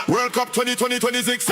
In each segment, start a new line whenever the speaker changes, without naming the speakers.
World Cup 2026.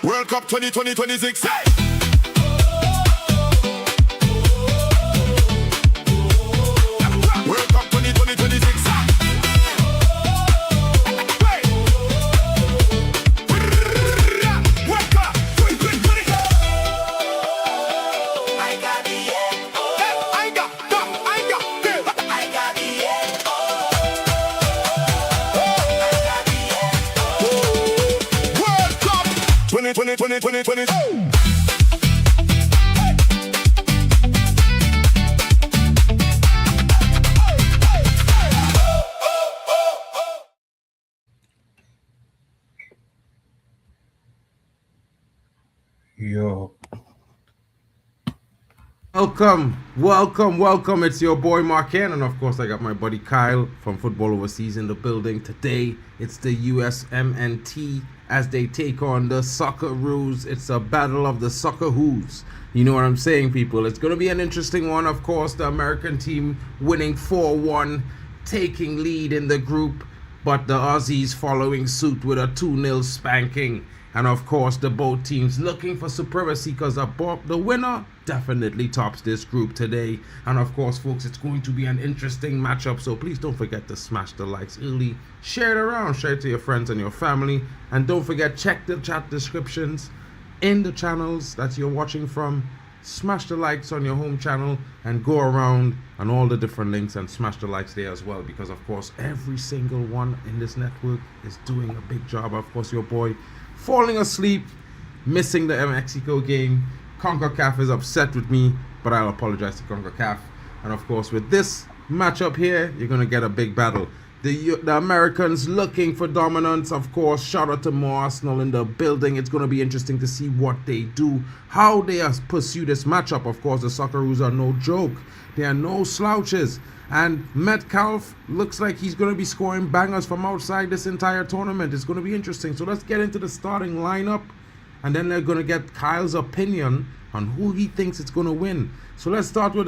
World Cup 2026.
Yo. Welcome. It's your boy Marken, and of course I got my buddy Kyle from Football Overseas in the building. Today it's the USMNT as they take on the Socceroos. It's a battle of the Socceroos. You know what I'm saying, people? It's going to be an interesting one. Of course, the American team winning 4-1, taking lead in the group, but the Aussies following suit with a 2-0 spanking. And of course, the both teams looking for supremacy because the winner definitely tops this group today. And of course, folks, it's going to be an interesting matchup. So please don't forget to smash the likes early. Share it around. Share it to your friends and your family. And don't forget, check the chat descriptions in the channels that you're watching from. Smash the likes on your home channel and go around on all the different links and smash the likes there as well. Because of course, every single one in this network is doing a big job. Of course, your boy falling asleep, missing the Mexico game. CONCACAF is upset with me, but I'll apologize to CONCACAF. And of course, with this matchup here, you're going to get a big battle. The Americans looking for dominance, of course. Shout out to more Arsenal in the building. It's going to be interesting to see what they do, how they pursue this matchup. Of course, the Socceroos are no joke. They are no slouches. And Metcalf looks like he's going to be scoring bangers from outside this entire tournament. It's going to be interesting. So let's get into the starting lineup. And then they're going to get Kyle's opinion on who he thinks it's going to win. So let's start with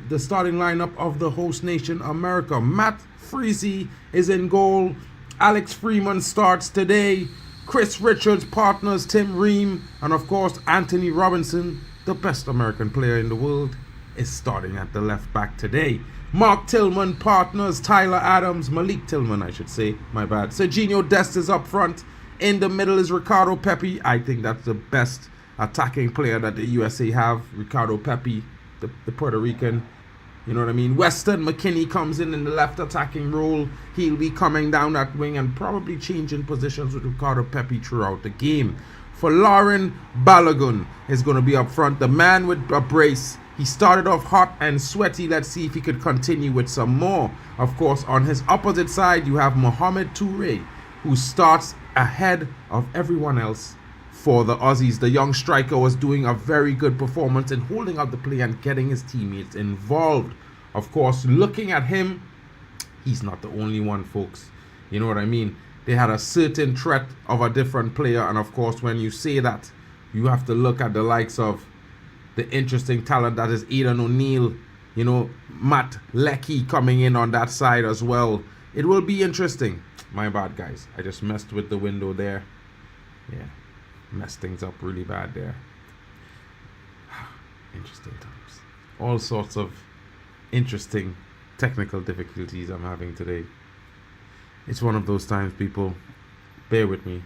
the starting lineup of the host nation, America. Matt Freese is in goal. Alex Freeman starts today. Chris Richards partners Tim Ream. And of course, Anthony Robinson, the best American player in the world, is starting at the left back today. Mark Tillman partners Tyler Adams. Malik Tillman, I should say. My bad. Serginho Dest is up front. In the middle is Ricardo Pepi. I think that's the best attacking player that the USA have. Ricardo Pepi, the Puerto Rican. You know what I mean? Weston McKinney comes in the left attacking role. He'll be coming down that wing and probably changing positions with Ricardo Pepi throughout the game. For Lauren Balogun is going to be up front. The man with a brace. He started off hot and sweaty. Let's see if he could continue with some more. Of course, on his opposite side, you have Mohamed Toure, who starts ahead of everyone else for the Aussies. The young striker was doing a very good performance in holding up the play and getting his teammates involved. Of course, looking at him, he's not the only one, folks. You know what I mean? They had a certain threat of a different player. And of course, when you say that, you have to look at the likes of the interesting talent that is Aidan O'Neill, you know, Matt Leckie coming in on that side as well. It will be interesting. My bad, guys. I just messed with the window there. Yeah, messed things up really bad there. Interesting times. All sorts of interesting technical difficulties I'm having today. It's one of those times, people. Bear with me.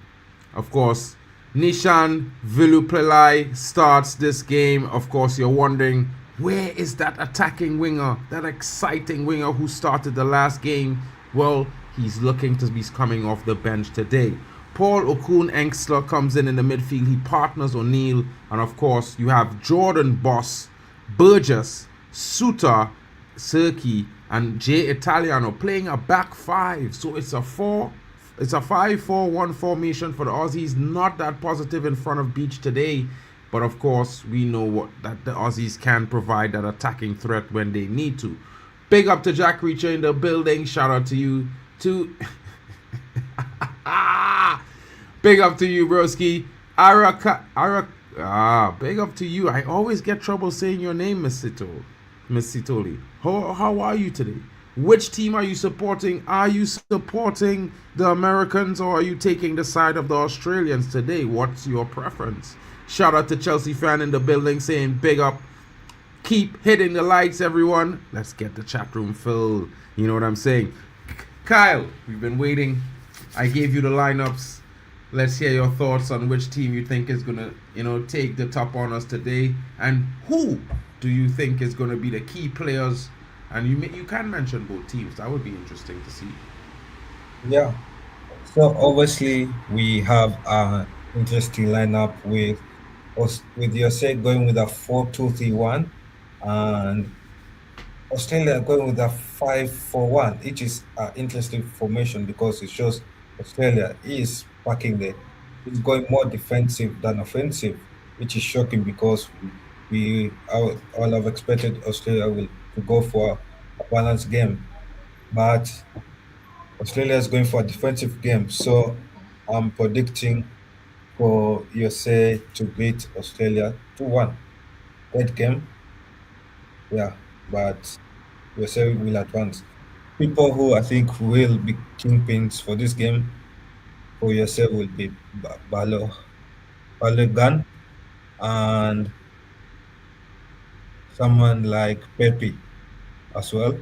Of course, Nishan Vilupelai starts this game. Of course, you're wondering, where is that attacking winger, that exciting winger who started the last game? Well, he's looking to be coming off the bench today. Paul Okun Engstler comes in the midfield. He partners O'Neill. And of course, you have Jordan Boss, Burgess, Suter, Serki, and Jay Italiano playing a back five. So it's a 5-4-1 formation for the Aussies. Not that positive in front of Beach today. But of course, we know that the Aussies can provide that attacking threat when they need to. Big up to Jack Reacher in the building. Shout out to you. Big up to you, broski. Big up to you. I always get trouble saying your name, Miss Sitoli. How are you today? Which team are you supporting? Are you supporting the Americans or are you taking the side of the Australians today? What's your preference? Shout out to Chelsea fan in the building saying big up. Keep hitting the likes, everyone. Let's get the chat room filled. You know what I'm saying? Kyle, we've been waiting. I gave you the lineups. Let's hear your thoughts on which team you think is going to, take the top honors today. And who do you think is going to be the key players? And you can mention both teams. That would be interesting to see.
Yeah. So obviously we have an interesting lineup with USA going with a 4-2-3-1 and Australia going with a 5-4-1, which is an interesting formation because it shows Australia is is going more defensive than offensive, which is shocking because we all have expected Australia to go for a balanced game, but Australia is going for a defensive game. So I'm predicting for USA to beat Australia 2-1. That game, yeah, but USA will advance. People who I think will be kingpins for this game for USA will be Balogun and someone like Pepe as well.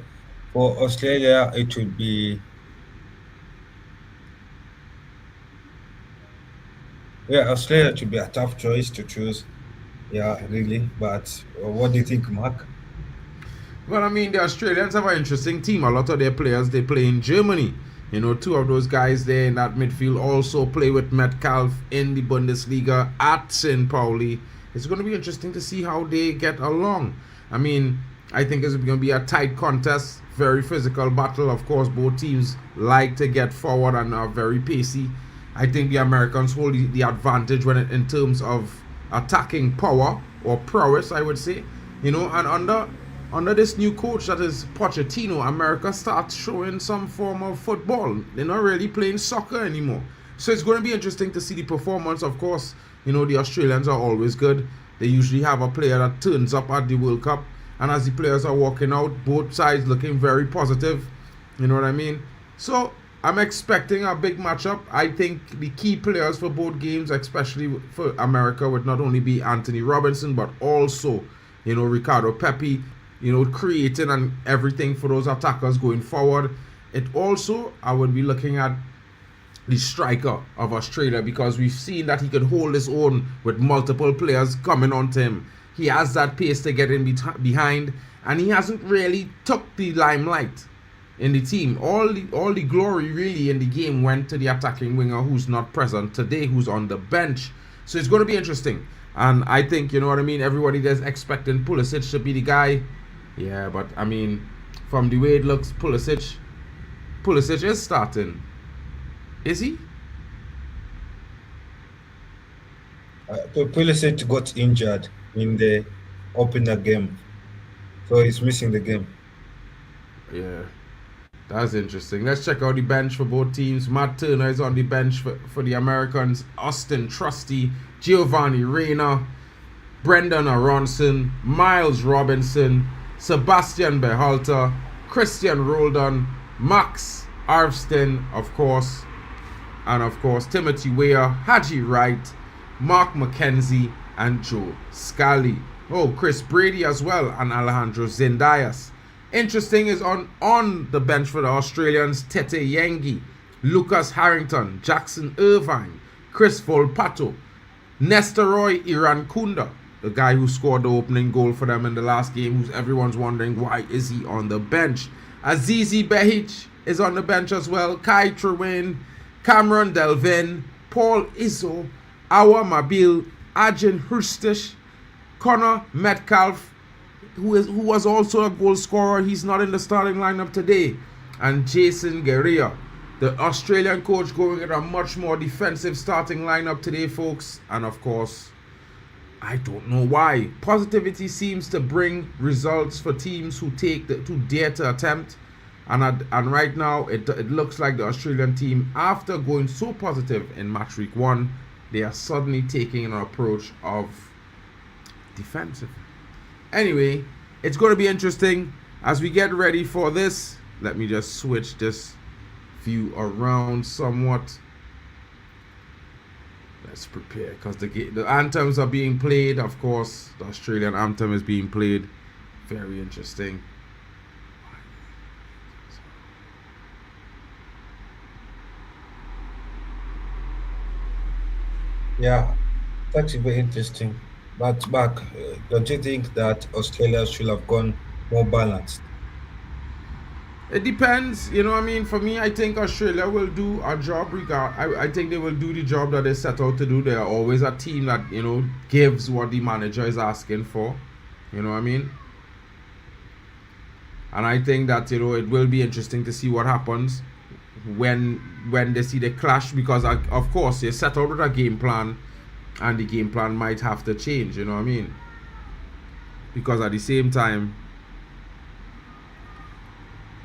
For Australia, it would be Australia should be a tough choice to choose. Yeah, really. But what do you think, Mark?
Well, I mean, the Australians have an interesting team. A lot of their players, they play in Germany. Two of those guys there in that midfield also play with Metcalf in the Bundesliga at St. Pauli. It's going to be interesting to see how they get along. I mean, I think it's going to be a tight contest, very physical battle. Of course, both teams like to get forward and are very pacey. I think the Americans hold the advantage in terms of attacking power or prowess, I would say. And under this new coach that is Pochettino, America starts showing some form of football. They're not really playing soccer anymore. So it's going to be interesting to see the performance. Of course, the Australians are always good. They usually have a player that turns up at the World Cup. And as the players are walking out, both sides looking very positive. You know what I mean? So I'm expecting a big matchup. I think the key players for both games, especially for America, would not only be Anthony Robinson, but also, Ricardo Pepi, creating and everything for those attackers going forward. It also, I would be looking at the striker of Australia because we've seen that he could hold his own with multiple players coming onto him. He has that pace to get in behind, and he hasn't really took the limelight in the team. All the glory really in the game went to the attacking winger who's not present today, who's on the bench. So it's going to be interesting. And I think, everybody there's expecting Pulisic to be the guy. Yeah, but I mean, from the way it looks, Pulisic is starting. Is he?
Pulisic got injured in the opener game, so he's missing the game.
Yeah, that's interesting. Let's check out the bench for both teams. Matt Turner is on the bench for the Americans. Austin Trusty, Giovanni Reyna, Brendan Aronson, Miles Robinson, Sebastian Berhalter, Christian Roldan, Max Arvston, of course, and of course Timothy Weah, Haji Wright, Mark McKenzie, and Joe Scally. Oh, Chris Brady as well, and Alejandro Zendias. Interesting is on the bench for the Australians, Tete Yengi, Lucas Harrington, Jackson Irvine, Chris Volpato, Nestoroy Irankunda, the guy who scored the opening goal for them in the last game, who's everyone's wondering why is he on the bench. Azizi Behic is on the bench as well, Kai Trewin, Cameron Delvin, Paul Izzo, Awa Mabil, Ajin Hurstish, Connor Metcalf, who was also a goal scorer. He's not in the starting lineup today. And Jason Guerrero, the Australian coach, going at a much more defensive starting lineup today, folks. And of course, I don't know why. Positivity seems to bring results for teams who dare to attempt. And right now, it looks like the Australian team, after going so positive in match week 1, they are suddenly taking an approach of defensive. Anyway, it's going to be interesting as we get ready for this. Let me just switch this view around somewhat. Let's prepare, because the anthems are being played. Of course, the Australian anthem is being played. Very interesting.
Yeah, that's very interesting. But Mark, don't you think that Australia should have gone more balanced?
It depends, you know what I mean? For me, I think Australia will do a job I think they will do the job that they set out to do. They are always a team that, you know, gives what the manager is asking for. You know what I mean? And I think that, you know, it will be interesting to see what happens when they see the clash, because of course they set out with a game plan, and the game plan might have to change, you know what I mean? Because at the same time,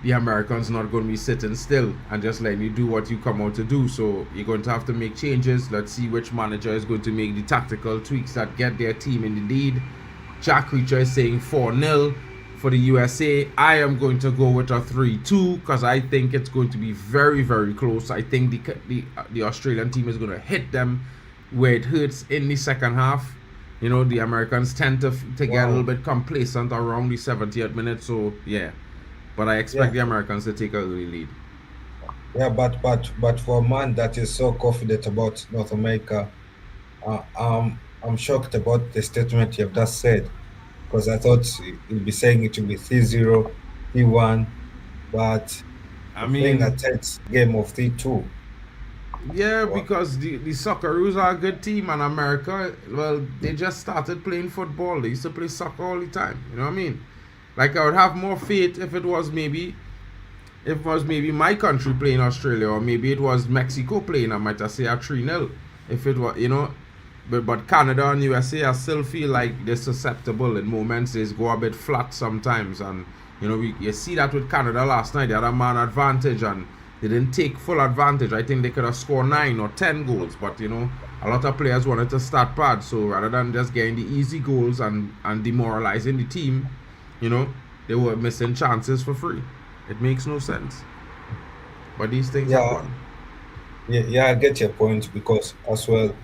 the Americans not going to be sitting still and just letting you do what you come out to do. So you're going to have to make changes. Let's see which manager is going to make the tactical tweaks that get their team in the lead. Jack Reacher is saying 4-0 for the USA. I am going to go with a 3-2 because I think it's going to be very, very close. I think the Australian team is going to hit them where it hurts in the second half. You know, the Americans tend to get a little bit complacent around the 70th minute. So yeah, but I expect the Americans to take an early lead.
Yeah, but for a man that is so confident about North America, I'm shocked about the statement you have just said, because I thought you'd be saying it would be 3-0, 3-1, but
I mean,
playing a tense game of 3-2.
Yeah, because the Socceroos are a good team, and America, well, they just started playing football. They used to play soccer all the time. You know what I mean? Like, I would have more faith if it was maybe my country playing Australia, or maybe it was Mexico playing. I might say a 3-0. If it was, you know, but Canada and USA, I still feel like they're susceptible in moments. They go a bit flat sometimes, and you know, you see that with Canada last night. They had a man advantage and they didn't take full advantage. I think they could have scored 9 or 10 goals, but you know, a lot of players wanted to start bad. So rather than just getting the easy goals and demoralizing the team, you know, they were missing chances for free. It makes no sense. But these things happen.
Yeah, I get your point, because as well,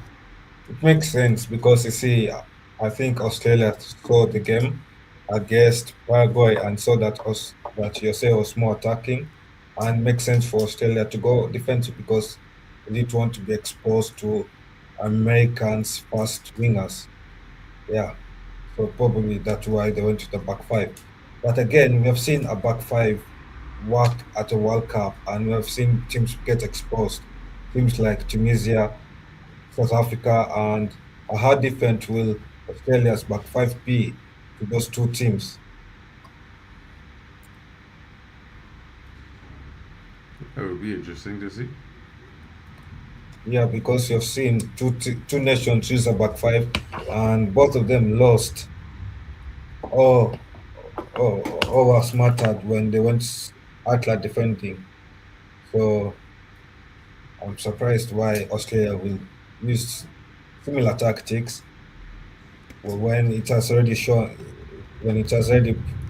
it makes sense, because you see, I think Australia saw the game against Paraguay and saw that USA was more attacking, and makes sense for Australia to go defensive because they didn't want to be exposed to Americans' fast wingers. Yeah, so probably that's why they went to the back five. But again, we have seen a back five work at a World Cup, and we have seen teams get exposed. Teams like Tunisia, South Africa, and how different will Australia's back five be to those two teams?
That would be interesting to see.
Yeah, because you've seen two nations use a back five, and both of them lost. Or were smartered when they went outlet defending. So I'm surprised why Australia will use similar tactics when it has already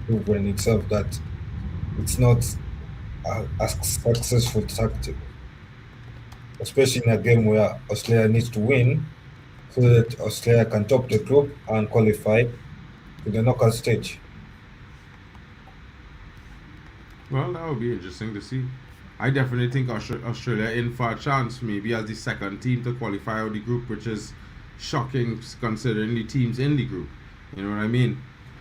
proven itself that it's not a successful tactic, especially in a game where Australia needs to win so that Australia can top the group and qualify. to the knockout stage.
Well, that would be interesting to see. I definitely think Australia in for a chance, maybe as the second team to qualify out of the group, which is shocking considering the teams in the group. You know what I mean?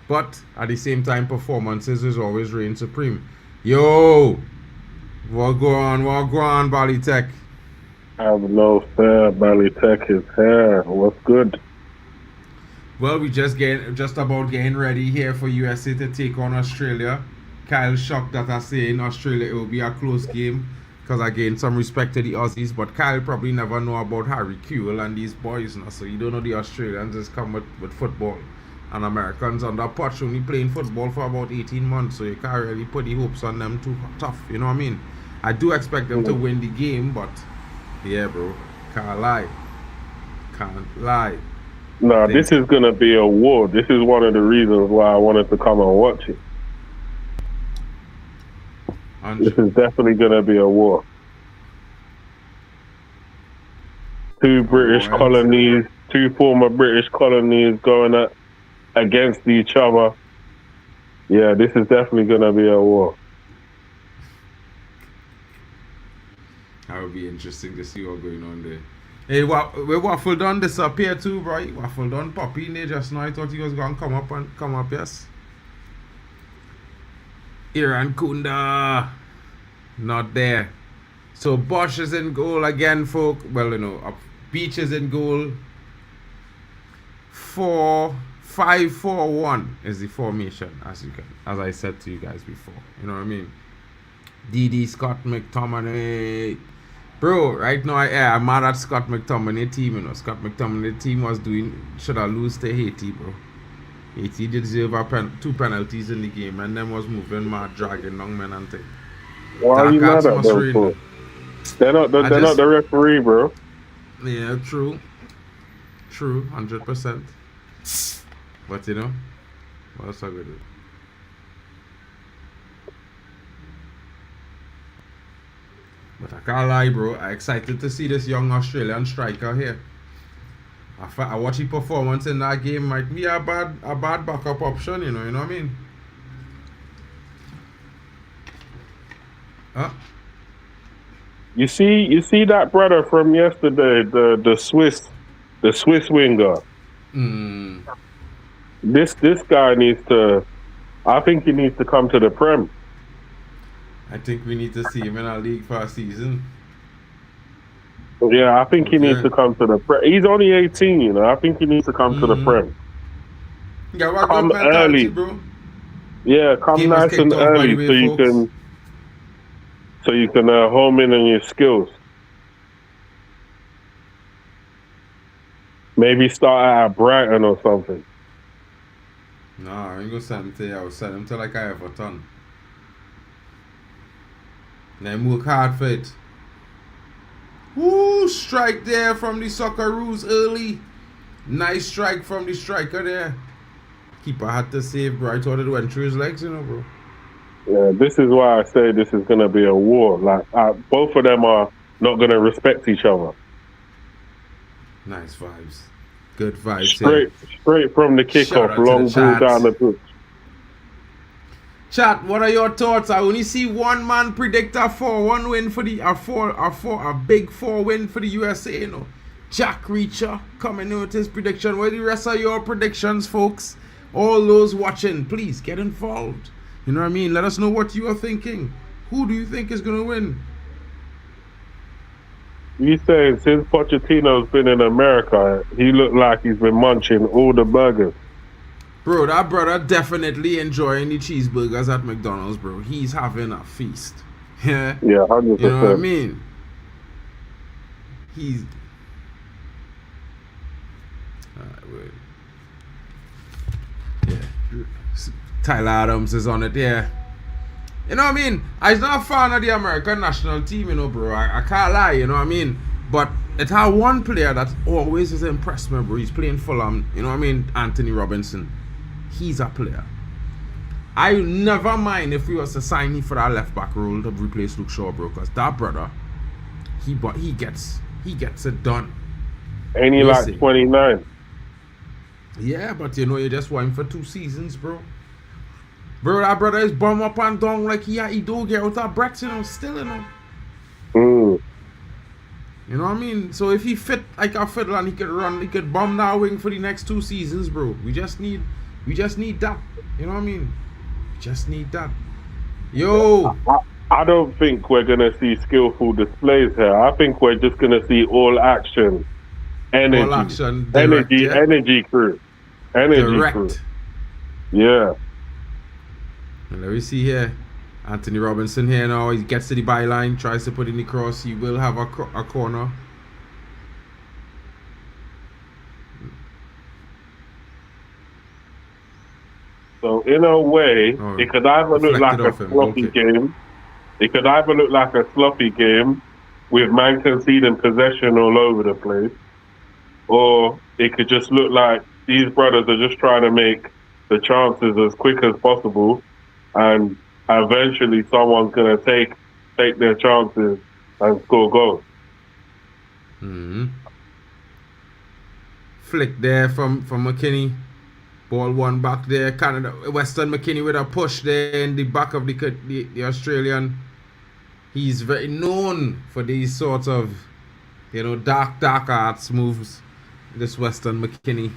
But at the same time, performances is always reign supreme. Yo, what go on, Bally-Tech?
Have no fair, Bally-Tech is here. What's good?
Well, we just about getting ready here for USA to take on Australia. Kyle shocked that I say in Australia it will be a close game because I gained some respect to the Aussies, but Kyle probably never know about Harry Kewell and these boys now, so you don't know the Australians just come with football. And Americans under Potch only playing football for about 18 months, so you can't really put the hopes on them too tough, you know what I mean? I do expect them to win the game, but yeah, bro, can't lie.
Nah, this is going to be a war. This is one of the reasons why I wanted to come and watch it. This is definitely going to be a war. Two former British colonies going against each other. Yeah, this is definitely going to be a war.
That would be interesting to see what's going on there. Hey, Waffle Don disappeared too, bro. Waffle Don poppy in there just now. I thought he was going to come up, yes. Iran Kunda, not there. So Bosch is in goal again, folk. Well, you know, Beach is in goal. 4-5-4-1 is the formation, as I said to you guys before. You know what I mean? DD Scott McTominay. Bro, right now, I'm mad at Scott McTominay team, you know. Scott McTominay team should have lost to Haiti, bro. Haiti did deserve 2 penalties in the game, and them was moving mad, dragging long men and thing.
Why are you mad at them for? They're not the referee, bro.
Yeah, true, 100%. But you know, what's up with it? But I can't lie, bro. I'm excited to see this young Australian striker here. I watch his performance in that game. Might be a bad backup option, you know what I mean? Huh?
You see that brother from yesterday, the Swiss winger. This guy I think he needs to come to the Prem.
I think we need to see him in our league for a season.
Yeah, I think he needs to come to the Prem. He's only 18, you know. I think he needs to come to the Prem.
Yeah,
come early,
bro.
Yeah, come game nice and early so you can home in on your skills. Maybe start at Brighton or something.
Nah, I ain't gonna send him to you. I will send him to like Everton. Then work hard for it. Woo! Strike there from the Socceroos early. Nice strike from the striker there. Keeper had to save, bro. I thought it went through his legs, you know, bro.
Yeah, this is why I say this is going to be a war. Like, both of them are not going to respect each other.
Nice vibes. Good vibes.
Straight from the kickoff, long ball down the pitch.
Chat, what are your thoughts? I only see one man predict a 4-1 win for the a big 4 win for the USA, you know. Jack Reacher coming in with his prediction. What are the rest of your predictions, folks? All those watching, please get involved. You know what I mean? Let us know what you are thinking. Who do you think is gonna win?
You saying since Pochettino's been in America, he looked like he's been munching all the burgers.
Bro, that brother definitely enjoying the cheeseburgers at McDonald's, bro. He's having a feast. Yeah.
Yeah, 100%.
You know what I mean? He's... Alright, wait. Yeah. Tyler Adams is on it, yeah. You know what I mean? I'm not a fan of the American national team, you know, bro. I can't lie, you know what I mean? But it had one player that always has impressed me, bro. He's playing Fulham, you know what I mean? Anthony Robinson. He's a player. I never mind if we was to sign him for that left back role to replace Luke Shaw, bro. Because that brother, he gets it done.
Ain't he like 29?
Yeah, but you know, you just want him for 2 seasons, bro. Bro, that brother is bum up and down like he do get out of breath, you know, still, you know. You know what I mean? So if he fit like a fiddle and he could bomb that wing for the next 2 seasons, bro. We just need that. You know what I mean? We just need that. Yo.
I don't think we're gonna see skillful displays here. I think we're just gonna see all action. Energy.
All action. Direct,
energy crew. Energy
direct.
crew. Yeah.
And let me see here. Anthony Robinson here now. He gets to the byline, tries to put in the cross. He will have a corner.
So in a way, it could either look like a sloppy game. It could either look like a sloppy game with man conceding possession all over the place, or it could just look like these brothers are just trying to make the chances as quick as possible, and eventually someone's going to take their chances and score goals.
Flick there from McKinney. Ball one back there. Canada, Weston McKinney with a push there in the back of the Australian. He's very known for these sorts of, you know, dark arts moves. This Weston McKinney,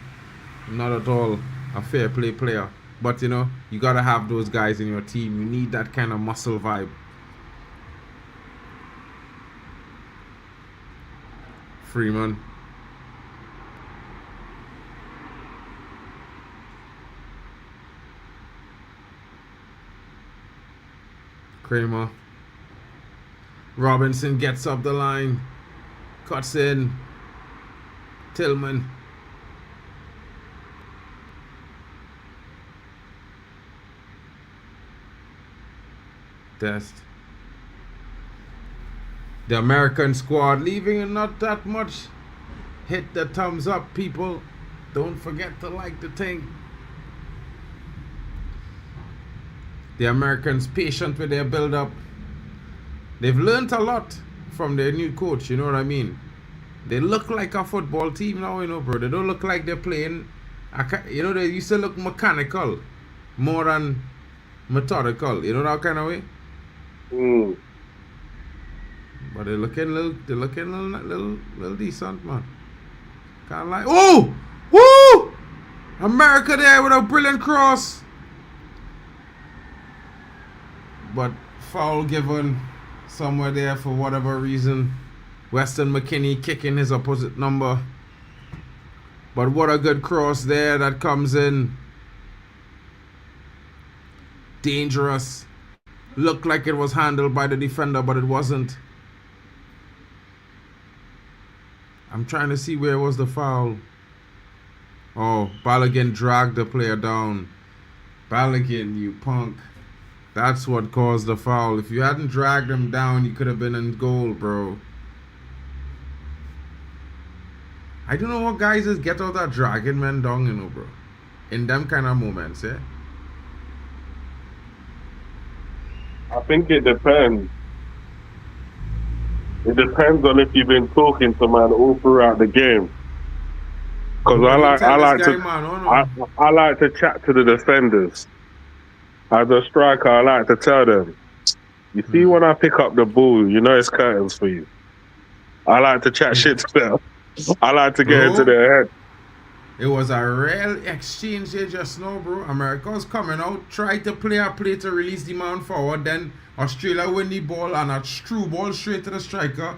not at all a fair play player. But, you know, you got to have those guys in your team. You need that kind of muscle vibe. Freeman. Kramer. Robinson gets up the line. Cuts in. Tillman. Test. The American squad leaving not that much. Hit the thumbs up, people. Don't forget to like the thing. The Americans patient with their build-up. They've learned a lot from their new coach, you know what I mean? They look like a football team now, you know, bro. They don't look like they're playing, you know, they used to look mechanical more than methodical, you know, that kind of way? But they're looking little decent, man. Can't lie. Oh! Woo! America there with a brilliant cross. But foul given somewhere there for whatever reason. Weston McKinney kicking his opposite number. But what a good cross there that comes in. Dangerous. Looked like it was handled by the defender, but it wasn't. I'm trying to see where was the foul. Oh, Balogun dragged the player down. Balogun, you punk. That's what caused the foul. If you hadn't dragged him down, you could have been in goal, bro. I don't know what guys just get out that dragging men down, you know, bro. In them kind of moments, yeah?
I think it depends. It depends on if you've been talking to man all throughout the game. Because I like to chat to the defenders. As a striker, I like to tell them, you see when I pick up the ball, you know it's curtains for you. I like to chat shit to them. I like to get into their head.
It was a real exchange there just now, bro. America was coming out, tried to play a play to release the man forward, then Australia win the ball and a true ball straight to the striker.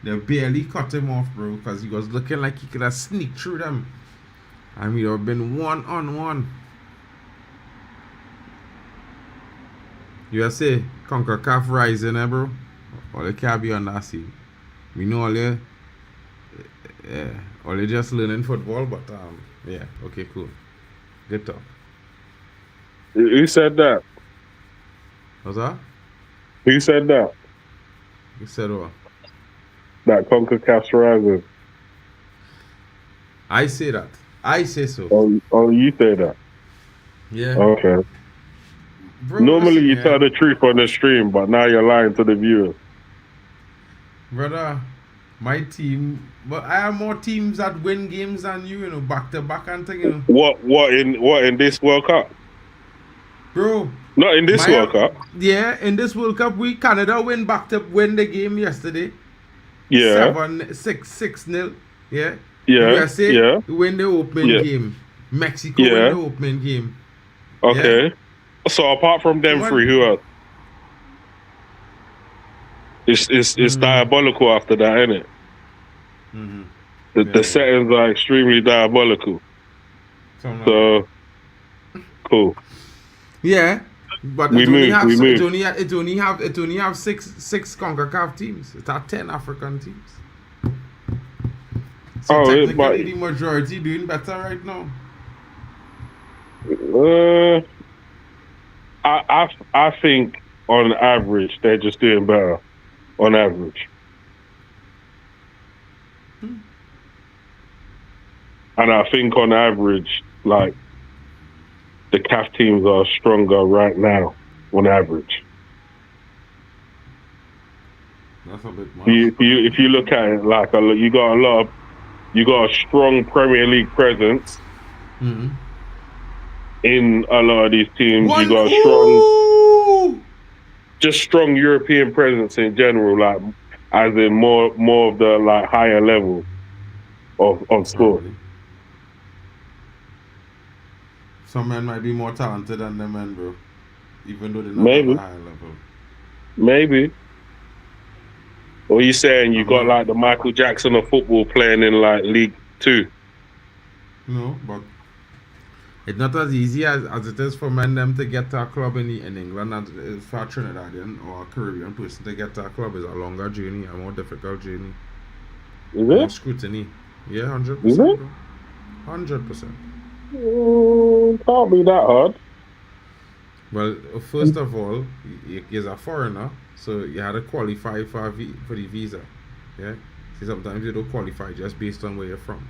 They barely cut him off, bro, because he was looking like he could have sneaked through them. And we'd have been 1-on-1. USA, CONCACAF rising, bro. All they can't be on that scene. We know all they, all they just learning football, but yeah, okay, cool. Good talk.
Who said that?
What's that?
Who said that?
You said what?
That CONCACAF's rising.
I say that. I say so.
Oh, you say that?
Yeah.
Okay.
Bro,
normally you
yeah.
tell the truth on the stream, but now you're lying to the viewers.
Brother, My team, but I have more teams that win games than you, you know, back to back and thing, you know.
What in this World Cup?
Bro.
Not in this World Cup.
Yeah, in this World Cup, Canada win the game yesterday.
Yeah.
6-0. Yeah.
Yeah.
USA win the opening game. Mexico win the opening game.
Okay.
Yeah?
So apart from them three, who else? It's diabolical after that, isn't it? The settings are extremely diabolical. So cool.
Yeah, but
it only have
six CONCACAF teams. It's not 10 African teams. So technically the majority doing better right now.
I think on average they're just doing better. On average. And I think on average, like, the CAF teams are stronger right now, on average.
That's a bit much.
If you look at it, like, you got a strong Premier League presence in a lot of these teams. You got a strong European presence in general, like, as in more of the like higher level of sport.
Some men might be more talented than them men, bro. Even though they're not at a higher level.
Maybe. Or you saying you got like the Michael Jackson of football playing in like League 2?
No, but it's not as easy as it is for men them to get to a club in England, and for a Trinidadian or a Caribbean person to get to a club is a longer journey, a more difficult journey.
Is it?
More scrutiny. Yeah, 100%.
Is it?
100%.
Can't be that hard.
Well, first of all, you're a foreigner, so you had to qualify for the visa. Yeah? See, sometimes you don't qualify just based on where you're from.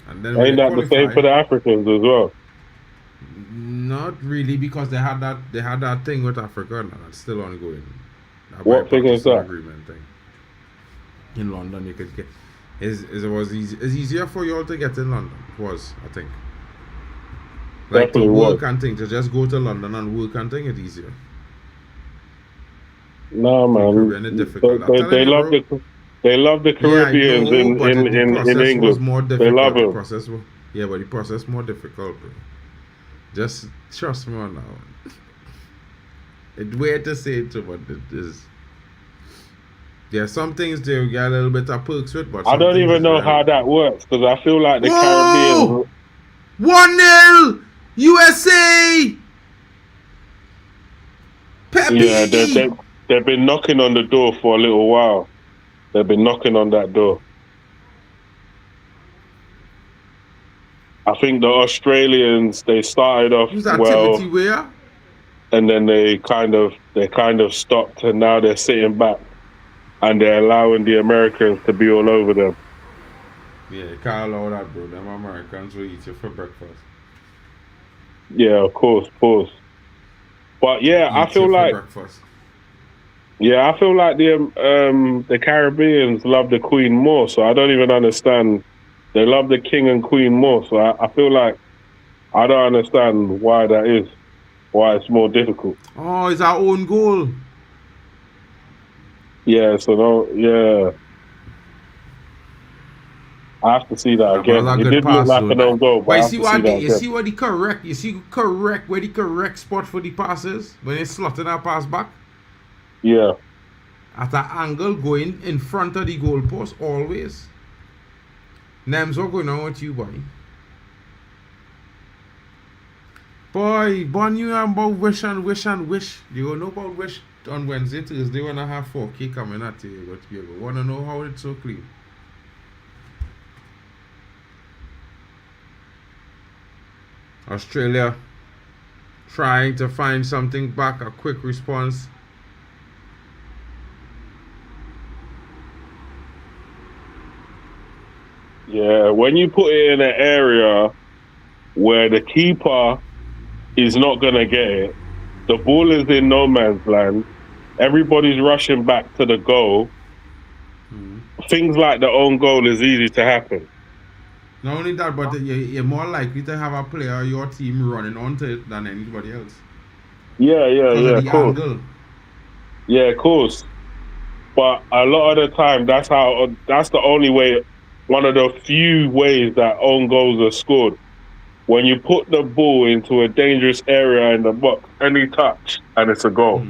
And then
ain't that the same for the Africans as well?
Not really, because they had that thing with Africa, and that's still ongoing.
What thing is that?
Agreement thing. In London, you could get. It's easier for you all to get in London. It was, I think. Like to work and thing, to just go to London and work and thing, it's easier.
No, man. They love the Caribbeans in England.
Was more difficult.
They love it.
But the process more difficult, bro. Just trust me on now. It's weird to say it too, but it is. There are some things they get a little bit of perks with, but
I don't even know how that works, because I feel like the Caribbean.
1-0 USA. Pepe.
Yeah, they've been knocking on the door for a little while. They've been knocking on that door. I think the Australians, they started off well, and then they kind of stopped, and now they're sitting back, and they're allowing the Americans to be all over them.
Yeah, you can't allow that, bro. Them Americans will eat you for breakfast.
Yeah, of course. But yeah, I feel like. Yeah, I feel like the Caribbeans love the Queen more, so I don't even understand. They love the King and Queen more, so I feel like I don't understand why that is, why it's more difficult.
Oh, it's our own goal.
Yeah, yeah. I have to see that again. It did look like an own goal, but
you see where the correct spot for the pass is when it's slotting our pass back?
Yeah.
At an angle going in front of the goalpost always. Nems, what going on with you, boy? Boy, you know about wish. You don't know about wish on Wednesday, Thursday when I have 4K coming at you. But you want to know how it's so clean. Australia trying to find something back, a quick response.
Yeah, when you put it in an area where the keeper is not going to get it, the ball is in no man's land, everybody's rushing back to the goal, things like the own goal is easy to happen.
Not only that, but you're more likely to have a player or your team running onto it than anybody else.
Yeah,
Because of
of
the
course.
angle.
Yeah, of course. But a lot of the time, that's the only way, one of the few ways that own goals are scored. When you put the ball into a dangerous area in the box, any touch, and it's a goal.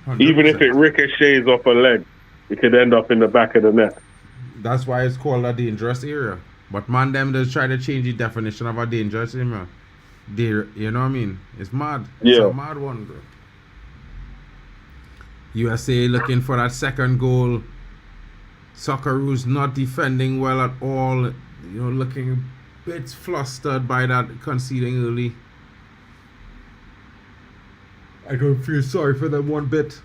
100%.
Even if it ricochets off a leg, it could end up in the back of the net.
That's why it's called a dangerous area. But man, them just try to change the definition of a dangerous area. You know what I mean? It's mad. It's a mad one, bro. USA looking for that second goal. Socceroos not defending well at all. You know, looking a bit flustered by that conceding early. I don't feel sorry for them one bit.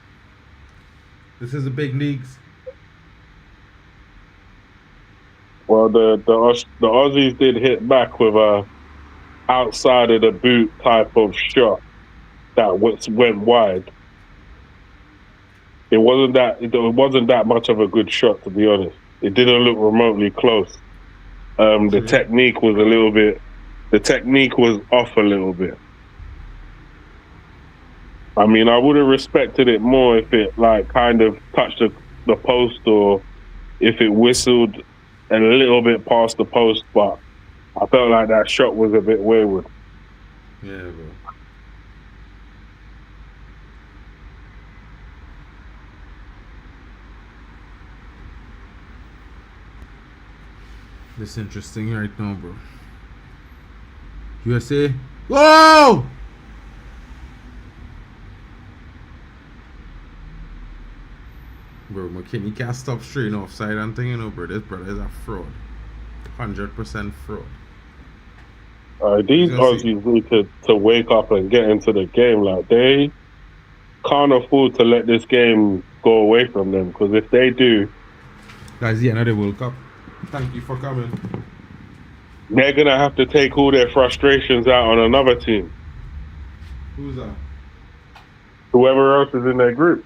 This is the big leagues.
Well, the Aussies did hit back with a outside of the boot type of shot that went wide. It wasn't that much of a good shot, to be honest. It didn't look remotely close. The technique was off a little bit. I mean, I would have respected it more if it kind of touched the post, or if it whistled a little bit past the post, but I felt like that shot was a bit wayward.
Yeah, bro. This is interesting right now, bro. USA. Whoa! Bro, McKinney can't stop straying offside and thing, you know, bro. This brother is a fraud. 100% fraud.
These Aussies need to wake up and get into the game. Like, they can't afford to let this game go away from them, because if they do,
that's the end of the World Cup. Thank you for coming.
They're going to have to take all their frustrations out on another team.
Who's that?
Whoever else is in their group.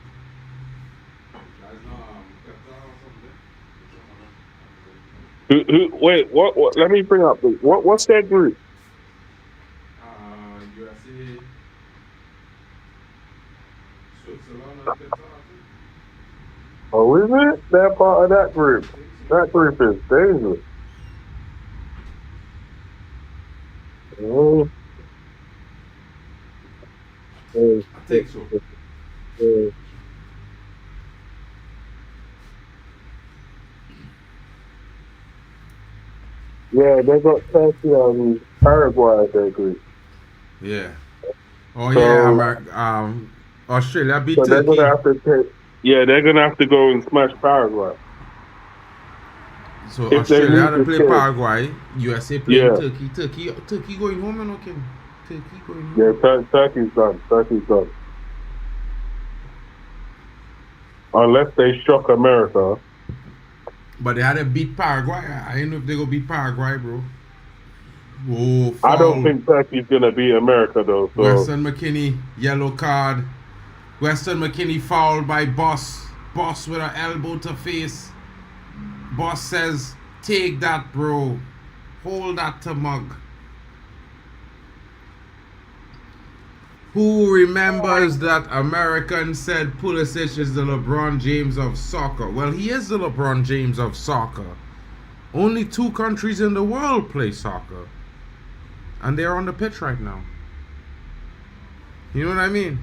Wait, what? Let me bring up what's that group?
USA, Switzerland,
Oh, is it? They're part of that group. That group is dangerous. Oh.
I think so.
Yeah, they got Turkey and Paraguay in their group.
Yeah. Oh, yeah. Australia beat
so
Turkey.
They're gonna have to go and smash Paraguay.
So
if
Australia had to play Paraguay, USA playing Turkey. Turkey going home, and okay. Turkey going home.
Yeah, Turkey's done. Turkey's done. Unless they shock America.
But they had to beat Paraguay. I don't know if they go beat Paraguay, bro. Whoa, foul.
I don't think Turkey's gonna beat America though. So.
Weston McKennie, yellow card. Weston McKennie fouled by Boss. Boss with an elbow to face. Boss says, take that, bro. Hold that to mug. Who remembers that American said Pulisic is the LeBron James of soccer? Well, he is the LeBron James of soccer. Only 2 countries in the world play soccer. And they're on the pitch right now. You know what I mean?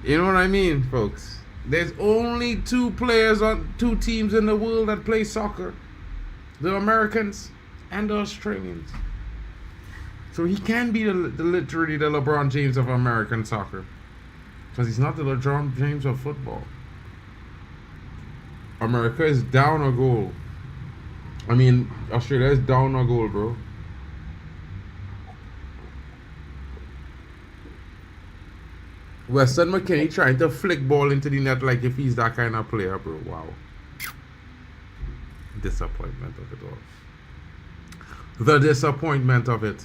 You know what I mean, folks? There's only 2 players on 2 teams in the world that play soccer. The Americans and the Australians. So he can be literally the LeBron James of American soccer. Because he's not the LeBron James of football. America is down a goal. I mean, Australia is down a goal, bro. Weston McKennie trying to flick ball into the net like if he's that kind of player, bro. Wow. Disappointment of it all. The disappointment of it.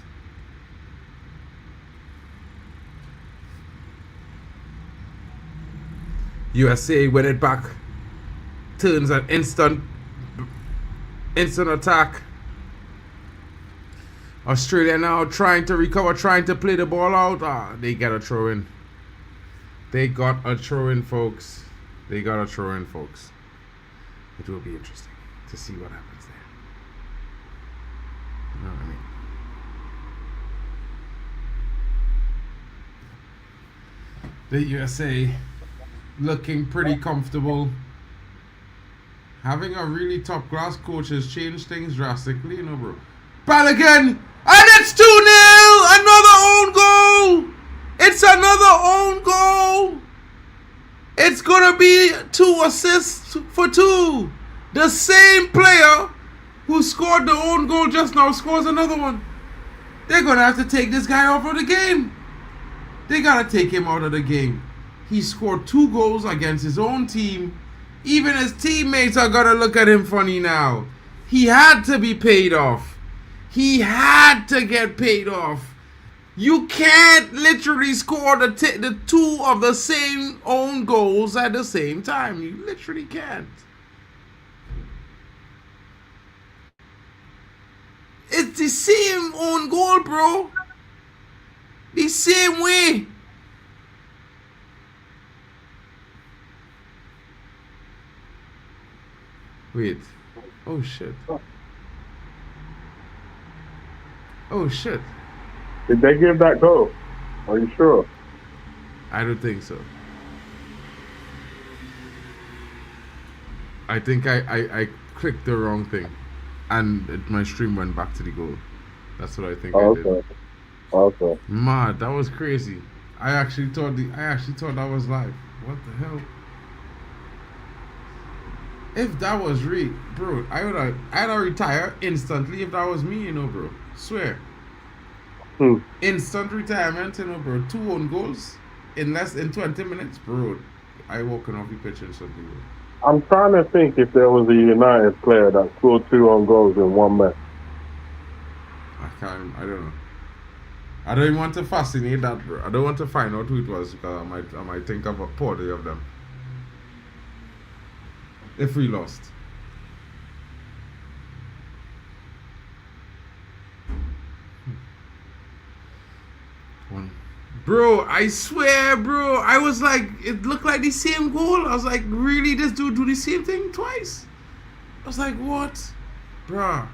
USA win it back. turns an instant attack. Australia now trying to recover, trying to play the ball out. They got a throw in. They got a throw in, folks. It will be interesting to see what happens there. You know what I mean? The USA looking pretty comfortable. Having a really top class coach has changed things drastically, you know, bro. Balogun, and it's 2-0. Another own goal. It's another own goal. It's gonna be 2 assists for 2. The same player who scored the own goal just now scores another one. They're gonna have to take this guy off of the game. They gotta take him out of the game. He scored 2 goals against his own team. Even his teammates are gonna look at him funny now. He had to be paid off. He had to get paid off. You can't literally score the 2 of the same own goals at the same time. You literally can't. It's the same own goal, bro. The same way. Wait. Oh shit. Oh shit.
Did they give that goal? Are you sure?
I don't think so. I think I clicked the wrong thing, and my stream went back to the goal. That's what I think I did.
Okay.
Mad, that was crazy. I actually thought that was live. What the hell? If that was real, bro, I'd have retired instantly if that was me, you know, bro. Swear. Instant retirement, you know, bro. 2 own goals in less than 20 minutes, bro. I walking off the pitch instantly, bro.
I'm trying to think if there was a United player that scored 2 own goals in one match.
I don't know. I don't even want to fascinate that, bro. I don't want to find out who it was because I might think of a party of them. If we lost. Bro, I swear, bro, I was like, it looked like the same goal. I was like, really, this dude do the same thing twice? I was like, what? Bruh.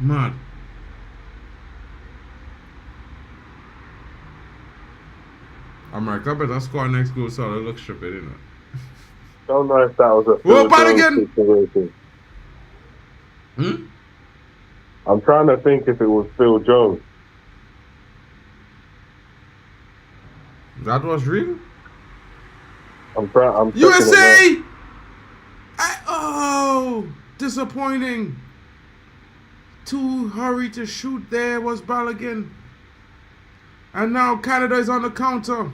Mad. America better score next goal so I look stupid, you know.
Don't know if that was a
Phil Jones
situation. I'm trying to think if it was Phil Jones.
That was real?
I'm
USA! Disappointing. Too hurry to shoot there was Balogun. And now Canada is on the counter.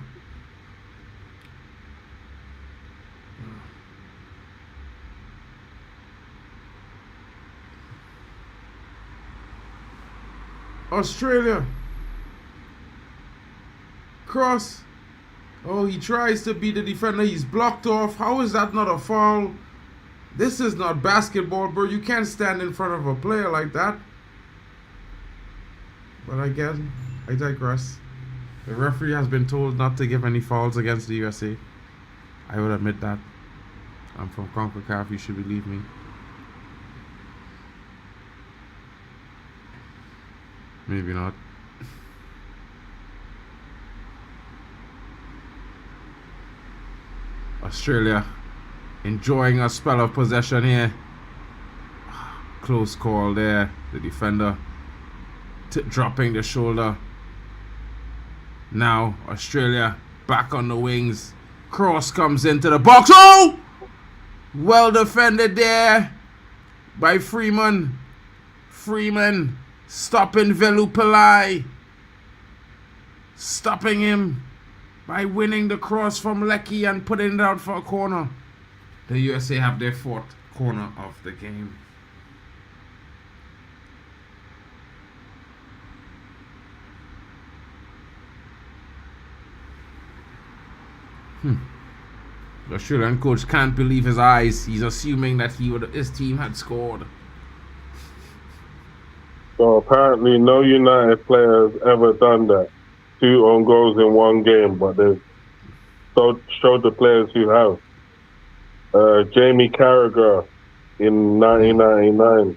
Australia. Cross. Oh, he tries to beat the defender. He's blocked off. How is that not a foul? This is not basketball, bro. You can't stand in front of a player like that. But again, I digress. The referee has been told not to give any fouls against the USA. I would admit that. I'm from CONCACAF. You should believe me. Maybe not. Australia enjoying a spell of possession here. Close call there. The defender dropping the shoulder. Now Australia back on the wings. Cross comes into the box. Oh! Well defended there by Freeman. Freeman stopping Velupillai. Stopping him by winning the cross from Lecky and putting it out for a corner. The USA have their 4th corner of the game. The Australian coach can't believe his eyes. He's assuming that his team had scored.
So apparently no United player has ever done that. 2 own goals in one game, but they've showed the players who have. Jamie Carragher in 1999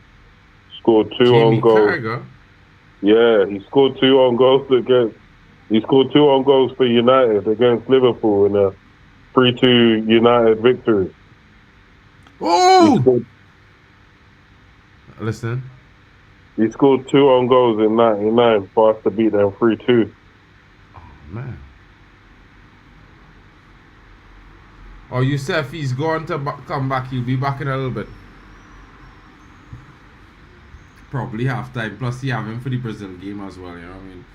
scored 2 own goals.
Carragher?
Yeah, he scored 2 own goals for United against Liverpool in a 3-2 United victory.
Oh! Listen.
He scored 2 own goals in 99 for us to beat them 3-2.
Oh, man. Oh, you said if he's going to come back, he'll be back in a little bit. Probably half time. Plus, you have him for the Brazil game as well, you know what I mean?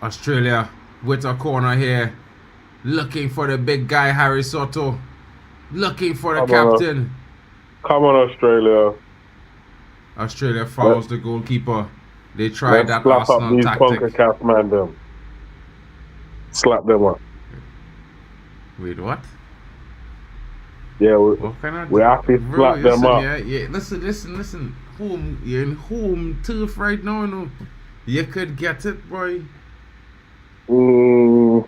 Australia with a corner here. Looking for the big guy, Harry Soto. Looking for the captain.
Come on, Australia.
Australia fouls the goalkeeper. They tried that
slap up
Arsenal
these
tactic.
CONCACAF man them. Slap them up.
Wait, what?
Yeah, we have to slap them up.
Yeah. Listen. You're in home turf right now, you know. You could get it, boy. You're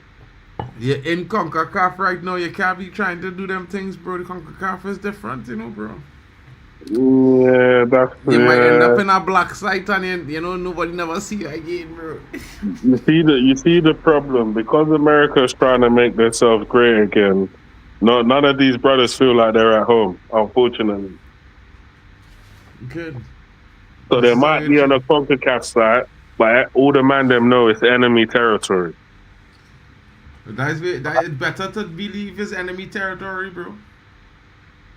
in CONCACAF right now. You can't be trying to do them things, bro. The CONCACAF is different, you know, bro.
Yeah, that's
You might end up in a black site and you know nobody never see you again, bro.
You see the problem because America is trying to make themselves great again. No, none of these brothers feel like they're at home, unfortunately.
Good.
So they might be on a CONCACAF site, but all the man them know it's enemy territory.
That is better to believe it's enemy territory, bro.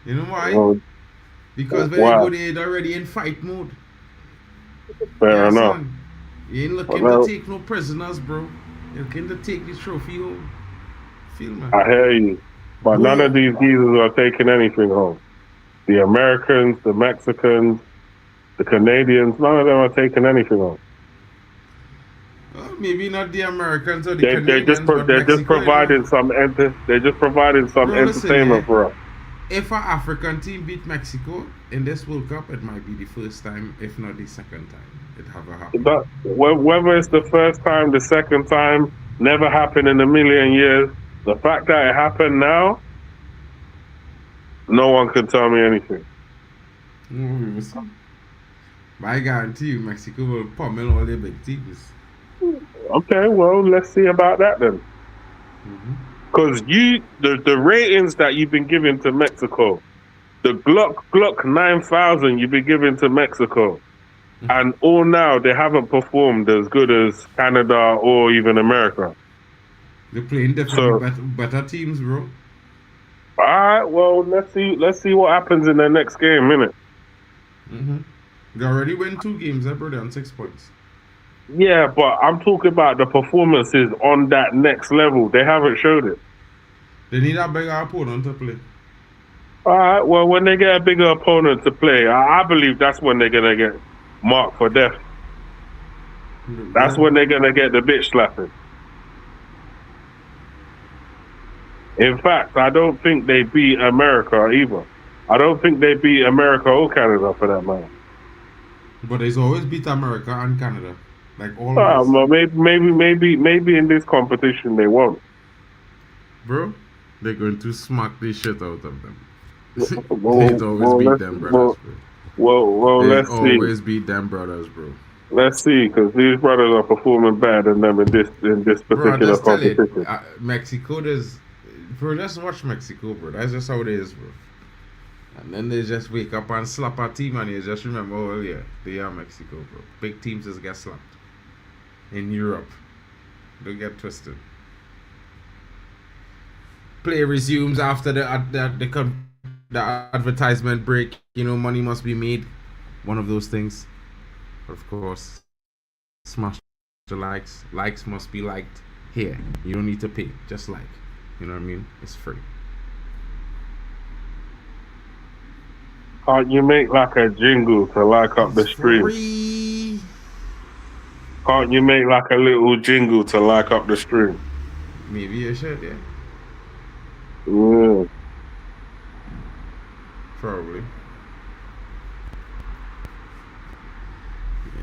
You know why?
Well,
because when you go there, they're already in fight mode.
Fair enough.
Son. You ain't looking to take no prisoners, bro. You're looking to take the trophy home. Feel me?
I hear you. But none of these geezers are taking anything home. The Americans, the Mexicans, the Canadians, none of them are taking anything home.
Maybe not the Americans or the Canadians,
they're just providing some entertainment for us.
If an African team beat Mexico in this World Cup, it might be the first time, if not the second time it ever happened.
Whether it's the first time, the second time, never happened in a million years. The fact that it happened now, no one can tell me anything.
I guarantee you, Mexico will pummel all their big teams.
Okay, well, let's see about that then. Because the ratings that you've been giving to Mexico, the Glock 9000 you've been giving to Mexico, and all now they haven't performed as good as Canada or even America.
They're playing better teams, bro.
All right, well, let's see what happens in the next game, innit?
They already win 2 games, bro. They're on 6 points.
Yeah, but I'm talking about the performances on that next level. They haven't showed it.
They need a bigger opponent to play.
All right, well, when they get a bigger opponent to play, I believe that's when they're going to get marked for death. That's when they're going to get the bitch slapping. In fact, I don't think they beat America either. I don't think they beat America or Canada for that matter.
But they've always beat America and Canada. Like always.
Well, maybe in this competition they won't.
Bro, they're going to smack the shit out of them. They always beat them brothers, bro.
Let's see.
They always beat them brothers, bro.
Let's see, because these brothers are performing better than them in this particular competition.
Mexico does. Bro, just watch Mexico, bro. That's just how it is, bro. And then they just wake up and slap a team and you just remember, oh yeah, they are Mexico, bro. Big teams just get slapped. In Europe. Don't get twisted. Play resumes after the advertisement break. You know, money must be made. One of those things. But of course, smash the likes. Likes must be liked here. You don't need to pay. Just like. You know what I mean? It's free.
Can't you make like a jingle to like up the stream?
Free.
Can't you make like a little jingle to like up the stream?
Maybe you should, yeah.
Yeah.
Probably.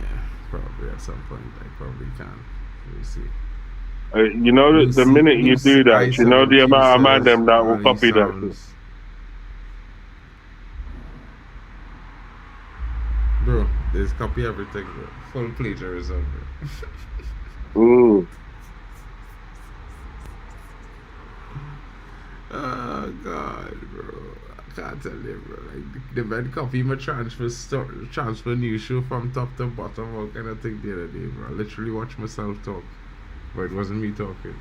Yeah, probably at some point I probably can. We'll see.
You know, the minute you do that, you know the amount of man them that will copy that shit.
Bro, there's copy everything, bro. Full plagiarism, bro. Oh, God, bro. I can't tell you, bro. Like, the man copy my transfer news show from top to bottom, all kind of thing the other day, bro. I literally watched myself talk. But it wasn't me talking.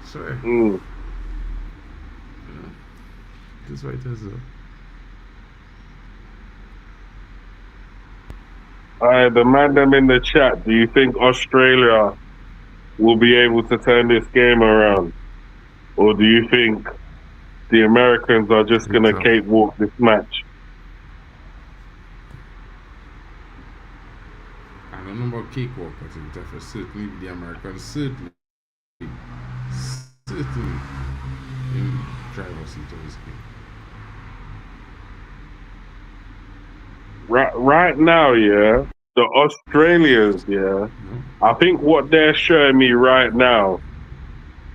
So, yeah. That's what it is, though.
The man them in the chat, do you think Australia will be able to turn this game around? Or do you think the Americans are just going to cakewalk this match?
I don't know about cakewalk, but it will certainly be the Americans, certainly in driver's seat of this game.
Right now, yeah, the Australians, yeah, I think what they're showing me right now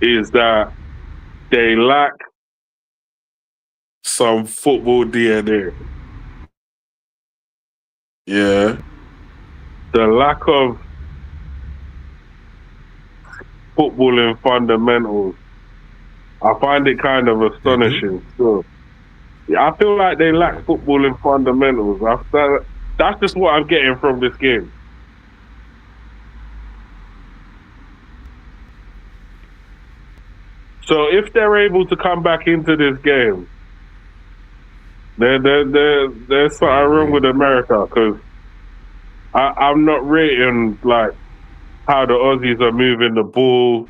is that they lack some football DNA. Yeah. The lack of footballing fundamentals, I find it kind of astonishing. So, yeah, I feel like they lack footballing fundamentals. That's just what I'm getting from this game. So if they're able to come back into this game, there's something wrong with America, because I'm not rating like how the Aussies are moving the ball,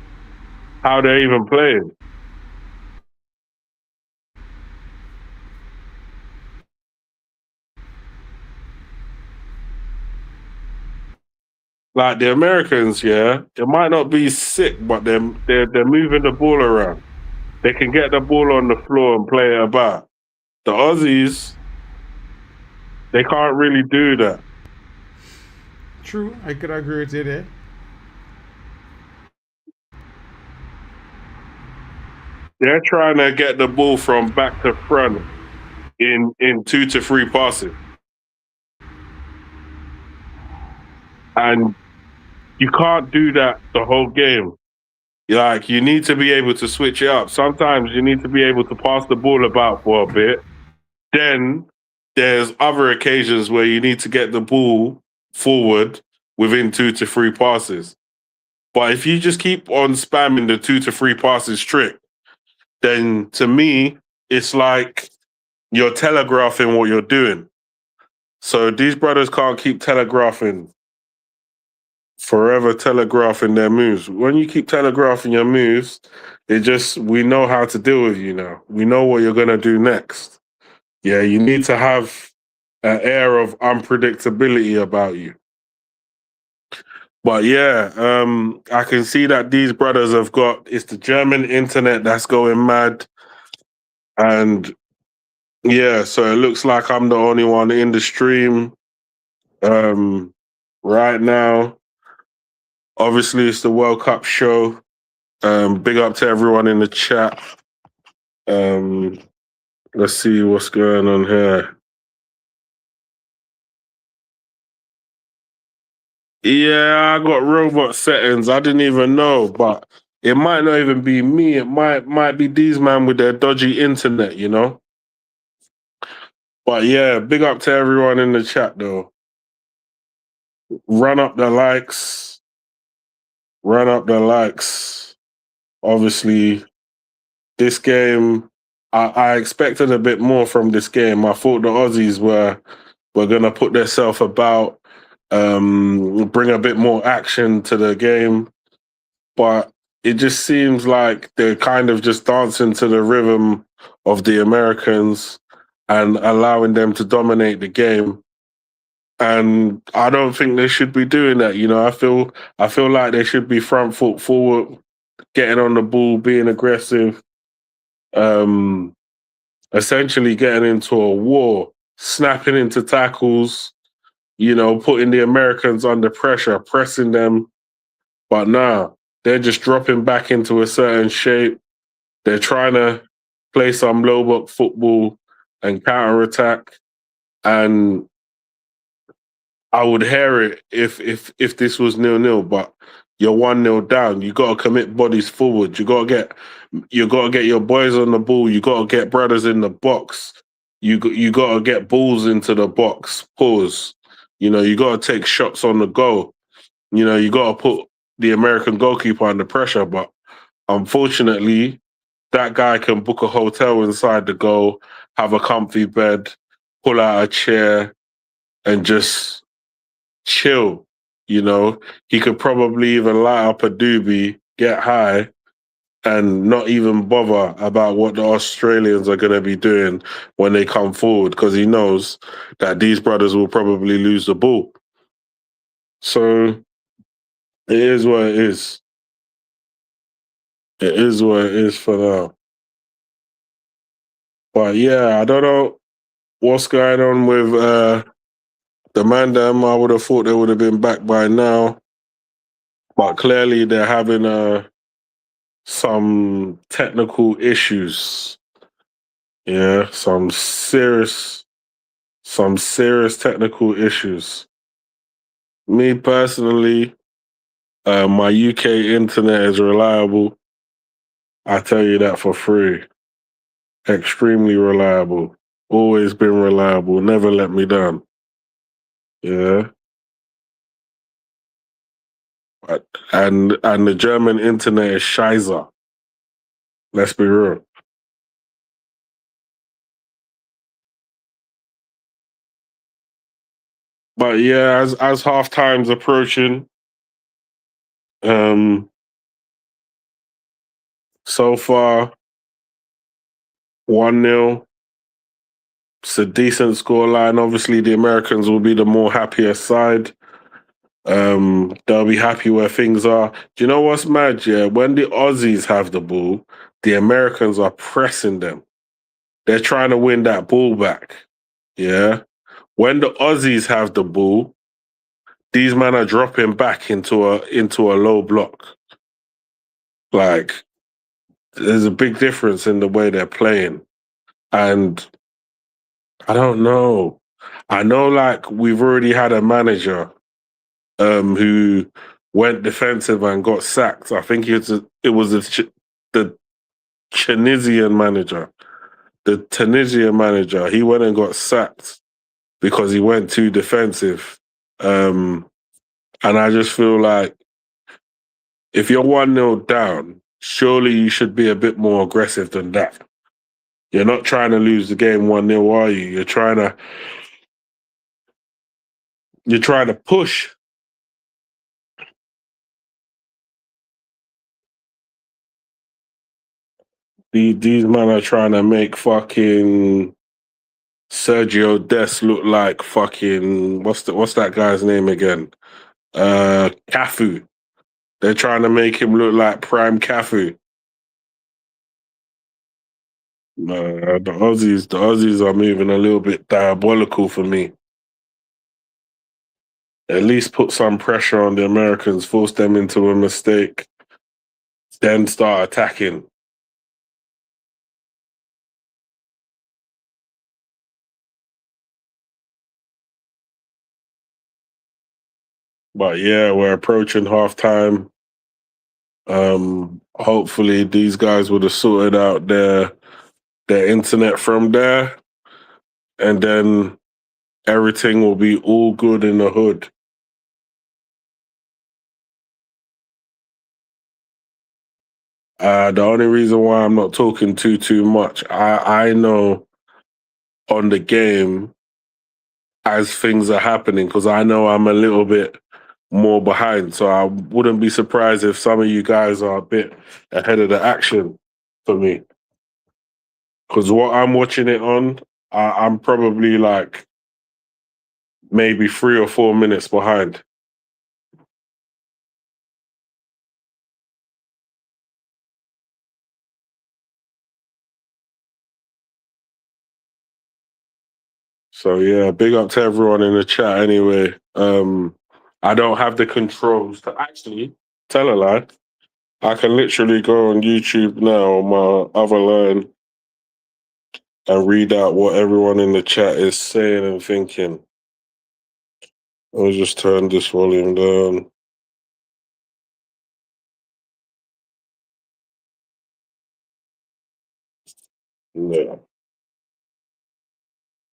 how they're even playing. Like the Americans, yeah, they might not be sick, but they're moving the ball around. They can get the ball on the floor and play it about. The Aussies, they can't really do that.
True, I could agree with you there.
They're trying to get the ball from back to front in 2 to 3 passes. And you can't do that the whole game. Like, you need to be able to switch it up. Sometimes you need to be able to pass the ball about for a bit. Then there's other occasions where you need to get the ball forward within 2 to 3 passes. But if you just keep on spamming the 2 to 3 passes trick, then to me, it's like you're telegraphing what you're doing. So these brothers can't keep forever telegraphing their moves. When you keep telegraphing your moves, we know how to deal with you now. We know what you're going to do next. Yeah, you need to have an air of unpredictability about you. But yeah, I can see that these brothers have it's the German internet that's going mad. And yeah, so it looks like I'm the only one in the stream right now. Obviously, it's the World Cup show. Big up to everyone in the chat. Let's see what's going on here. Yeah, I got robot settings. I didn't even know, but it might not even be me. It might be these man with their dodgy internet, you know? But yeah, big up to everyone in the chat, though. Run up the likes. Run up the likes. Obviously, this game, I expected a bit more from this game. I thought the Aussies were going to put themselves about, bring a bit more action to the game. But it just seems like they're kind of just dancing to the rhythm of the Americans and allowing them to dominate the game. And I don't think they should be doing that. You know, I feel like they should be front foot forward, getting on the ball, being aggressive, essentially getting into a war, snapping into tackles, you know, putting the Americans under pressure, pressing them. But now they're just dropping back into a certain shape. They're trying to play some low block football and counter attack. And I would hear it if this was 0-0, but you're 1-0 down. You got to commit bodies forward. You got to get your boys on the ball. You got to get brothers in the box. You got to get balls into the box. Pause. You know, you got to take shots on the goal. You know, you got to put the American goalkeeper under pressure. But unfortunately, that guy can book a hotel inside the goal, have a comfy bed, pull out a chair, and just chill. You know, he could probably even light up a doobie, get high, and not even bother about what the Australians are going to be doing when they come forward, because he knows that these brothers will probably lose the ball. So it is what it is. It is what it is for now. But yeah, I don't know what's going on with the man them. I would have thought they would have been back by now. But clearly they're having some technical issues. Yeah, some serious technical issues. Me personally, my UK internet is reliable. I tell you that for free. Extremely reliable. Always been reliable. Never let me down. Yeah. And the German internet is scheiße. Let's be real. But yeah, as half time's approaching, so far 1-0. It's a decent scoreline. Obviously, the Americans will be the more happier side. They'll be happy where things are. Do you know what's mad? Yeah, when the Aussies have the ball, the Americans are pressing them. They're trying to win that ball back. Yeah. When the Aussies have the ball, these men are dropping back into a low block. Like, there's a big difference in the way they're playing. And I don't know. I know, like, we've already had a manager who went defensive and got sacked. I think it was the Tunisian manager. The Tunisian manager, he went and got sacked because he went too defensive. And I just feel like if you're 1-0 down, surely you should be a bit more aggressive than that. You're not trying to lose the game 1-0, are you? You're trying to push. These men are trying to make fucking Sergio Dest look like fucking what's that guy's name again? Cafu. They're trying to make him look like prime Cafu. The Aussies are moving a little bit diabolical for me. At least put some pressure on the Americans, force them into a mistake, then start attacking. But yeah, we're approaching halftime. Hopefully these guys would have sorted out their internet from there, and then everything will be all good in the hood. The only reason why I'm not talking too much, I know on the game as things are happening, because I know I'm a little bit more behind. So I wouldn't be surprised if some of you guys are a bit ahead of the action for me. Because what I'm watching it on, I'm probably like maybe 3 or 4 minutes behind. So yeah, big up to everyone in the chat anyway. I don't have the controls to actually tell a lie. I can literally go on YouTube now on my other line and read out what everyone in the chat is saying and thinking. I'll just turn this volume down. Yeah.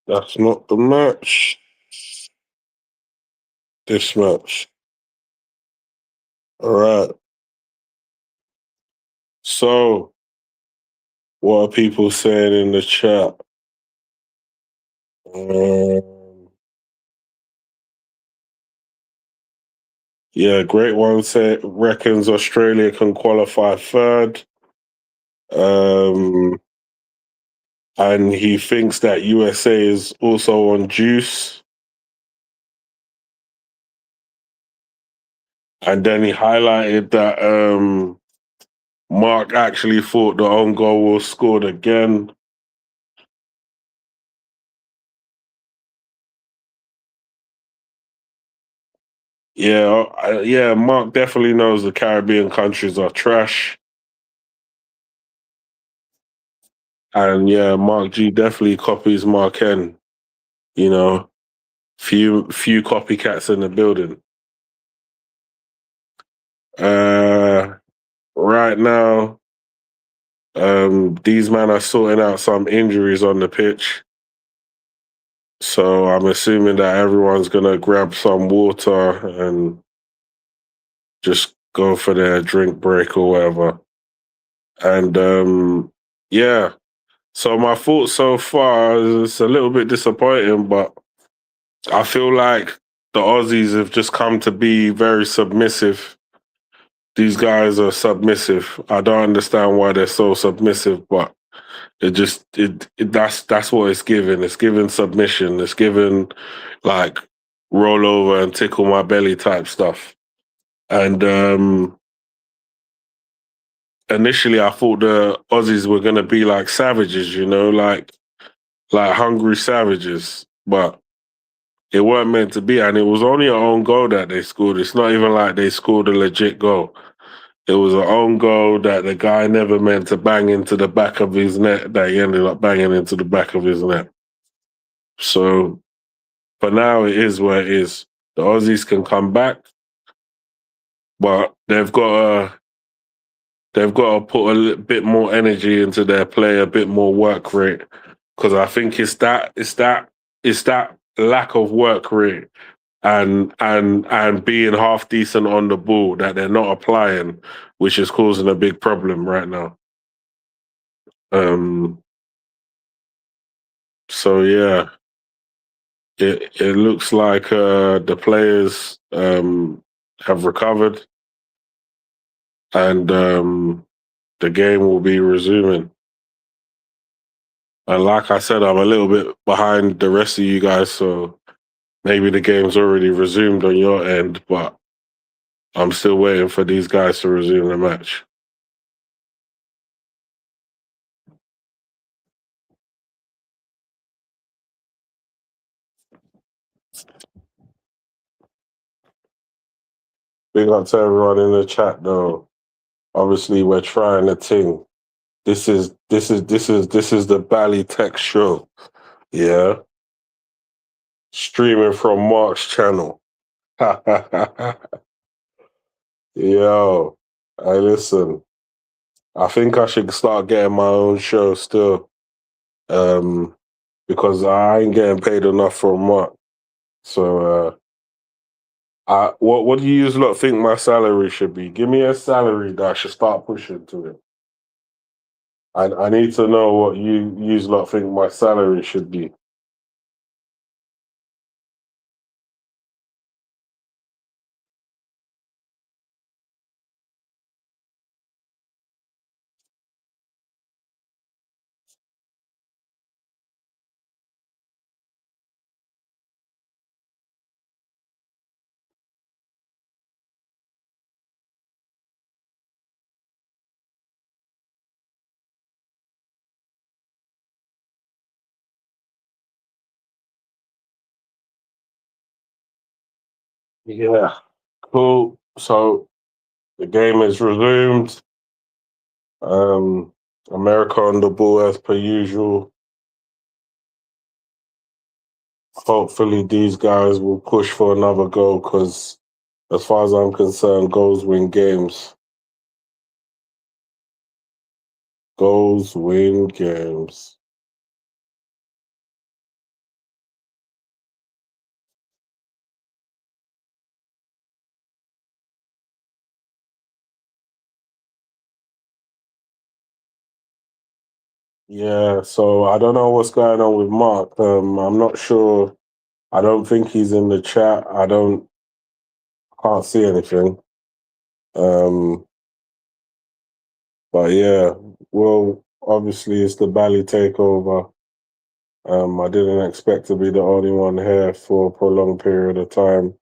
That's not the match. This match. All right. So, what are people saying in the chat? Yeah, Great One reckons Australia can qualify third. And he thinks that USA is also on juice. And then he highlighted that Mark actually thought the own goal was scored again. Yeah, Mark definitely knows the Caribbean countries are trash. And yeah, Mark G definitely copies Mark N. You know, few copycats in the building. Right now, these men are sorting out some injuries on the pitch. So I'm assuming that everyone's gonna grab some water and just go for their drink break or whatever. And yeah. So my thoughts so far is a little bit disappointing, but I feel like the Aussies have just come to be very submissive. These guys are submissive. I don't understand why they're so submissive, but that's what it's given. It's given submission. It's given like roll over and tickle my belly type stuff. And initially I thought the Aussies were gonna be like savages, you know, like hungry savages, but it weren't meant to be. And it was only an own goal that they scored. It's not even like they scored a legit goal. It was an own goal that the guy never meant to bang into the back of his net, that he ended up banging into the back of his net. So for now, it is where it is. The Aussies can come back, but they've got to put a bit more energy into their play, a bit more work rate, because I think it's that lack of work rate and being half decent on the ball that they're not applying, which is causing a big problem right now. So yeah, it looks like the players have recovered, and the game will be resuming. And like I said, I'm a little bit behind the rest of you guys, so maybe the game's already resumed on your end, but I'm still waiting for these guys to resume the match. Big up to everyone in the chat, though. Obviously, we're trying a thing. This is the Bally Tech show. Yeah. Streaming from Mark's channel. Yo, hey, listen. I think I should start getting my own show still. Because I ain't getting paid enough from Mark. So what do you lot think my salary should be? Give me a salary that I should start pushing to it. I need to know what you lot think my salary should be. Yeah, cool. So the game is resumed. Um, America on the ball as per usual. Hopefully these guys will push for another goal because as far as I'm concerned, goals win games. Goals win games. Yeah, so I don't know what's going on with Mark. I'm not sure. I don't think he's in the chat. Can't see anything. Um, but yeah, well, obviously it's the Bally takeover. I didn't expect to be the only one here for a prolonged period of time.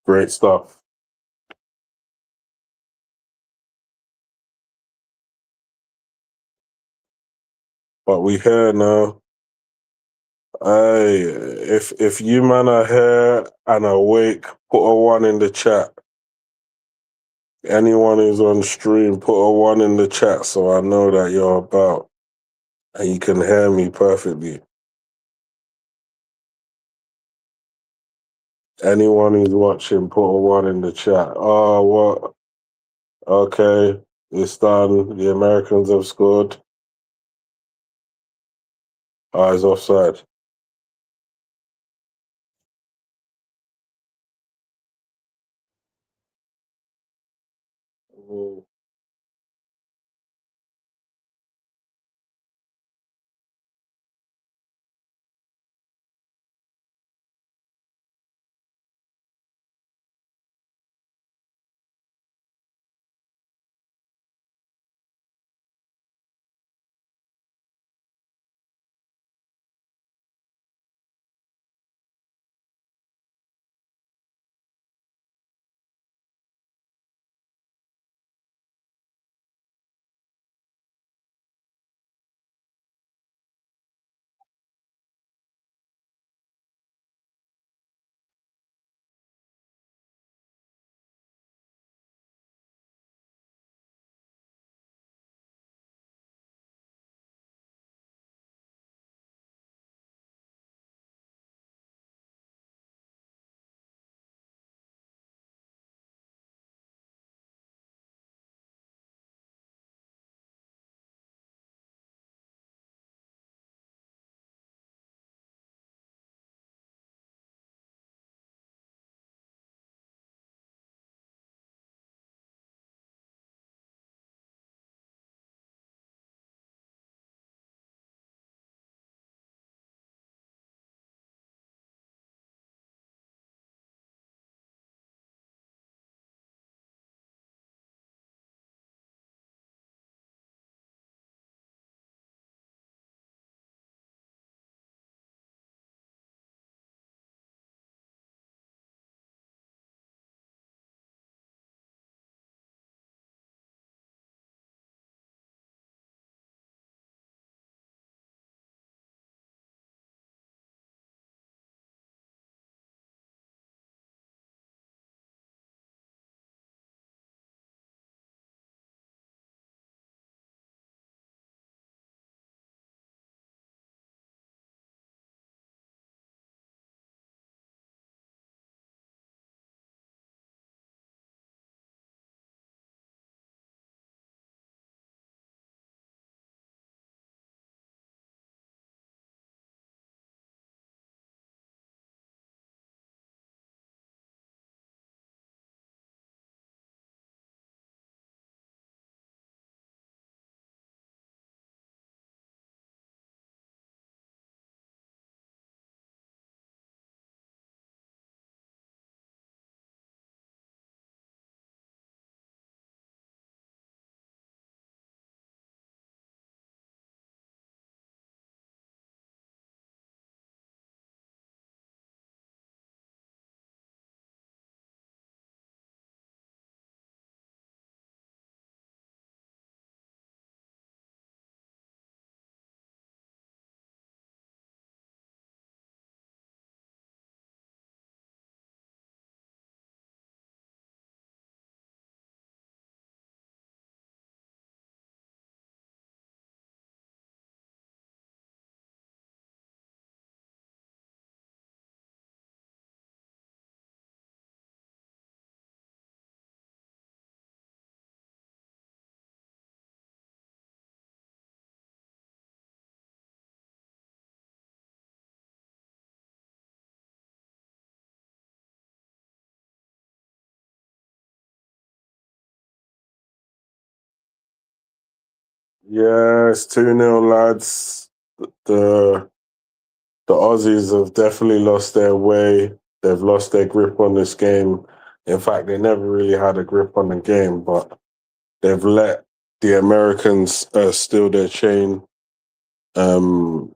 Great stuff. But we here now. Hey, if you man are here and awake, put a one in the chat. Anyone who's on stream, put a one in the chat so I know that you're about and you can hear me perfectly. Anyone who's watching, put a one in the chat. Oh, what? Okay, it's done. The Americans have scored. Eyes offside. Mm.
Yeah, it's 2-0, lads. The Aussies have definitely lost their way. They've lost their grip on this game. In fact, they never really had a grip on the game, but they've let the Americans steal their chain. Yeah,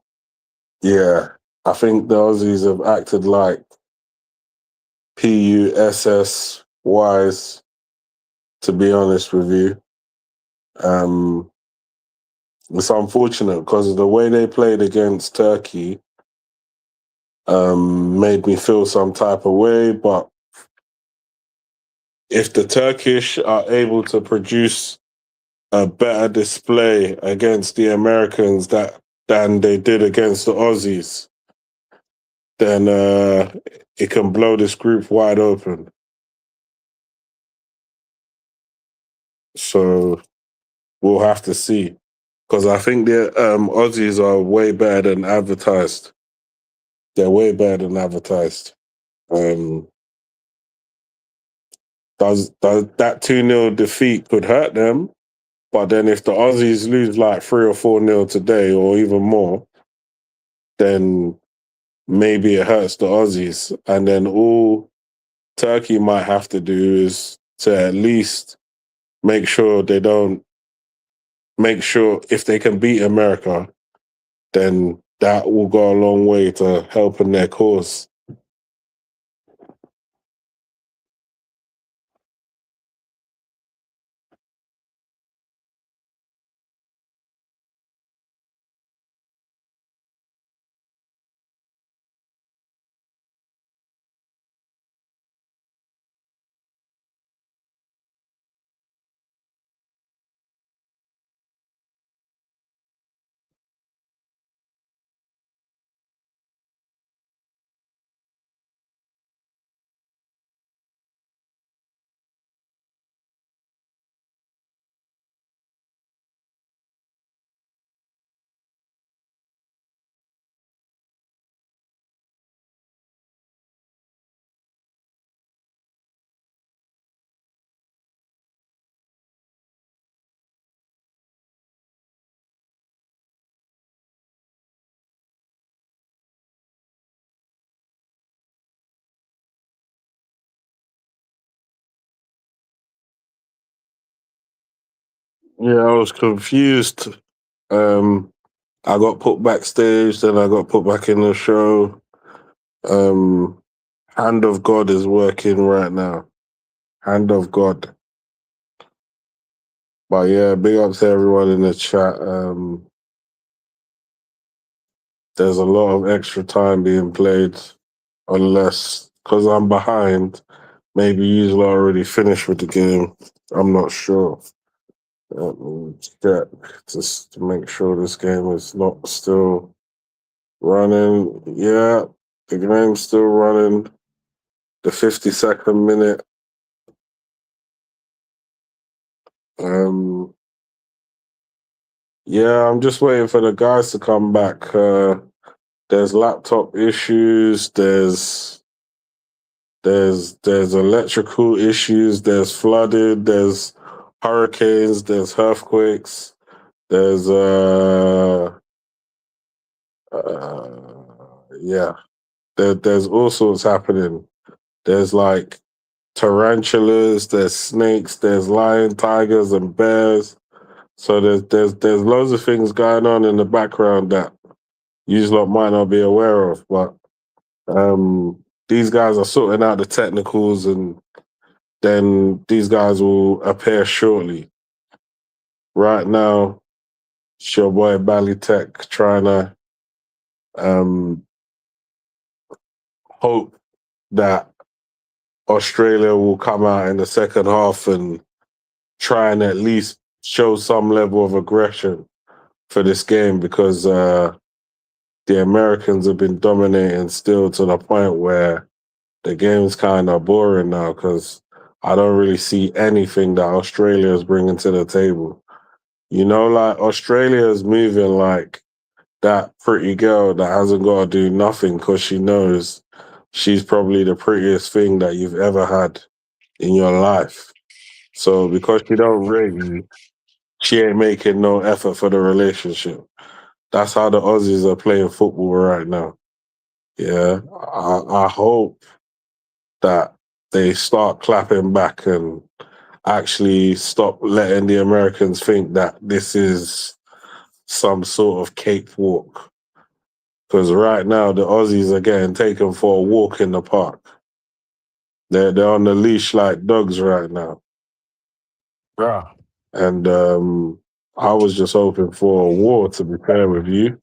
I think the Aussies have acted like PUSS wise, to be honest with you. It's unfortunate because the way they played against Turkey made me feel some type of way, but if the Turkish are able to produce a better display against the Americans than they did against the Aussies, then it can blow this group wide open. So we'll have to see. Because I think the Aussies are way better than advertised. They're way better than advertised. Does that 2-0 defeat could hurt them, but then if the Aussies lose like 3 or 4-0 today or even more, then maybe it hurts the Aussies. And then all Turkey might have to do is to at least make sure if they can beat America, then that will go a long way to helping their cause. Yeah, I was confused. I got put backstage, then I got put back in the show. Hand of God is working right now. Hand of God. But yeah, big up to everyone in the chat. There's a lot of extra time being played, unless, because I'm behind, maybe you've already finished with the game. I'm not sure. Let me check just to make sure this game is not still running. Yeah, the game's still running. The 52nd minute. Yeah, I'm just waiting for the guys to come back. There's laptop issues. There's electrical issues. There's flooded. There's hurricanes. There's earthquakes. There's yeah. There's all sorts happening. There's like tarantulas. There's snakes. There's lion, tigers, and bears. So there's loads of things going on in the background that you lot might not be aware of, but these guys are sorting out the technicals, and then these guys will appear shortly. Right now, it's your boy Bally-Tech trying to hope that Australia will come out in the second half and try and at least show some level of aggression for this game, because the Americans have been dominating still to the point where the game's kind of boring now, because I don't really see anything that Australia is bringing to the table. You know, like Australia is moving like that pretty girl that hasn't got to do nothing because she knows she's probably the prettiest thing that you've ever had in your life. So because she don't rate you, she ain't making no effort for the relationship. That's how the Aussies are playing football right now. Yeah, I hope that they start clapping back and actually stop letting the Americans think that this is some sort of cakewalk. Because right now the Aussies are getting taken for a walk in the park. They're on the leash like dogs right now.
Yeah.
And I was just hoping for a war, to be fair with you.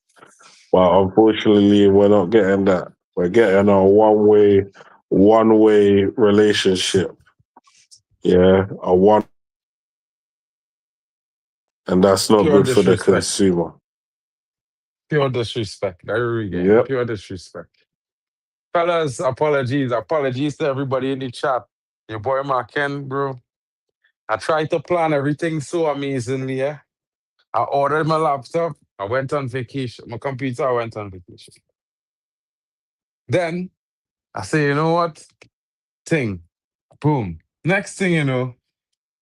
But unfortunately, we're not getting that. We're getting a one-way relationship. Yeah, and that's not
Pure
good for the
disrespect.
consumer.
Pure disrespect. Every game.
Yep.
Pure disrespect. Fellas, apologies. Apologies to everybody in the chat. Your boy Mark Ken, bro. I tried to plan everything so amazingly, yeah. I ordered my laptop. I went on vacation. My computer, I went on vacation. Then I say, you know what? Boom. Next thing you know,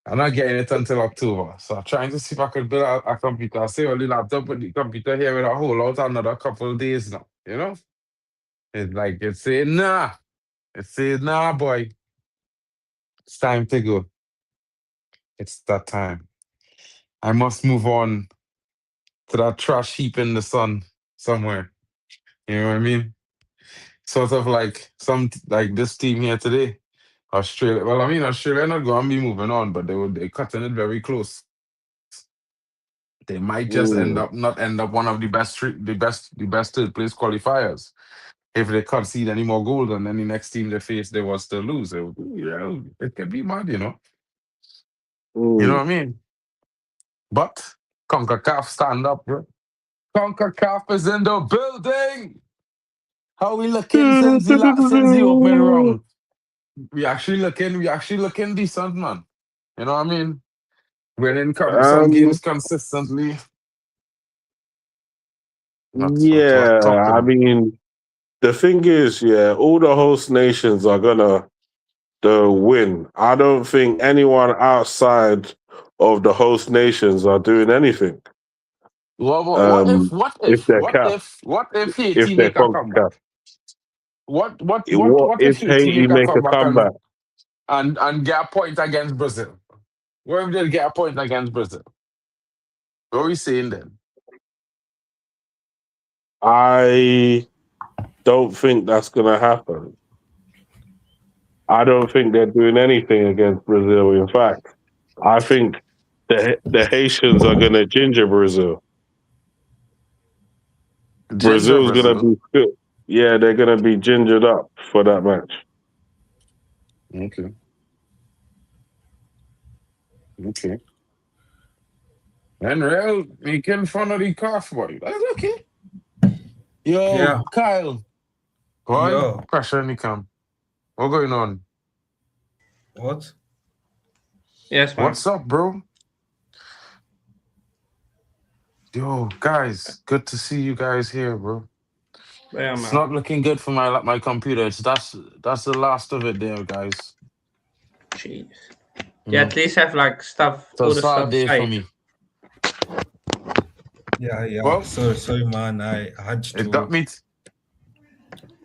I'm not getting it until October. So I'm trying to see if I could build a computer. I say, well, the laptop with the computer here with a whole out another couple of days now. You know? It's like, it say, nah. It says, nah, boy. It's time to go. It's that time. I must move on to that trash heap in the sun somewhere. You know what I mean? Sort of like this team here today. Australia. Well, I mean, Australia not going to be moving on, but they're cutting it very close. They might just not end up one of the best third place qualifiers if they concede any more goals, and then the next team they face they will still lose. It could be mad, you know. You know what I mean? But CONCACAF stand up, bro. CONCACAF is in the building. How we looking since the opening round? We actually looking decent, man. You know what I mean? Winning some games consistently. That's what I'm
Yeah,
talking
I
about.
mean, the thing is, yeah, all the host nations are gonna win. I don't think anyone outside of the host nations are doing anything.
What
If they're capped,
what if
if
Haiti
they're
make a comeback?
CONCACAF,
What
if
if Haiti
Haiti
make a
make a
comeback
comeback,
and get a point against Brazil? What if they get a point against Brazil? What are we saying then?
I don't think that's gonna happen. I don't think they're doing anything against Brazil. In fact, I think the Haitians are gonna ginger Brazil.
Ginger
Brazil's gonna
Brazil.
be good. Yeah, they're gonna be gingered up for that match.
Okay. And real making fun of the calf boy. That's okay. Yo,
Yeah.
Kyle. Go on.
Yo.
Pressure in the camp. What going on?
What?
Yes, man.
What's up, bro? Yo, guys, good to see you guys here, bro.
Yeah,
It's
man.
not looking good for my computer. That's the last of it there, guys.
Jeez.
You
Yeah,
know,
at least have like stuff,
it's a
all the
sad
stuff
day for
saved.
me.
Yeah.
Well,
Sorry, man. I had
it got
to.
me.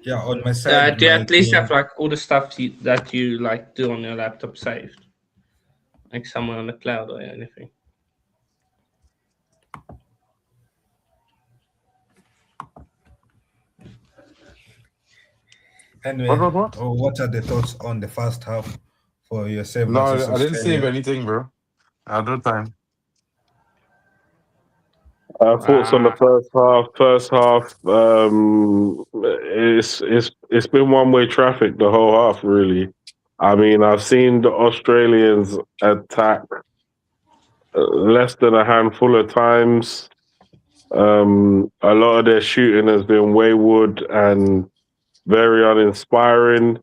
Yeah, on my side,
Do you
my
at least have
game.
like all the stuff that you like do on your laptop saved, like somewhere on the cloud or anything?
Anyway,
What?
what are the thoughts on the first half for yourself
No,
versus
I didn't save
Australia?
anything, bro. I had no time.
Thoughts on the first half. First half, it's been one way traffic the whole half. Really, I mean, I've seen the Australians attack less than a handful of times. A lot of their shooting has been wayward and very uninspiring.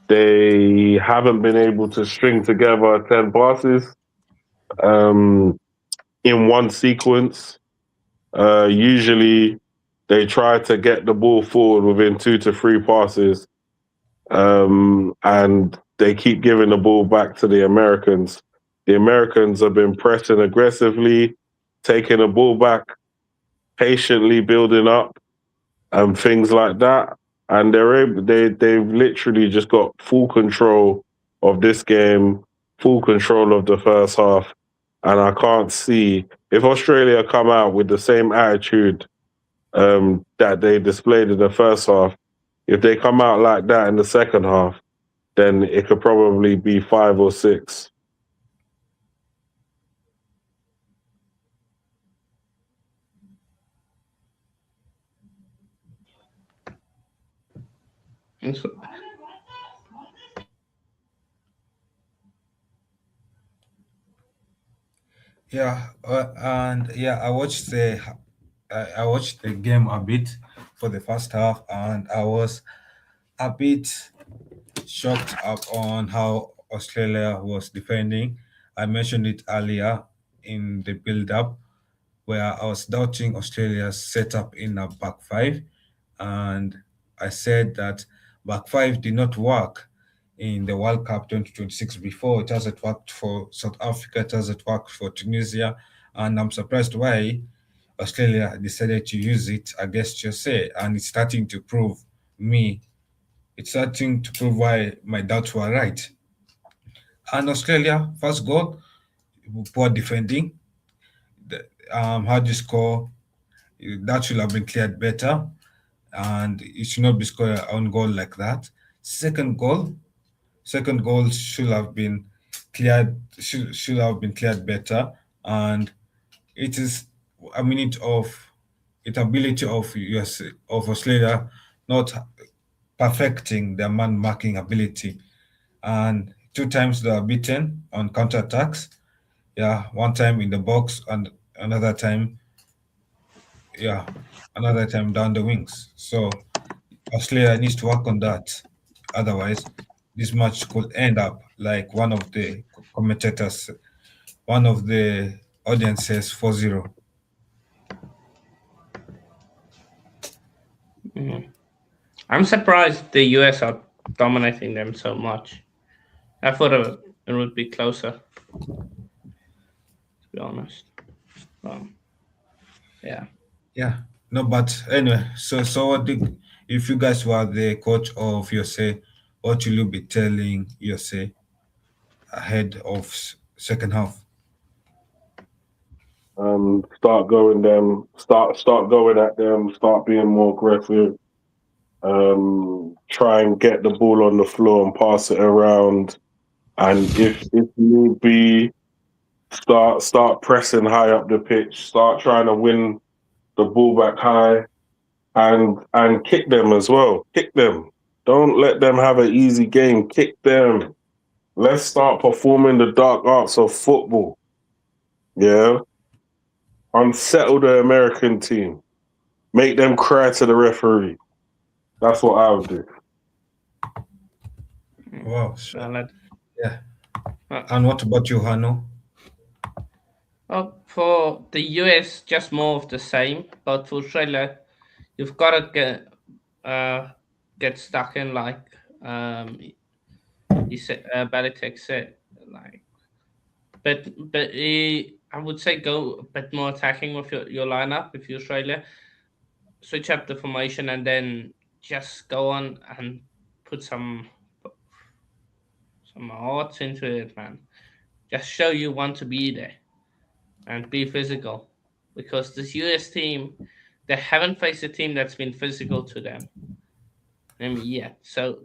They haven't been able to string together 10 passes in one sequence. Usually, they try to get the ball forward within 2 to 3 passes, and they keep giving the ball back to the Americans. the Americans have been pressing aggressively, taking the ball back, patiently building up, and things like that. And they've literally just got full control of this game, full control of the first half. And I can't see if Australia come out with the same attitude that they displayed in the first half. If they come out like that in the second half, then it could probably be 5 or 6.
Yeah, I watched the game a bit for the first half, and I was a bit shocked up on how Australia was defending. I mentioned it earlier in the build-up, where I was doubting Australia's setup in a back five, and I said that back five did not work in the World Cup 2026 before. It hasn't worked for South Africa, it hasn't worked for Tunisia, and I'm surprised why Australia decided to use it against USA, and it's starting to prove why my doubts were right. And Australia, first goal, poor defending. How do you score? That should have been cleared better, and it should not be scored on goal like that. Second goal should have been cleared. Should have been cleared better, and it is a minute of ability of Australia not perfecting their man marking ability, and 2 times they are beaten on counter attacks. Yeah, 1 time in the box and another time down the wings. So Australia needs to work on that. Otherwise, this match could end up like one of the audience says 4-0.
I'm surprised the US are dominating them so much. I thought it would be closer, to be honest. Yeah.
Yeah. No, but anyway, so if you guys were the coach of USA, what will you be telling USA ahead of second half?
Start going at them, start being more aggressive. Try and get the ball on the floor and pass it around. And if need be, start pressing high up the pitch. Start trying to win the ball back high, and kick them as well. Kick them. Don't let them have an easy game. Kick them. Let's start performing the dark arts of football. Yeah. Unsettle the American team. Make them cry to the referee. That's what I would do.
Wow. Yeah. And what about you, Hanno?
Well, for the US, just more of the same. But for Australia, you've got to get stuck in, like you said, Belichick said, like. But I would say go a bit more attacking with your lineup if you're Australia. Switch up the formation and then just go on and put some heart into it, man. Just show you want to be there and be physical, because this US team, they haven't faced a team that's been physical to them yet. So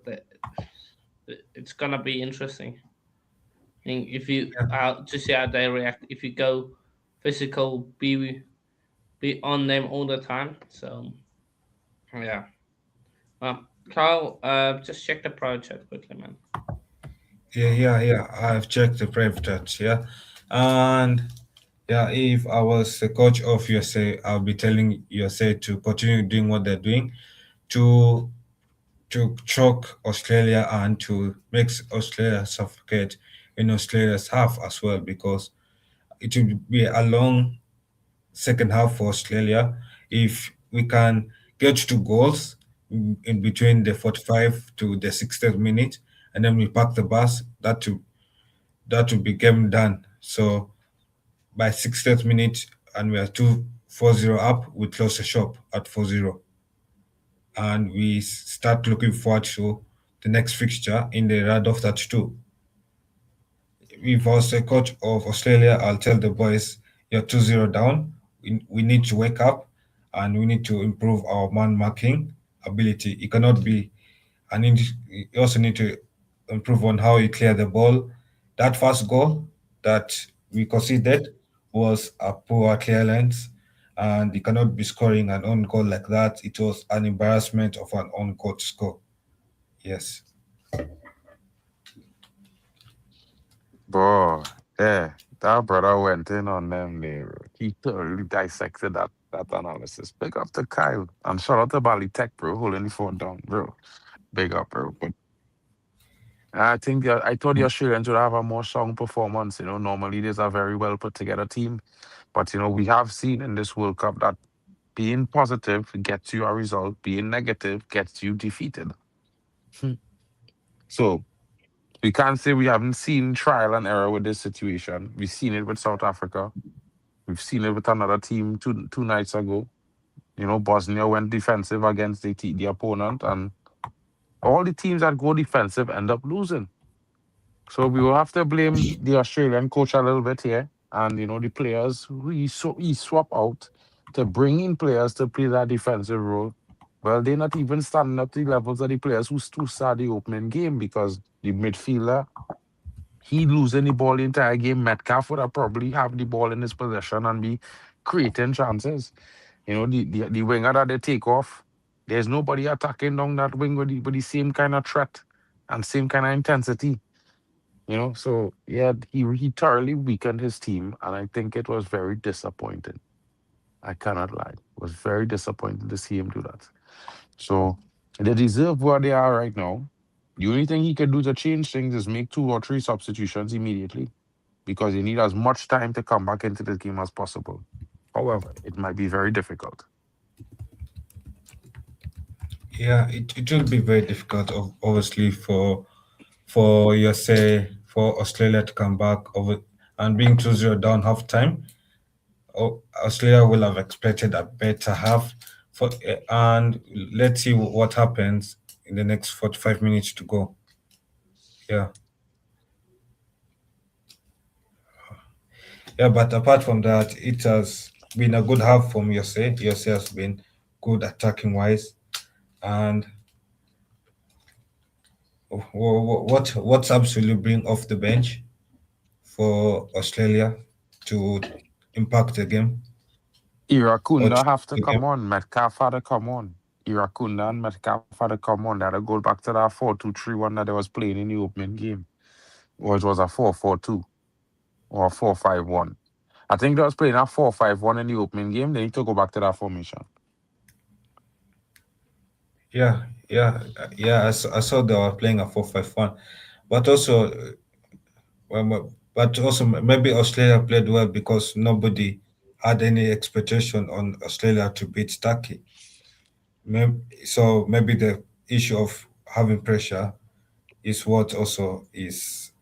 it's gonna be interesting. I think if you to see how they react, if you go physical, be on them all the time. So yeah. Carl, just check the pro chat quickly, man.
Yeah. I've checked the private chat, yeah. And yeah, if I was the coach of USA, I'll be telling USA to continue doing what they're doing, to choke Australia and to make Australia suffocate in Australia's half as well, because it will be a long second half for Australia. If we can get 2 goals in between the 45 to the 60th minute, and then we park the bus, that will be game done So by 60th minute, and we are 2-4-0 up, we close the shop at 4-0. And we start looking forward to the next fixture in the round of 32. If I was the coach of Australia, I'll tell the boys, you're 2-0 down. We need to wake up and we need to improve our man marking ability. It cannot be, and you also need to improve on how you clear the ball. That first goal that we conceded was a poor clearance, and you cannot be scoring an own goal like that. It was an embarrassment of an own goal to score. Yes.
Bro, yeah, that brother went in on them there. He thoroughly dissected that analysis. Big up to Kyle. And shout out to Bali Tech, bro, holding the phone down, bro. Big up, bro. But I think I thought the Australians would have a more strong performance. Normally there's a very well put together team. But we have seen in this World Cup that being positive gets you a result, being negative gets you defeated. So we can't say we haven't seen trial and error with this situation. We've seen it with South Africa. We've seen it with another team two nights ago. Bosnia went defensive against the opponent, and all the teams that go defensive end up losing. So we will have to blame the Australian coach a little bit here, and the players who he swap out to bring in players to play that defensive role. Well, they're not even standing up to the levels of the players who start the opening game, because the midfielder, he losing the ball the entire game. Metcalf would have probably have the ball in his possession and be creating chances. The winger that they take off, there's nobody attacking down that wing with the same kind of threat and same kind of intensity. So yeah, he thoroughly weakened his team, and I think it was very disappointing. I cannot lie. It was very disappointing to see him do that. So they deserve where they are right now. The only thing he can do to change things is make 2 or 3 substitutions immediately, because he need as much time to come back into the game as possible. However, it might be very difficult.
Yeah, it will be very difficult, obviously, for for Australia to come back over and being 2-0 down half time. Australia will have expected a better half, and let's see what happens in the next 45 minutes to go. Yeah. Yeah, but apart from that, it has been a good half from USA. USA has been good attacking wise. And what subs will you bring off the bench for Australia to impact the game? Or
Irakunda
change
have to
the game?
come on. Metcalf had to come on. Irakunda and Metcalf had to come on. They had to go back to that 4-2-3-1 that they was playing in the opening game. Or it was a 4-4-2 or a 4-5-1. I think they was playing a 4-5-1 in the opening game. They need to go back to that formation.
Yeah. I saw they were playing a 4-5-1, but also, maybe Australia played well because nobody had any expectation on Australia to beat Turkey. So maybe the issue of having pressure is what also is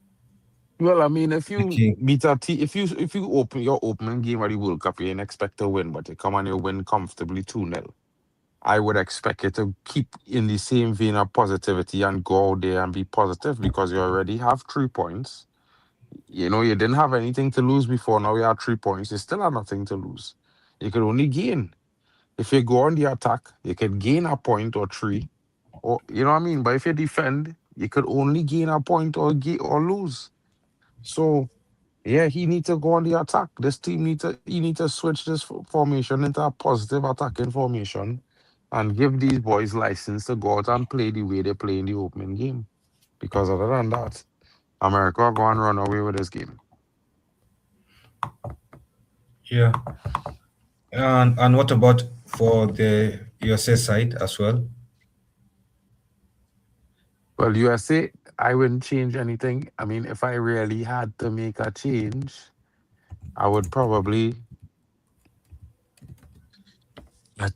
Well, I mean, if you
making.
beat a team, if you open your opening game of the World Cup, you ain't expect to win, but you come and you win comfortably 2-0. I would expect you to keep in the same vein of positivity and go out there and be positive, because you already have 3 points. You didn't have anything to lose before. Now you have 3 points. You still have nothing to lose. You could only gain. If you go on the attack, you could gain a point or 3. Or you know what I mean? But if you defend, you could only gain a point or lose. So yeah, he needs to go on the attack. This team he need to switch this formation into a positive attacking formation and give these boys license to go out and play the way they play in the opening game. Because other than that, America are going to run away with this game.
Yeah. And what about for the USA side as well?
Well, USA, I wouldn't change anything. I mean, if I really had to make a change, I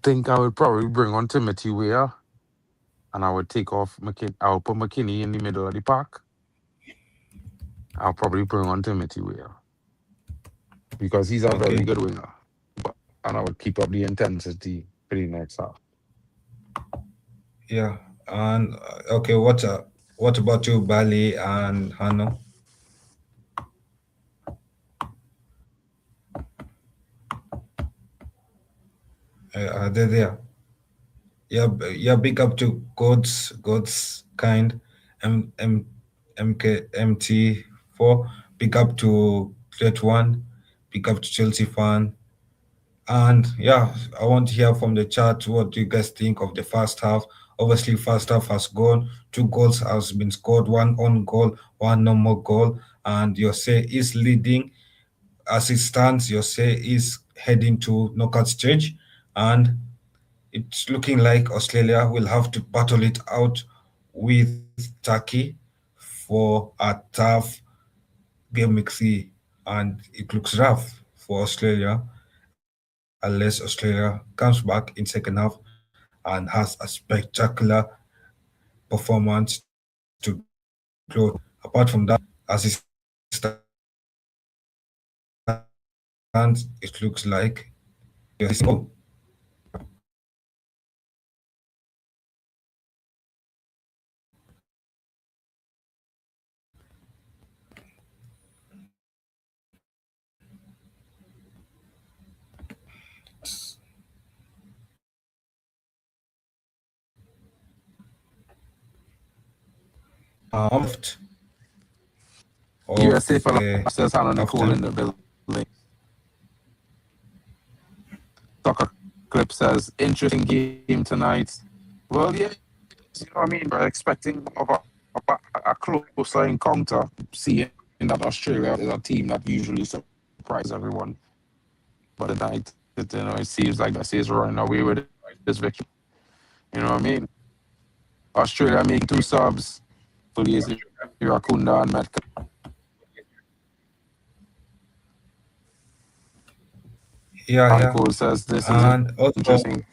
think I would probably bring on Timothy Weah, and I would take off I would put McKinney in the middle of the park. I'll probably bring on Timothy Weah. because he's a very good winger. And I would keep up the intensity for the next half.
Yeah. And okay, what about you, Bali and Hanno? Are they there? Yeah, big up to God's kind, MT4. Big up to Great One. Big up to Chelsea fan. And yeah, I want to hear from the chat. What do you guys think of the first half? Obviously, first half has gone. 2 goals has been scored. 1 on goal, 1 no more goal. And Yose is leading. As it stands, Yose is heading to knockout stage. And it's looking like Australia will have to battle it out with Turkey for a tough game week 3. And it looks rough for Australia unless Australia comes back in second half and has a spectacular performance to close. Apart from that, as it stands, it looks like you're goal. Left
USA for
the
says Hanno Nicole in the building. Soccer Clip says, interesting game tonight. Well, yeah, you know what I mean? We're expecting a closer encounter, seeing that Australia is a team that usually surprises everyone. But tonight, it seems like the is running away with this victory. You know what I mean? Australia making 2 subs. Footy is Irakunda and Metcalf.
Yeah.
Cole says this is
And also,
interesting.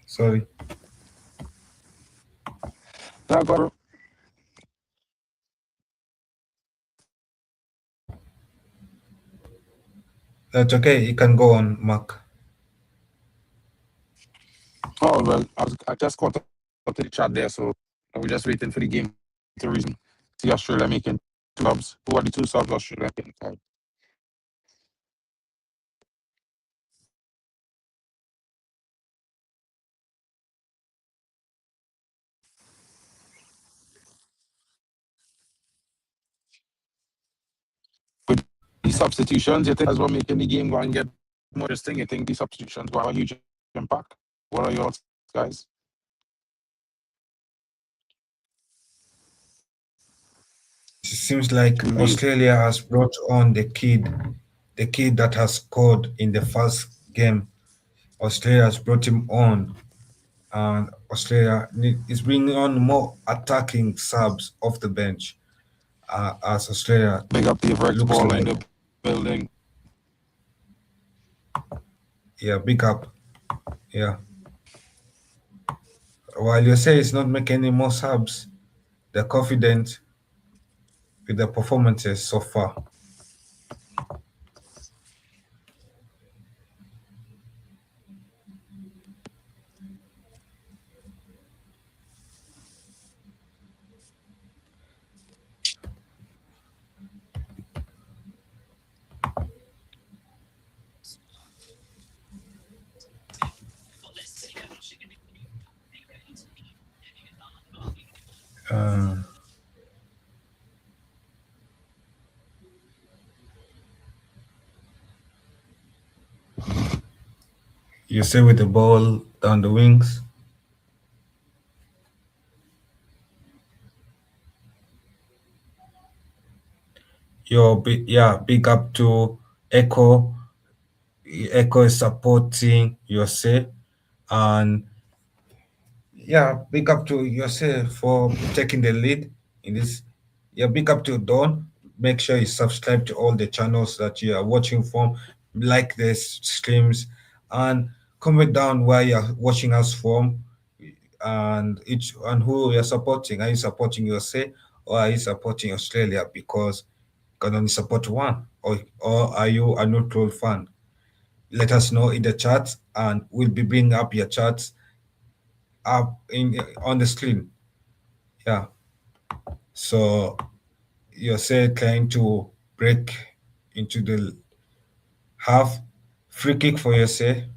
Sorry. That's okay. You can go on, Mark.
Oh, well, I just caught up to the chat there, so we're just waiting for the game to reason. See Australia making subs. Who are the 2 subs Australia making? With the substitutions, you think as well making the game go and get more interesting? You think the substitutions will have a huge impact? What are your thoughts, guys?
It seems like Australia has brought on the kid that has scored in the first game. Australia has brought him on, and Australia is bringing on more attacking subs off the bench. As Australia,
big up the ball in the building.
Yeah, big up. Yeah. While you say it's not making any more subs, they're confident with the performances so far. You say with the ball down the wings. Big up to Echo. Echo is supporting Yose, and yeah, big up to Yose for taking the lead in this. Yeah, big up to Don. Make sure you subscribe to all the channels that you are watching from, like the streams, and comment down where you're watching us from, and who you're supporting. Are you supporting Yose or are you supporting Australia? Because can only support one, or are you a neutral fan? Let us know in the chat, and we'll be bringing up your chats up on the screen. Yeah. So you're trying to break into the half. Free kick for Yose.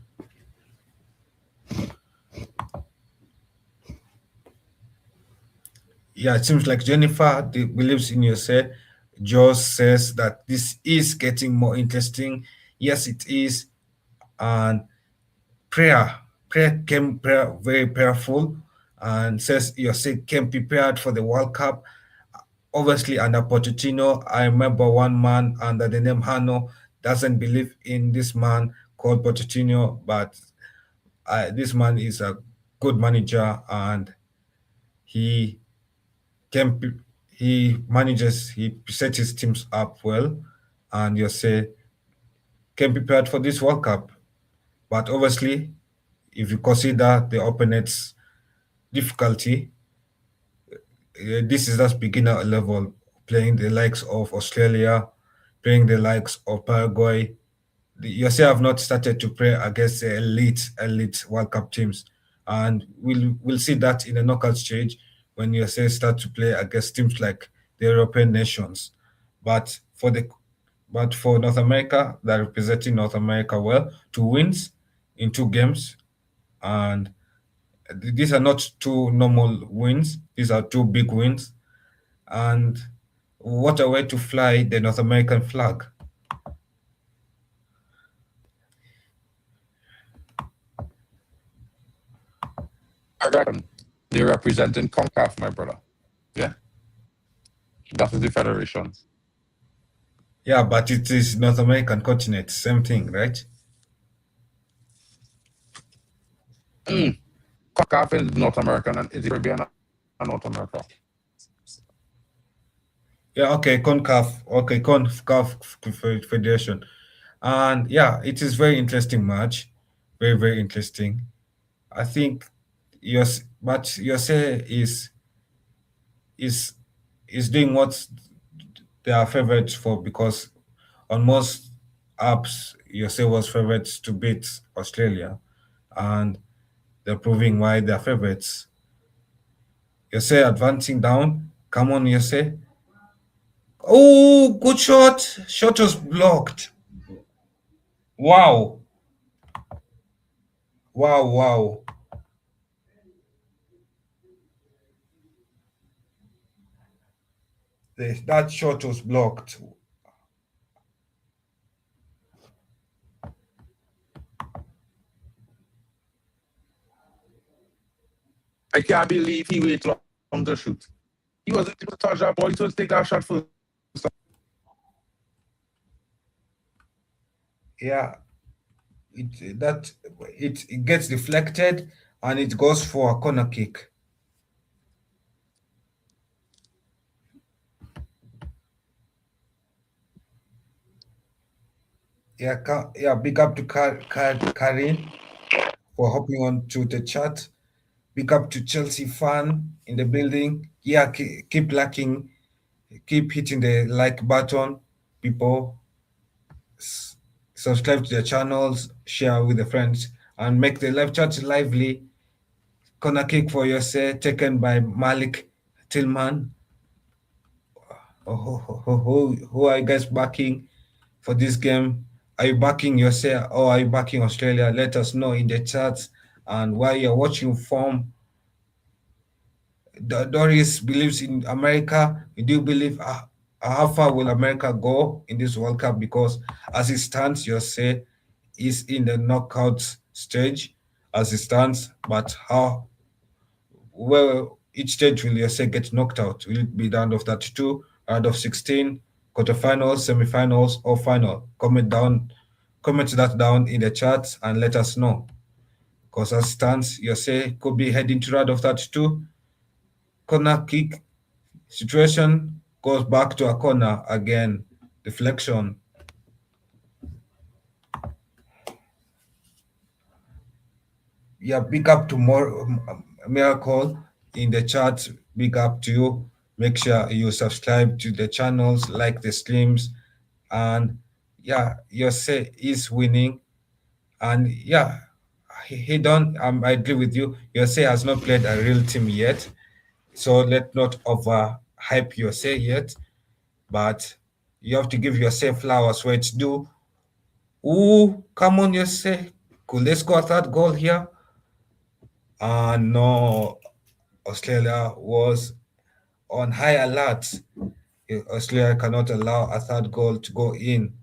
Yeah, it seems like Jennifer believes in Yose. Joe says that this is getting more interesting. Yes, it is. And prayer came very prayerful, and says Yose came prepared for the World Cup. Obviously, under Pochettino, I remember one man under the name Hanno doesn't believe in this man called Pochettino, but this man is a good manager, and he can he sets his teams up well, and Yose came prepared for this World Cup. But obviously, if you consider the opponent's difficulty, this is just beginner level, playing the likes of Australia, playing the likes of Paraguay. USA have not started to play against the elite World Cup teams, and we'll see that in the knockout stage when USA start to play against teams like the European nations. But for North America, they're representing North America well, 2 wins in 2 games, and these are not 2 normal wins; these are 2 big wins, and what a way to fly the North American flag.
I reckon they're representing CONCACAF, my brother. Yeah. That is the federation.
Yeah, but it is North American continent, same thing, right?
CONCACAF is North American and is Caribbean and North America.
Yeah, okay, CONCACAF, okay, CONCACAF Federation. And yeah, it is very interesting match. Very, very interesting. I think USA is doing what they are favorites for, because on most apps USA was favorites to beat Australia, and they're proving why they're favorites. USA advancing down. Come on, USA. Oh, good shot. Shot was blocked. Wow. Wow, wow. That shot was blocked.
I can't believe he waited long to shoot. He wasn't able to touch that ball. He was to take that shot first.
Yeah. It gets deflected and it goes for a corner kick. Yeah, big up to Karin for hopping on to the chat. Big up to Chelsea fan in the building. Yeah, keep liking, keep hitting the like button, people. Subscribe to their channels, share with the friends, and make the live chat lively. Corner kick for USA, taken by Malik Tillman. Who are you guys backing for this game? Are you backing USA or are you backing Australia? Let us know in the chats. And while you're watching form, Doris believes in America. We do believe how far will America go in this World Cup? Because as it stands, USA is in the knockout stage as it stands. But each stage will USA get knocked out? Will it be the round of 32, round of 16, quarterfinals, semifinals, or final? Comment that down in the chat and let us know. Because as it stands, USA could be heading to round of 32. Corner kick situation goes back to a corner again. Deflection. Yeah, big up to Miracle in the chat. Big up to you. Make sure you subscribe to the channels, like the streams, and yeah, Yose is winning. And yeah, he don't. I agree with you. Yose has not played a real team yet, so let's not over hype Yose yet. But you have to give yourself flowers where it's due. Ooh, come on, Yose. Could they score a third goal here? No, Australia was on high alert. Australia cannot allow a third goal to go in.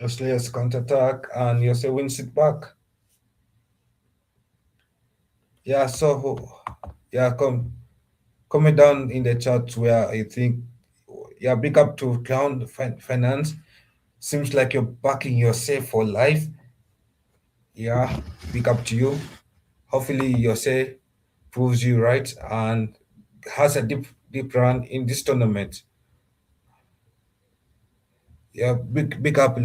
Australia's counter-attack and Yose wins it back. Yeah, so yeah, comment down in the chat where I think, yeah, big up to Clown Finance. Seems like you're backing yourself for life. Yeah, big up to you. Hopefully Yose proves you right and has a deep run in this tournament. Yeah, big up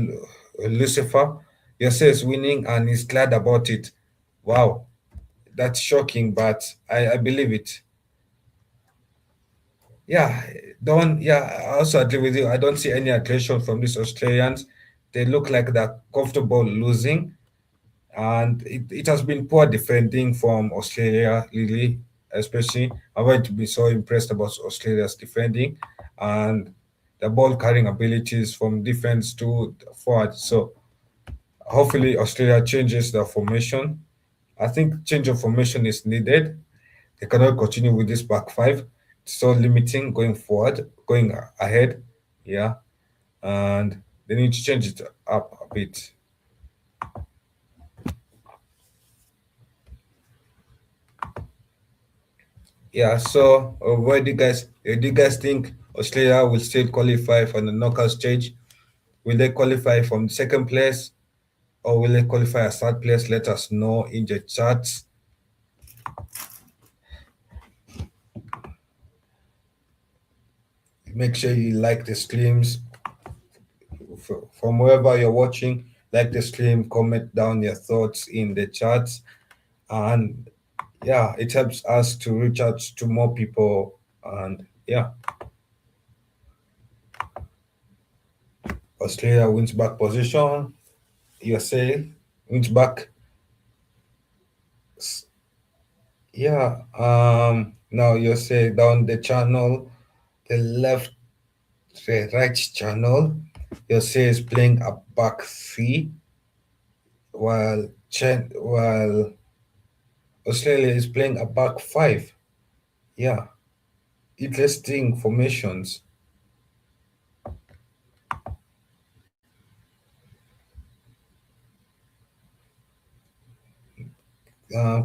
Lucifer. Yose is winning and he's glad about it. Wow, that's shocking, but I believe it. Yeah, I also agree with you. I don't see any aggression from these Australians. They look like they're comfortable losing, and it has been poor defending from Australia, really, especially. I'm going to be so impressed about Australia's defending and the ball carrying abilities from defense to forward. So hopefully Australia changes their formation. I think change of formation is needed. They cannot continue with this back five. It's so limiting going forward, going ahead. Yeah. And they need to change it up a bit. Yeah, so what do you guys think Australia will still qualify for the knockout stage? Will they qualify from second place or will they qualify as third place? Let us know in the chats. Make sure you like the streams from wherever you're watching. Like the stream, comment down your thoughts in the chats, and yeah, it helps us to reach out to more people. And yeah, Australia wins back position. USA wins back. Yeah. Now USA down the channel, the left, the right channel. USA is playing a back three, while Australia is playing a back five. Yeah, interesting formations.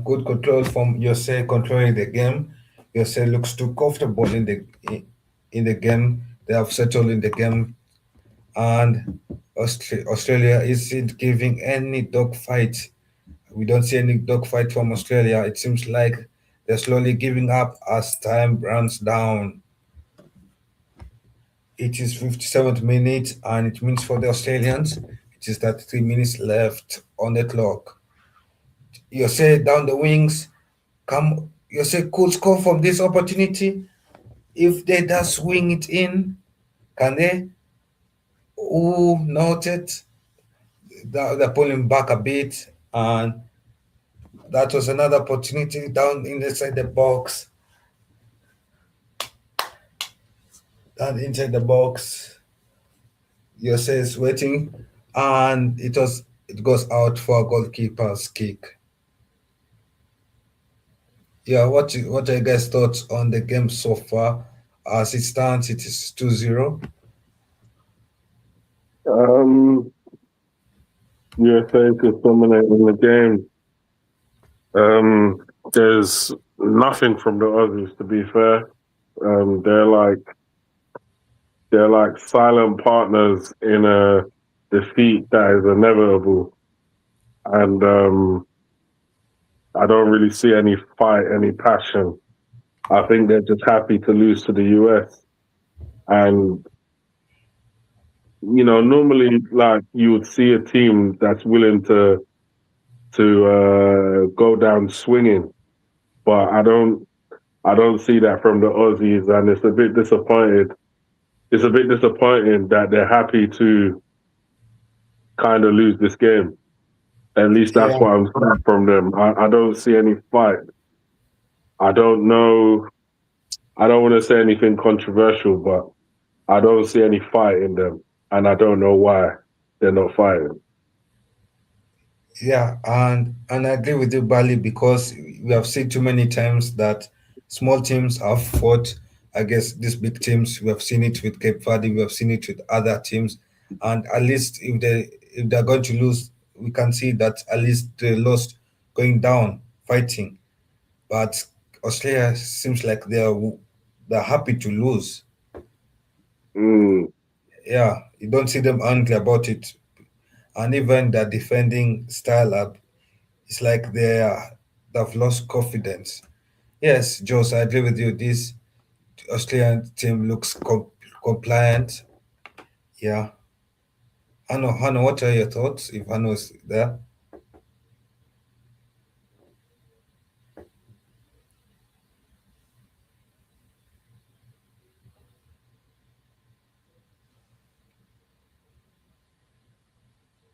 Good control from Yose controlling the game. Yose looks too comfortable in the game. They have settled in the game, and Australia isn't giving any dogfight. We don't see any dogfight from Australia. It seems like they're slowly giving up as time runs down. It is 57th minute, and it means for the Australians, it is 33 minutes left on the clock. Yose down the wings. Yose could score from this opportunity. If they just swing it in, can they? Ooh, noted. They're pulling back a bit, and that was another opportunity down inside the box. Down inside the box. Yose is waiting, and it goes out for a goalkeeper's kick. Yeah, what are you guys' thoughts on the game so far? As it stands, it is 2-0.
USA is dominating the game. There's nothing from the Aussies, to be fair. They're like silent partners in a defeat that is inevitable. And I don't really see any fight, any passion. I think they're just happy to lose to the US. And
normally like you would see a team that's willing to go down swinging, but I don't see that from the Aussies, and it's a bit disappointed. It's a bit disappointing that they're happy to kind of lose this game. At least that's what I'm seeing from them. I don't see any fight. I don't know. I don't want to say anything controversial, but I don't see any fight in them, and I don't know why they're not fighting.
Yeah, and I agree with you, Bali, because we have seen too many times that small teams have fought against these big teams. We have seen it with Cape Verde, we have seen it with other teams, and at least if they're going to lose, we can see that at least they lost going down fighting. But Australia seems like they're happy to lose. Yeah, you don't see them angry about it, and even their defending style up, it's like they've lost confidence. Yes, Jose, I agree with you. This Australian team looks compliant. Yeah. Hanno, what are your thoughts? If Hanno's there.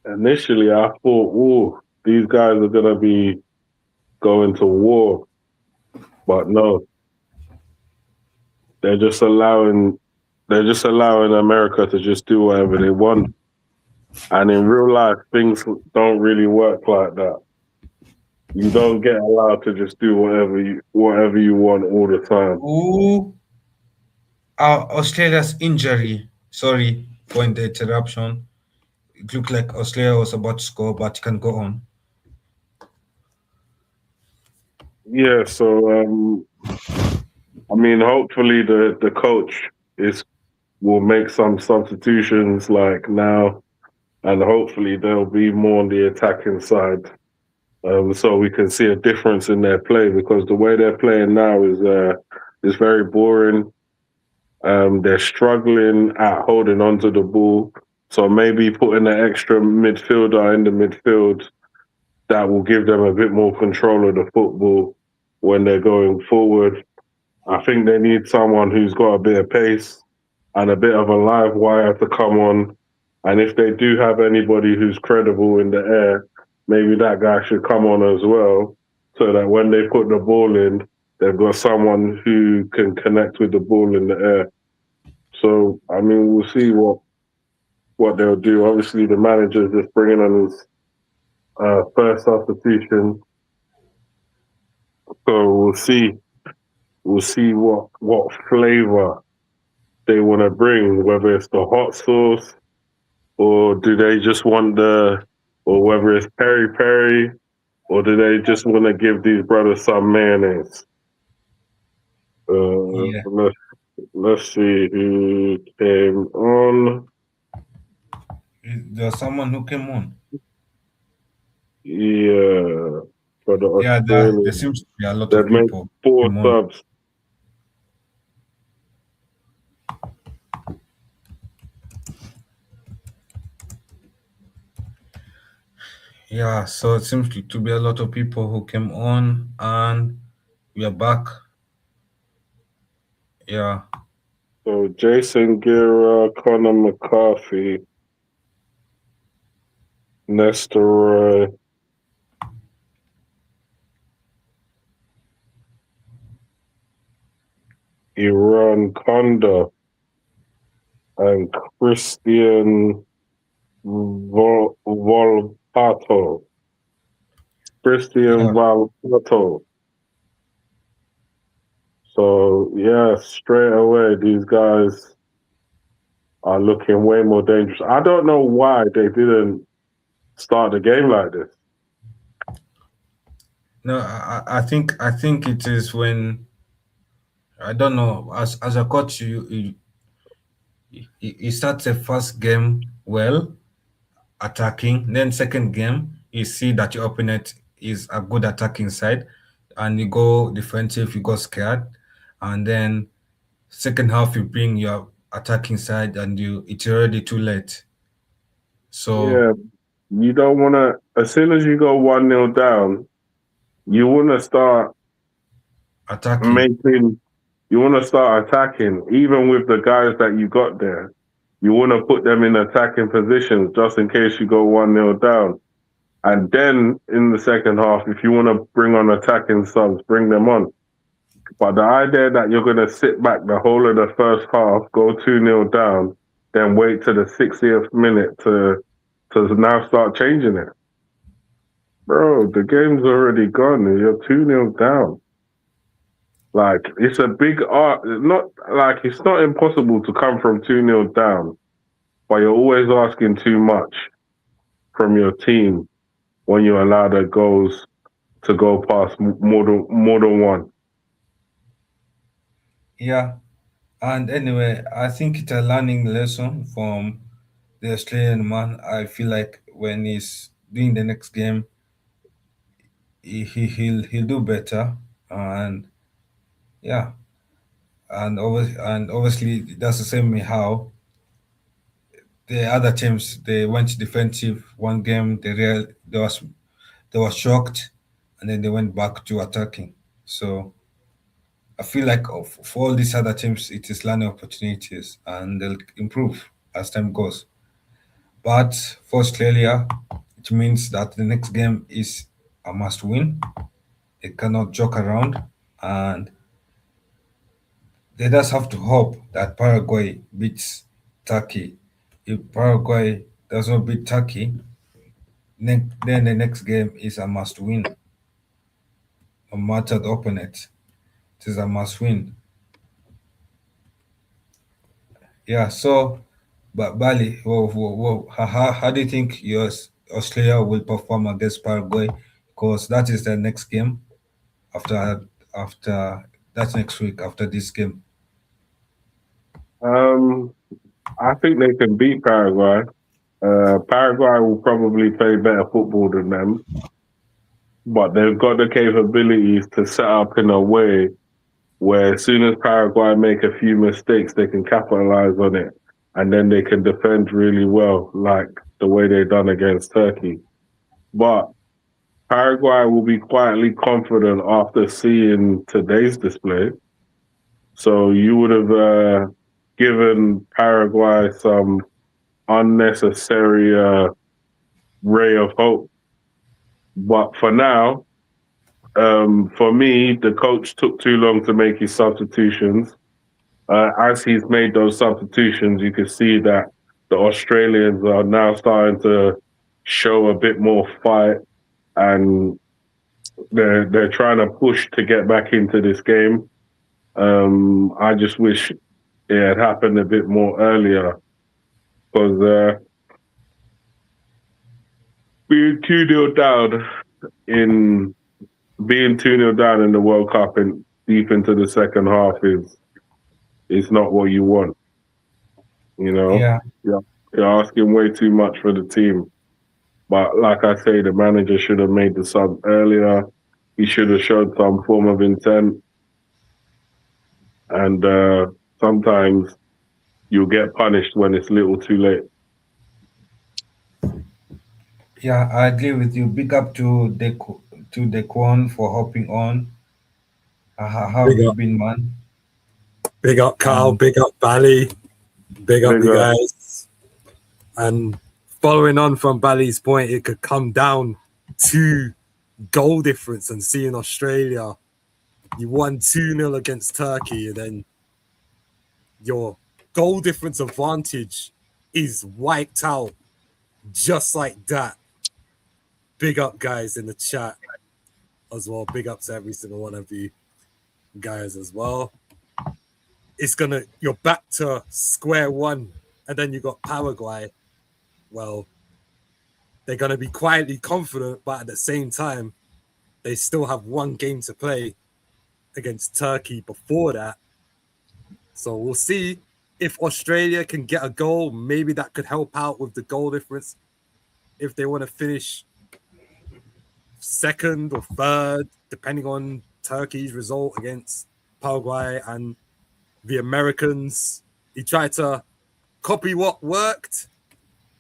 Initially, I thought, "Oh, these guys are gonna be going to war," but no, they're just allowing America to just do whatever they want. And in real life, things don't really work like that. You don't get allowed to just do whatever you want all the time.
Ooh, Australia's injury. Sorry for the interruption. It looked like Australia was about to score, but you can go on.
Yeah, so I mean, hopefully the coach will make some substitutions like now, and hopefully they'll be more on the attacking side, so we can see a difference in their play, because the way they're playing now is very boring. They're struggling at holding onto the ball, so maybe putting an extra midfielder in the midfield that will give them a bit more control of the football when they're going forward. I think they need someone who's got a bit of pace and a bit of a live wire to come on. And if they do have anybody who's credible in the air, maybe that guy should come on as well, so that when they put the ball in, they've got someone who can connect with the ball in the air. So, I mean, we'll see what they'll do. Obviously, the manager's just bringing on his first substitution. So we'll see. We'll see what flavor they want to bring, whether it's the hot sauce, or do they just want or whether it's peri peri, or do they just want to give these brothers some mayonnaise? Let's see who came on.
There's someone who came on.
Yeah, for the
there seems to be a lot of people.
4 subs.
Yeah, so it seems to be a lot of people who came on, and we are back. Yeah.
So Jason Gira, Connor McCarthy, Nestor Roy, Iran Konda, and Christian Volpato. Volpato. So, yeah, straight away, these guys are looking way more dangerous. I don't know why they didn't start the game like this.
No, I think it is when, I don't know, as a coach, you start the first game well, attacking. Then second game, you see that your opponent is a good attacking side, and you go defensive, you go scared. And then second half, you bring your attacking side, and it's already too late. So
yeah, you don't want to. As soon as you go 1-0 down, you want to start
attacking.
You want to start attacking, even with the guys that you got there. You want to put them in attacking positions just in case you go 1-0 down. And then in the second half, if you want to bring on attacking subs, bring them on. But the idea that you're going to sit back the whole of the first half, go 2-0 down, then wait to the 60th minute to now start changing it. Bro, the game's already gone. You're 2-0 down. Like, it's a big art. It's not impossible to come from 2-0 down, but you're always asking too much from your team when you allow the goals to go past more than one.
Yeah. And anyway, I think it's a learning lesson from the Australian man. I feel like when he's doing the next game, he'll do better. And yeah, and obviously that's the same way how the other teams they went defensive one game. They were shocked, and then they went back to attacking. So I feel like for all these other teams, it is learning opportunities, and they'll improve as time goes. But for Australia, it means that the next game is a must win. They cannot joke around, and they just have to hope that Paraguay beats Turkey. If Paraguay does not beat Turkey, then the next game is a must win. No matter the opponent, it is a must win. Yeah, so, but Bali, how do you think Australia will perform against Paraguay? Because that is the next game after that's next week after this game.
I think they can beat Paraguay. Paraguay will probably play better football than them, but they've got the capabilities to set up in a way where as soon as Paraguay make a few mistakes, they can capitalize on it, and then they can defend really well, like the way they done against Turkey. But Paraguay will be quietly confident after seeing today's display. So you would have given Paraguay some unnecessary ray of hope. But for now, for me, the coach took too long to make his substitutions. As he's made those substitutions, you can see that the Australians are now starting to show a bit more fight, and they're trying to push to get back into this game. I just wish it had happened a bit more earlier, because being 2-0 down in the World Cup and deep into the second half is not what you want. You know,
Yeah.
You're asking way too much for the team. But like I say, the manager should have made the sub earlier. He should have showed some form of intent. And sometimes you'll get punished when it's a little too late.
Yeah, I agree with you. Big up to Dequan for hopping on. How have you been, man?
Big up, Carl. Big up, Bally. Big up, you guys. And following on from Bally's point, it could come down to goal difference. And seeing Australia, you won 2-0 against Turkey, and then your goal difference advantage is wiped out just like that. Big up, guys, in the chat as well. Big up to every single one of you guys as well. You're back to square one, and then you got Paraguay. Well, they're gonna be quietly confident, but at the same time, they still have one game to play against Turkey before that. So we'll see if Australia can get a goal. Maybe that could help out with the goal difference if they want to finish second or third, depending on Turkey's result against Paraguay and the Americans. he tried to copy what worked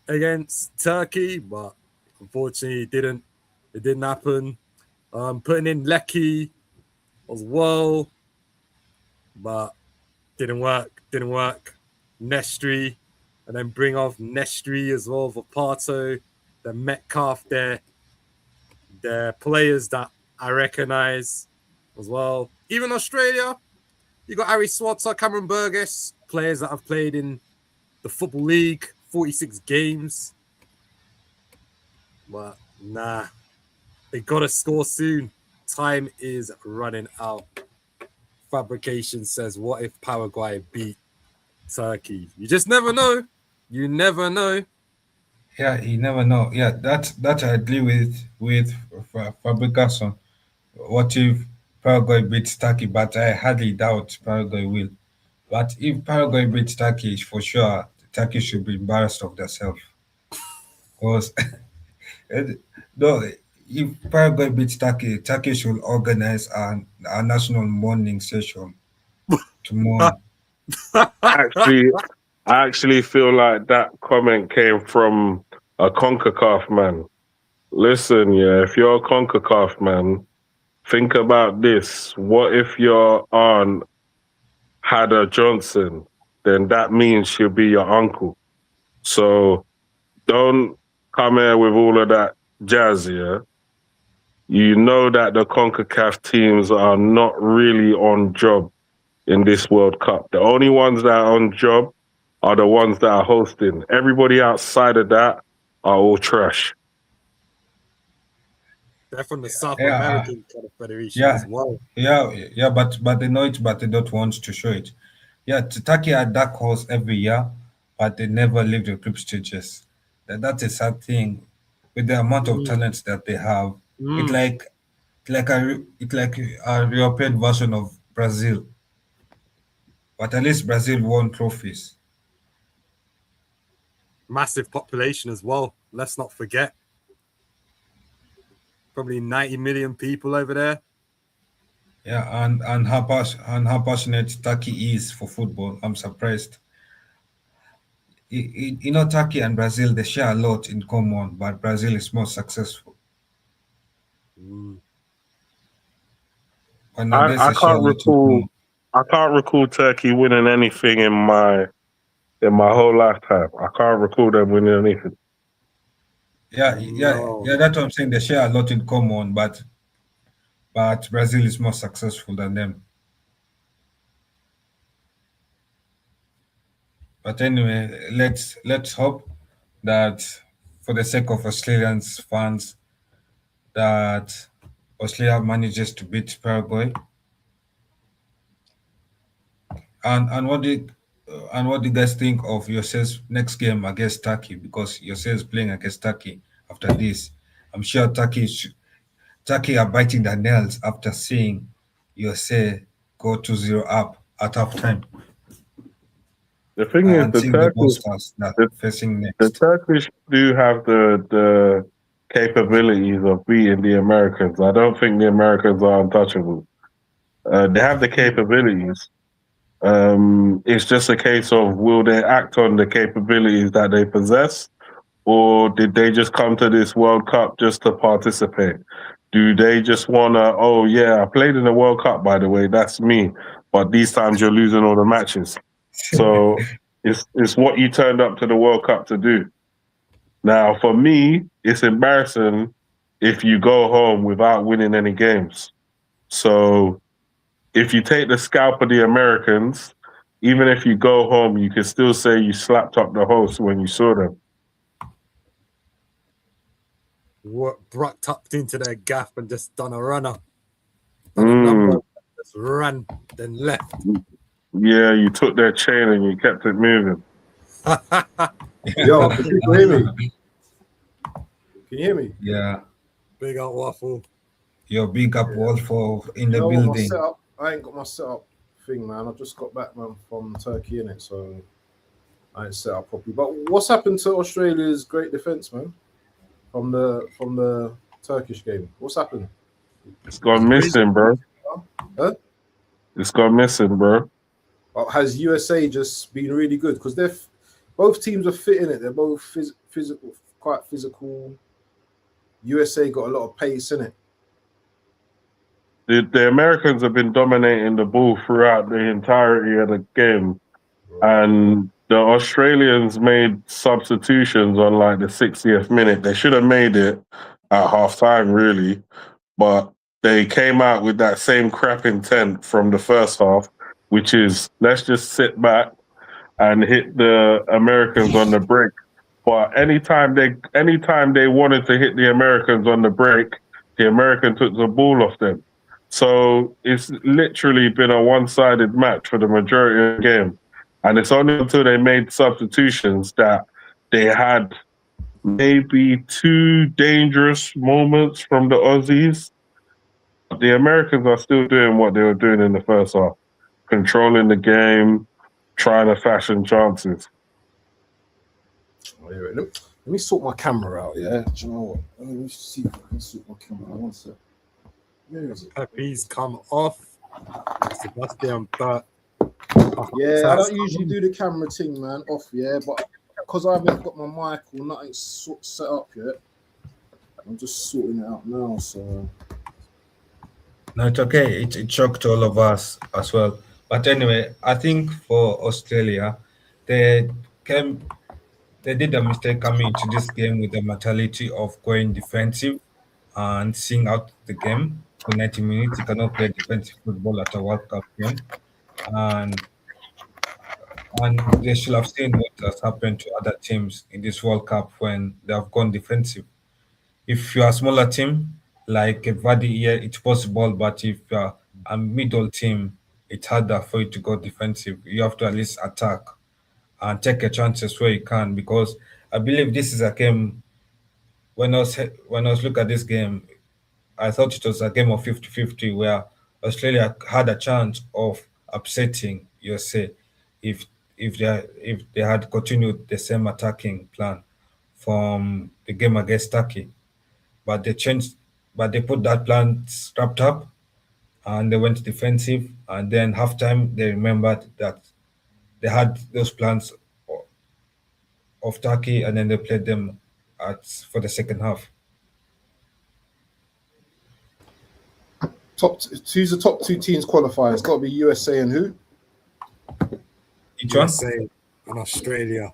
against Turkey, but unfortunately it didn't happen. Putting in Lecky as well, but didn't work. Nestri, and then bring off Nestri as well for Parto, the Metcalf, their players that I recognize as well. Even Australia, you got Harry Swatzer, Cameron Burgess, players that have played in the Football League, 46 games. But nah, they got to score soon. Time is running out. Fabrication says, what if Paraguay beat Turkey? You just never know. You never know.
Yeah, you never know. Yeah, that I agree with Fabrication. What if Paraguay beats Turkey? But I hardly doubt Paraguay will. But if Paraguay beats Turkey, for sure, Turkey should be embarrassed of themselves. Because no, if Paraguay beats Turkey, Turkey should organize a national mourning session to mourn.
I actually feel like that comment came from a CONCACAF man. Listen, yeah, if you're a CONCACAF man, think about this. What if your aunt had a Johnson? Then that means she'll be your uncle. So don't come here with all of that jazz, yeah? You know that the CONCACAF teams are not really on job in this World Cup. The only ones that are on job are the ones that are hosting. Everybody outside of that are all trash.
They're from the South American kind of federation as well.
Yeah, but they know it, but they don't want to show it. Yeah, Turkey are dark horse every year, but they never leave the group stages. That's a sad thing. With the amount of talent that they have, it's like a European version of Brazil. But at least Brazil won trophies.
Massive population as well. Let's not forget. Probably 90 million people over there.
Yeah, and how passionate Turkey is for football. I'm surprised. You know, Turkey and Brazil, they share a lot in common, but Brazil is more successful. But
I can't recall Turkey winning anything in my whole lifetime. I can't recall them winning anything.
Yeah, that's what I'm saying. They share a lot in common, but Brazil is more successful than them. But anyway, let's hope that, for the sake of Australians fans, that Australia manages to beat Paraguay. And what do you guys think of yourselves next game against Turkey? Because yourselves playing against Turkey after this, I'm sure Turkey are biting their nails after seeing USA go 2-0 up at halftime.
The thing is, the Turkish do have the capabilities of beating the Americans. I don't think the Americans are untouchable. They have the capabilities. It's just a case of, will they act on the capabilities that they possess, or did they just come to this World Cup just to participate? Do they just want to, oh yeah, I played in the World Cup, by the way, that's me, but these times you're losing all the matches. So it's what you turned up to the World Cup to do. Now, for me, it's embarrassing if you go home without winning any games. So if you take the scalp of the Americans, even if you go home, you can still say you slapped up the host when you saw them.
Brock tucked into their gaff and just done a runner. Just ran, then left.
Yeah, you took their chain and you kept it moving.
Yo, can you hear me? Can you hear me?
Yeah.
Big up Waffle.
Yo, big up Waffle in the building.
I ain't got my setup thing, man. I just got back, man, from Turkey, innit? So I ain't set up properly. But what's happened to Australia's great defense, man? From the Turkish game. What's happened?
It's gone missing, bro.
Huh?
It's gone missing, bro.
has USA just been really good? Because both teams are fit in it. They're both physical, quite physical. USA got a lot of pace in it.
The Americans have been dominating the ball throughout the entirety of the game, and the Australians made substitutions on like the 60th minute. They should have made it at half time, really, but they came out with that same crap intent from the first half, which is let's just sit back and hit the Americans on the break. But anytime they wanted to hit the Americans on the break, the American took the ball off them. So it's literally been a one-sided match for the majority of the game. And it's only until they made substitutions that they had maybe 2 dangerous moments from the Aussies. The Americans are still doing what they were doing in the first half, controlling the game, trying to fashion chances.
Let me sort my camera out, yeah? Do you know what? Let me see if I can sort my camera out. One sec. Where is it?
Pepe's come off. Sebastian back.
Yeah, I don't usually do the camera thing, man, off, yeah, but because I haven't got my mic or nothing set up yet, I'm just sorting it out now, so...
No, it's okay. It shocked all of us as well. But anyway, I think for Australia, they did a mistake coming into this game with the mentality of going defensive and seeing out the game for 90 minutes. You cannot play defensive football at a World Cup game. And they should have seen what has happened to other teams in this World Cup when they have gone defensive. If you're a smaller team, like Vadi here, it's possible, but if you're a middle team, it's harder for you to go defensive. You have to at least attack and take your chances where you can, because I believe this is a game. When I was looking at this game, I thought it was a game of 50-50 where Australia had a chance of upsetting USA if they had continued the same attacking plan from the game against Turkey. But they put that plan strapped up and they went defensive, and then halftime they remembered that they had those plans of Turkey, and then they played them for the second half.
Who's the top 2 teams qualifying? It's got to be USA and who?
USA and Australia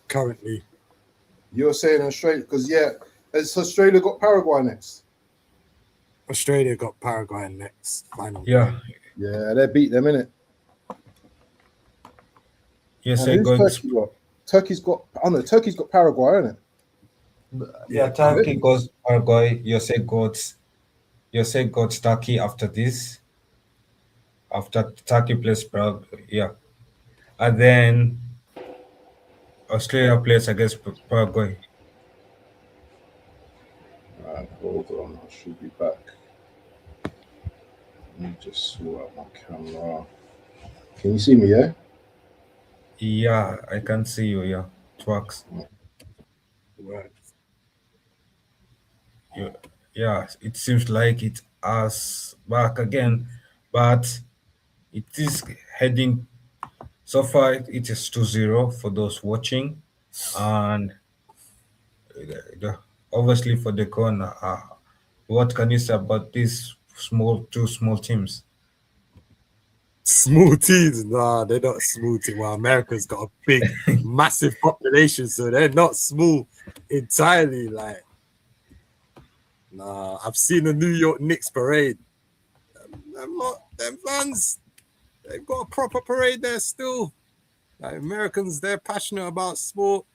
currently.
USA and Australia, because has Australia got Paraguay next?
Australia got Paraguay next. Final.
Yeah,
they beat them, innit?
USA going.
Turkey got? Turkey's got. Oh no, Turkey's got Paraguay, isn't it?
Yeah, Turkey goes Paraguay. USA got Turkey after this. After Turkey plays Paraguay, yeah, and then Australia plays against Paraguay.
Alright, hold on. I should be back. Let me just sort out my camera. Can you see me, yeah?
Yeah, I can see you, yeah. It works.
Right.
Yeah, it seems like it's us back again, but it is heading, so far it is 2-0 for those watching, and obviously for the corner, what can you say about these two small teams?
Small teams? Nah, they're not small teams. Well, America's got a big, massive population, so they're not small entirely. Like, nah, I've seen the New York Knicks parade. Them fans, they've got a proper parade there still. Like, Americans, they're passionate about sport.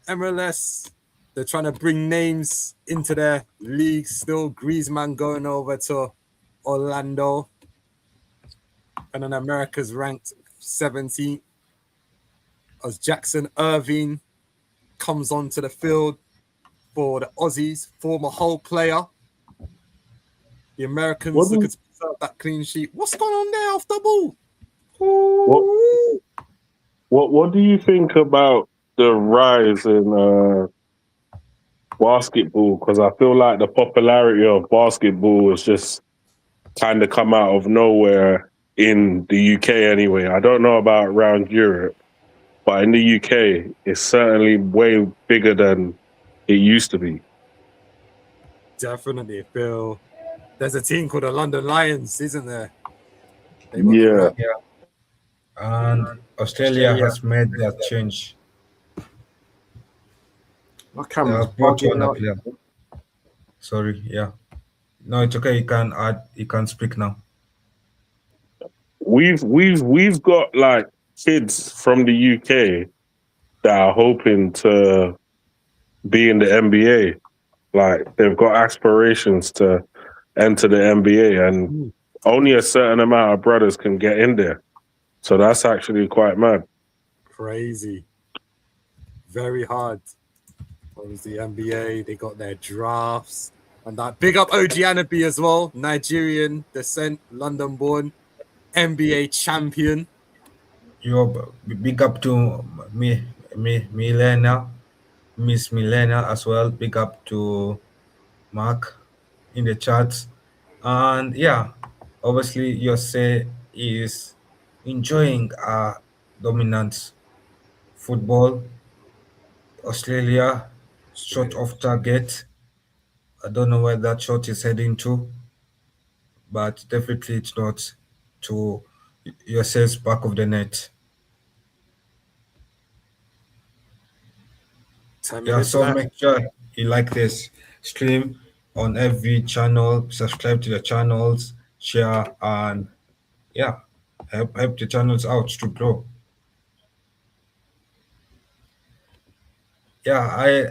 MLS, they're trying to bring names into their league still. Griezmann going over to Orlando. And then America's ranked 17th as Jackson Irving comes onto the field for the Aussies, former Hull player. The Americans looking to preserve that clean sheet. What's going on there off the ball?
What do you think about the rise in basketball? Because I feel like the popularity of basketball has just kind of come out of nowhere in the UK anyway. I don't know about around Europe, but in the UK, it's certainly way bigger than it used to be.
Definitely, Phil. There's a team called the London Lions, isn't there? They got
Yeah.
the rep.
Yeah. And Australia has made that change.
My
They
camera's
have brought
bugging
on a
out.
player. Sorry, yeah. No, it's okay. You can speak now.
We've got like kids from the UK that are hoping to be in the NBA. Like they've got aspirations to enter the NBA, and only a certain amount of brothers can get in there. So that's actually quite mad.
Crazy. Very hard. What was the NBA? They got their drafts. And that big up OG Anabi as well. Nigerian descent, London born, NBA champion.
Yo, big up to Milena, Miss Milena as well. Big up to Mark in the charts. And yeah, obviously Yossi is enjoying dominant football. Australia shot off target. I don't know where that shot is heading to, but definitely it's not to Yossi's back of the net.
10
Yeah,
minutes
so
left.
make sure you like this stream on every channel, subscribe to the channels, share, and yeah, help the channels out to grow. Yeah,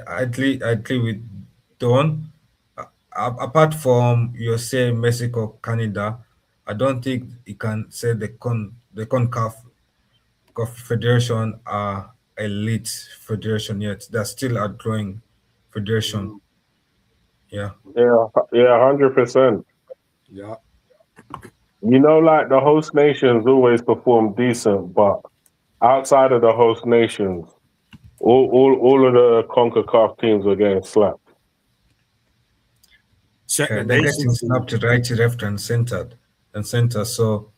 I agree with Don. Apart from you say Mexico, Canada, I don't think you can say the CONCACAF Federation are elite federation yet. They're still a growing federation. Yeah.
Yeah, 100%.
Yeah.
You know, like the host nations always perform decent, but outside of the host nations, all of the CONCACAF teams are getting slapped.
Check
Yeah,
the
they're getting
nations.
snapped right, left, and center. So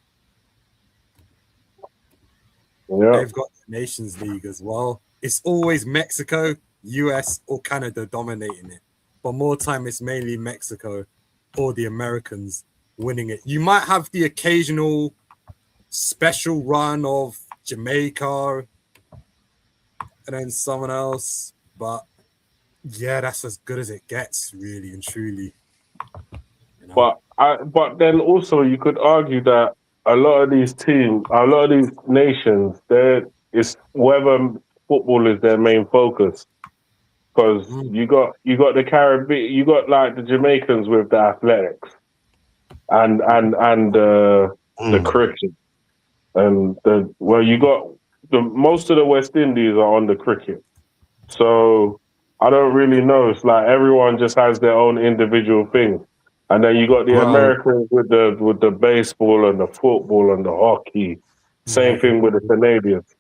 Yeah.
They've got the Nations League as well. It's always Mexico, US, or Canada dominating it. But more time, it's mainly Mexico or the Americans winning it. You might have the occasional special run of Jamaica and then someone else. But yeah, that's as good as it gets, really and truly. You know?
But then also you could argue that a lot of these teams, a lot of these nations, it's whether football is their main focus. Because you got the Caribbean, you got like the Jamaicans with the athletics, and the cricket, and you got most of the West Indies are on the cricket. So I don't really know. It's like everyone just has their own individual thing. And then you got the Americans with the baseball and the football and the hockey. Same thing with the Canadians.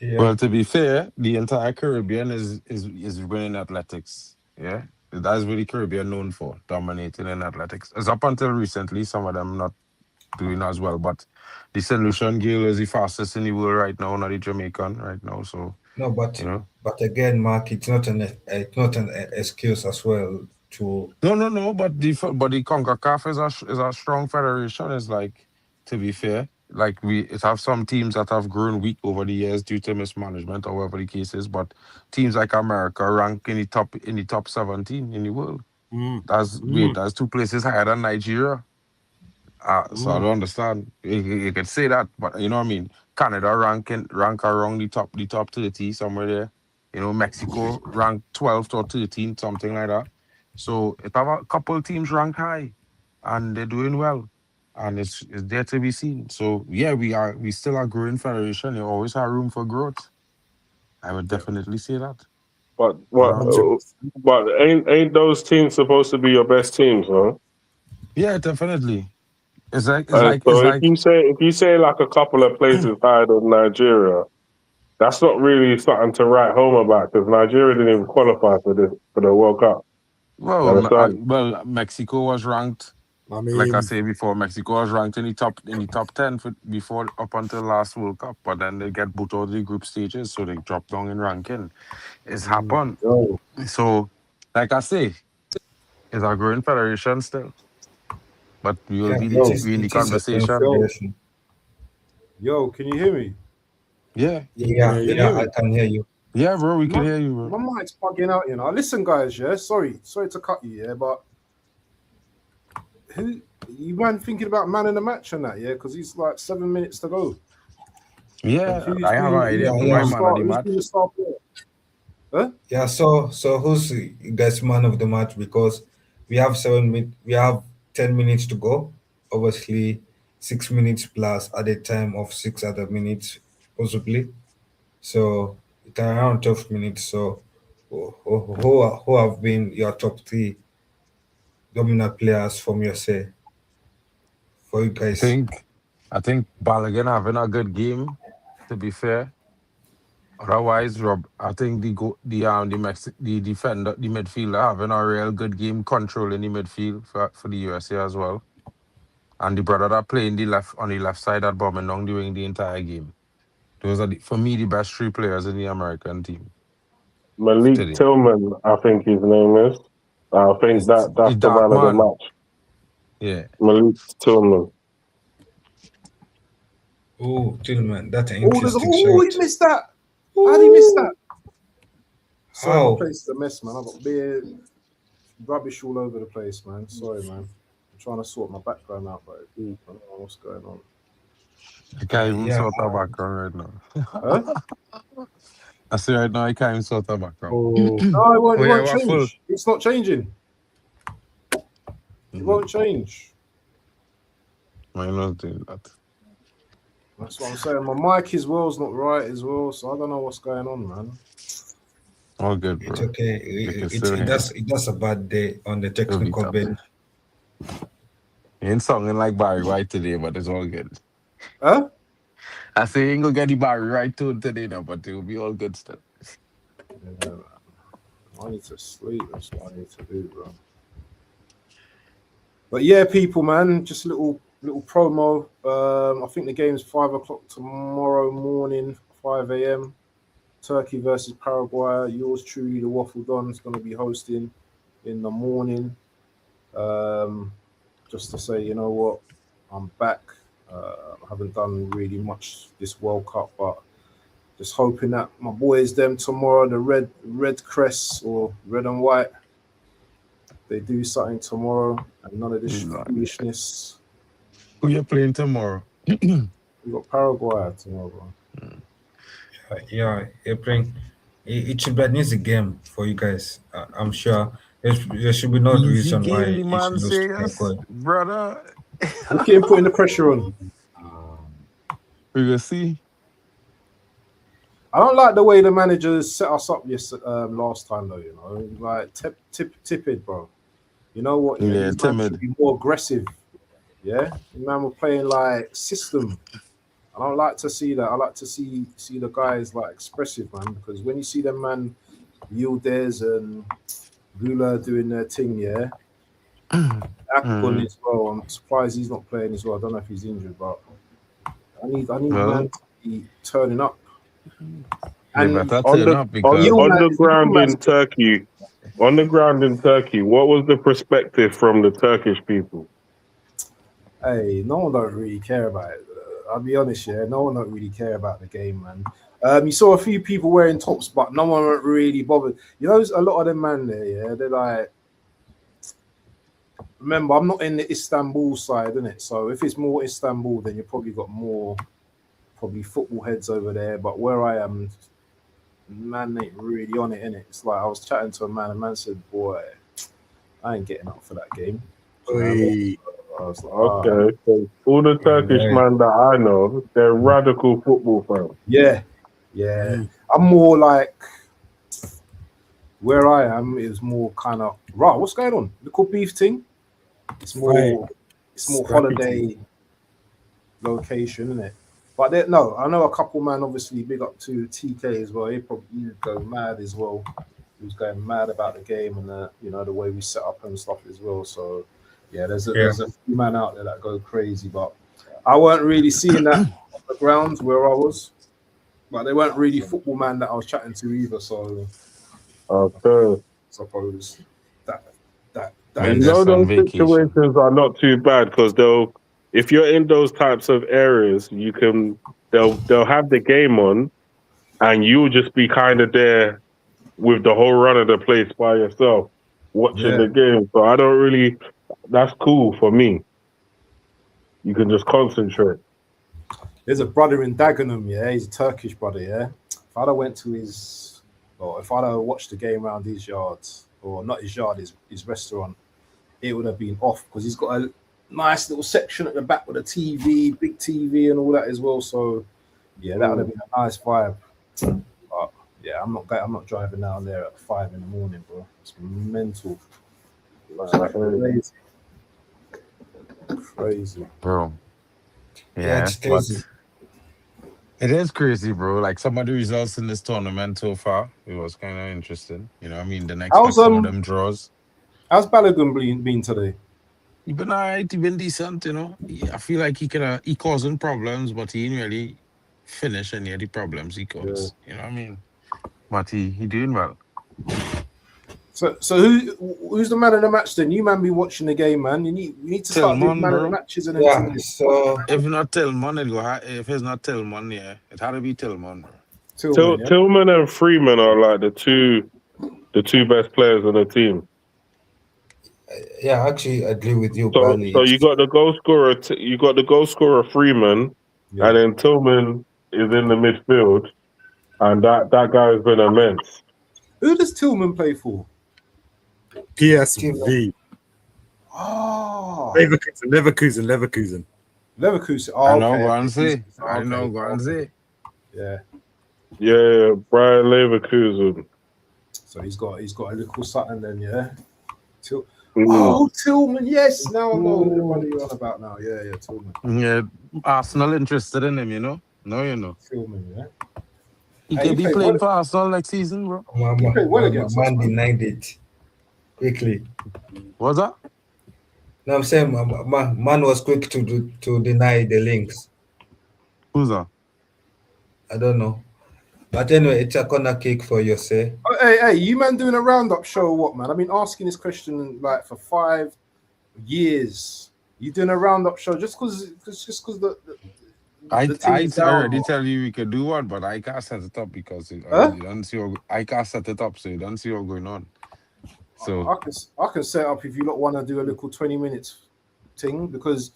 yeah.
Well, to be fair, the entire Caribbean is winning athletics. Yeah, that's what the Caribbean known for, dominating in athletics. As up until recently, some of them not doing as well. But the St. Lucian Gale is the fastest in the world right now, not the Jamaican right now. So
No, but
you know.
but again, Mark, it's not an excuse as well to.
No. But the CONCACAF is a strong federation. It's like, to be fair, like it have some teams that have grown weak over the years due to mismanagement or whatever the case is. But teams like America rank in the top 17 in the world. That's 2 places higher than Nigeria. So I don't understand. You could say that, but you know what I mean. Canada rank around the top 30 somewhere there. You know, Mexico rank 12th or 13th, something like that. So it have a couple teams rank high, and they're doing well, and it's there to be seen. So yeah, we still are growing federation. You always have room for growth. I would definitely say that.
But ain't those teams supposed to be your best teams, huh?
Yeah, definitely. It's like
if you say like a couple of places higher than Nigeria, that's not really something to write home about because Nigeria didn't even qualify for the World Cup.
well, Mexico was ranked
I mean,
like I say before, Mexico was ranked in the top 10 before up until last World Cup, but then they get booted out of the group stages, so they drop down in ranking. It's happened.
Yo,
So, like I say, it's a growing federation still, but we will
yeah,
be
it
in the
is a growing
conversation.
federation.
Yo, can you hear me?
Yeah,
Yeah,
Can you
yeah,
hear
I
me?
can hear you.
yeah, bro, we can
My,
hear you, bro.
my mic's bugging out, you know. Listen, guys, yeah. Sorry to cut you, yeah, but who you man thinking about man in the match and that, yeah? Because he's like 7 minutes to go. And
Yeah, I have an idea.
Yeah,
Put my
yeah.
man on the
who's
match.
been the star player? Huh?
Yeah, so who's you guys man of the match? Because we have 10 minutes to go. Obviously, 6 minutes plus at a time of 6 other minutes, possibly. So it's around 12 minutes. So who have been your top three dominant players from your say for you
I
guys?
think, I think Balogun having a good game. To be fair, otherwise, Rob, I think the defender, the midfielder having a real good game, controlling the midfield for the USA as well. And the brother that playing on the left side at Birmingham during the entire game. Those are for me the best three players in the American team
Malik
today.
Tillman, I think his name is. I think
It's
that's the
dark
man of the
man.
match.
Yeah.
Malik Tillman.
Oh, Tillman, that's an
Oh,
interesting
he
shot.
missed that. How did he miss that? Sorry, my
How?
place is a mess, man. I've got beer, rubbish all over the place, man. Sorry, man. I'm trying to sort my background out, but I don't know what's going on.
I can't even
Yeah.
sort our background right
Huh?
now. I say right now I can't even sort our background.
oh,
No, it won't,
Oh
it
yeah,
won't
Waffle.
change. It's not changing. It won't change.
Mine not doing that.
That's what I'm saying. My mic as well is not right as well, so I don't know what's going on, man.
All good,
It's
bro.
okay.
You can still hear.
It does a bad day on the
It'll be
technical
tough.
bench.
You ain't sounding like Barry White today, but it's all good.
Huh?
I say you ain't gonna get the Barry White tune today now, but it'll be all good still.
Yeah, man. I need to sleep. That's what I need to do, bro. But yeah, people, man, just a little promo. I think the game's 5 o'clock tomorrow morning, 5 a.m. Turkey versus Paraguay. Yours truly, the Waffle Don, is going to be hosting in the morning. Just to say, you know what, I'm back. I haven't done really much this World Cup, but just hoping that my boys, them tomorrow, the red crest or red and white, they do something tomorrow and none of this foolishness.
Who you playing tomorrow?
We got Paraguay tomorrow, bro.
Yeah, April. It should be an easy game for you guys. I'm sure there should be no
Easy
reason why
game, the
you should
man
lose to
says,
Paraguay.
brother.
Look at him putting the pressure on.
We gonna see.
I don't like the way the managers set us up last time, though. You know, like tepid, bro. You know what?
Yeah,
these man
timid.
should be more aggressive. Yeah, the man were playing like system. I don't like to see that. I like to see the guys like expressive, man. Because when you see them man, Yildiz and Gula doing their thing, yeah. Akbun as well. I'm surprised he's not playing as well. I don't know if he's injured, but I need man to be turning up. And
better
On
turn
the
up because
on the ground in Turkey, what was the perspective from the Turkish people?
hey, no one don't really care about it. I'll be honest, yeah, no one don't really care about the game, man. You saw a few people wearing tops, but no one really bothered. You know, a lot of them man there, yeah, they're like, remember, I'm not in the Istanbul side, innit? So if it's more Istanbul, then you probably got more football heads over there. But where I am, man ain't really on it, innit? It's like I was chatting to a man said, boy, I ain't getting up for that game. I was like,
Okay, so all the Turkish man that I know, they're radical football fans.
Yeah. I'm more like where I am is more kind of what's going on? Little beef thing. It's more holiday location, isn't it? But I know a couple man obviously big up to TK as well. He would go mad as well. He was going mad about the game and the way we set up and stuff as well. So Yeah, there's a few man out there that go crazy, but I weren't really seeing that on the ground where I was. But they weren't really football man that I was chatting to either, so
Okay.
suppose that
Man,
You know
just on
those
vacation.
situations are not too bad because if you're in those types of areas, they'll have the game on, and you'll just be kind of there with the whole run of the place by yourself, watching the game. So I don't really. That's cool for me. You can just concentrate.
There's a brother in Dagenham, yeah, he's a Turkish brother, yeah. If I'd have went to if I'd have watched the game around his yards, or not his yard, his restaurant, it would have been off because he's got a nice little section at the back with a TV, big TV and all that as well. So yeah, that would have been a nice vibe. But yeah, I'm not driving down there at 5 in the morning, bro. It's mental. Crazy.
Bro.
Yeah, it's
But
crazy.
it is crazy, bro. Like some of the results in this tournament so far, it was kind of interesting. You know what I mean? Didn't expect some of them draws.
How's Balogun been today?
He been alright, he been decent, you know. I feel like he causing problems, but he didn't really finish any of the problems he caused. You know what I mean? But he doing well.
So who's the man of the match then? You man be watching the game, man. You need to start doing man of the matches and everything.
So
if not Tillman, if it's not Tillman, yeah, it had to be Tillman, bro.
Tillman and Freeman are like the two best players on the team.
Yeah, actually, I agree with you.
So you got the goal scorer, Freeman, and then Tillman is in the midfield, and that guy has been immense.
Who does Tillman play for?
PSV.
Oh,
Leverkusen.
Oh,
I know, go and see.
Yeah.
Yeah, Brian Leverkusen.
So he's got a little something then, yeah. Tillman, yes. Now I know what you're on about now. Yeah, Tillman.
Yeah, Arsenal interested in him, you know. No, you know.
Tillman, yeah.
He could be playing for Arsenal next season, bro.
Man denied it quickly.
What's that?
No, I'm saying man was quick to deny the links.
Who's that?
I don't know. But anyway, it's a corner kick for Yasser.
Oh, hey, you man doing a roundup show or what, man? I've been asking this question like for 5 years. You doing a roundup show just because the
I already tell you we could do one, but I can't set it up because you don't see. I can't set it up, so you don't see what's going on. So
I can set up if you lot want to do a little 20 minutes thing because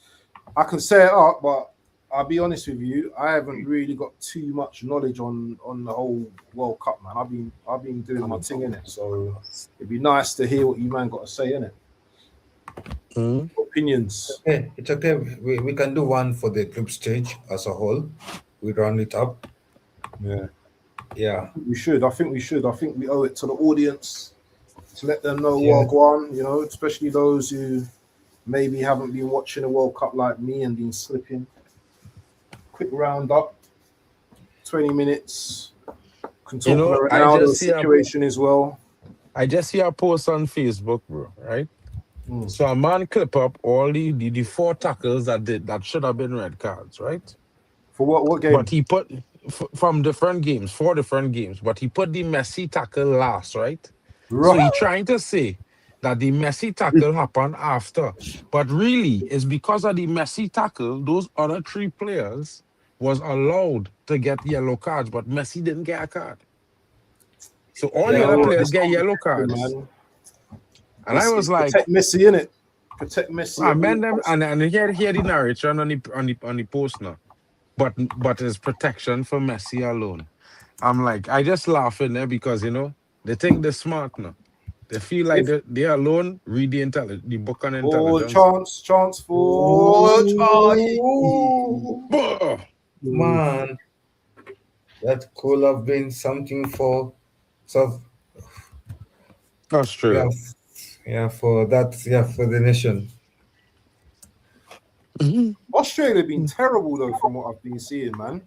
I can set it up, but I'll be honest with you, I haven't really got too much knowledge on the whole World Cup, man. I've been doing my thing in it, so it'd be nice to hear what you man got to say in it. Opinions.
Okay, it's okay. We can do one for the group stage as a whole. We round it up. Yeah.
We should. I think we should. I think we owe it to the audience to let them know what going on, you know, especially those who maybe haven't been watching the World Cup like me and been slipping. Quick roundup, 20 minutes. Can talk about Ronaldo's situation as well.
I just see a post on Facebook, bro, right? So a man clip up all the 4 tackles that should have been red cards, right?
For what game?
But he put from different games, 4 different games, but he put the Messi tackle last, right? So he trying to say that the Messi tackle happened after. But really, it's because of the Messi tackle, those other 3 players was allowed to get yellow cards, but Messi didn't get a card. So all the other players get yellow cards. Man. And I was like,
protect Messi, innit? Protect Messi.
I meant them, and hear the narration on the post now. But it's protection for Messi alone. I'm like, I just laugh in there because, you know, they think they're smart now. They feel like they alone read the book on intelligence.
Chance for Charlie.
Man, that could have been something for
Australia.
Yeah, for the nation.
Australia been terrible though, from what I've been seeing, man.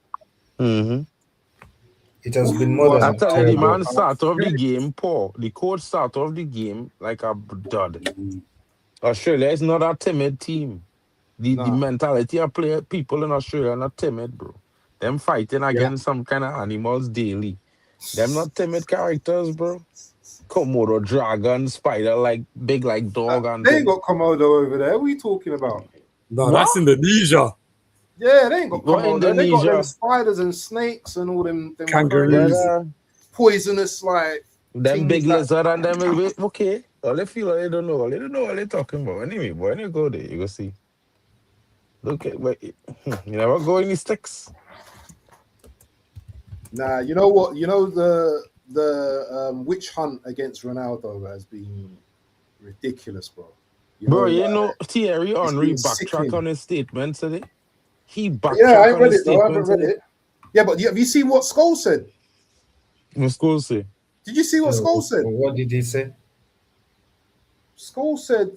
It has been more than
after the man start off the game poor. The coach start off the game like a dud. Australia is not a timid team. The mentality of people in Australia are not timid, bro. Them fighting against some kind of animals daily. Them not timid characters, bro. Komodo dragon, spider like big like dog and
They ain't
thing.
got Komodo over there. What are you talking about?
No,
What?
that's Indonesia.
Yeah, they ain't got
What
Komodo. They got them
Indonesia?
spiders and snakes and all them
Kangaroos.
crazy, poisonous like
Them
things
big
that-
lizard and them okay. All they feel like they don't know. They don't know what they're talking about. Anyway, boy, when you go there, you go see. Look at you never go in the sticks.
Nah, you know what? You know the witch hunt against Ronaldo has been ridiculous, bro.
You know Thierry Henry
been
backtrack
sickening.
on his statement today. He backtrack
Yeah, I ain't
on
read
his
it though. I haven't
statement
read
today.
it. Yeah, but have you seen what Scholes said?
What Scholes say?
Did you see what Scholes said?
What did he say?
Scholes said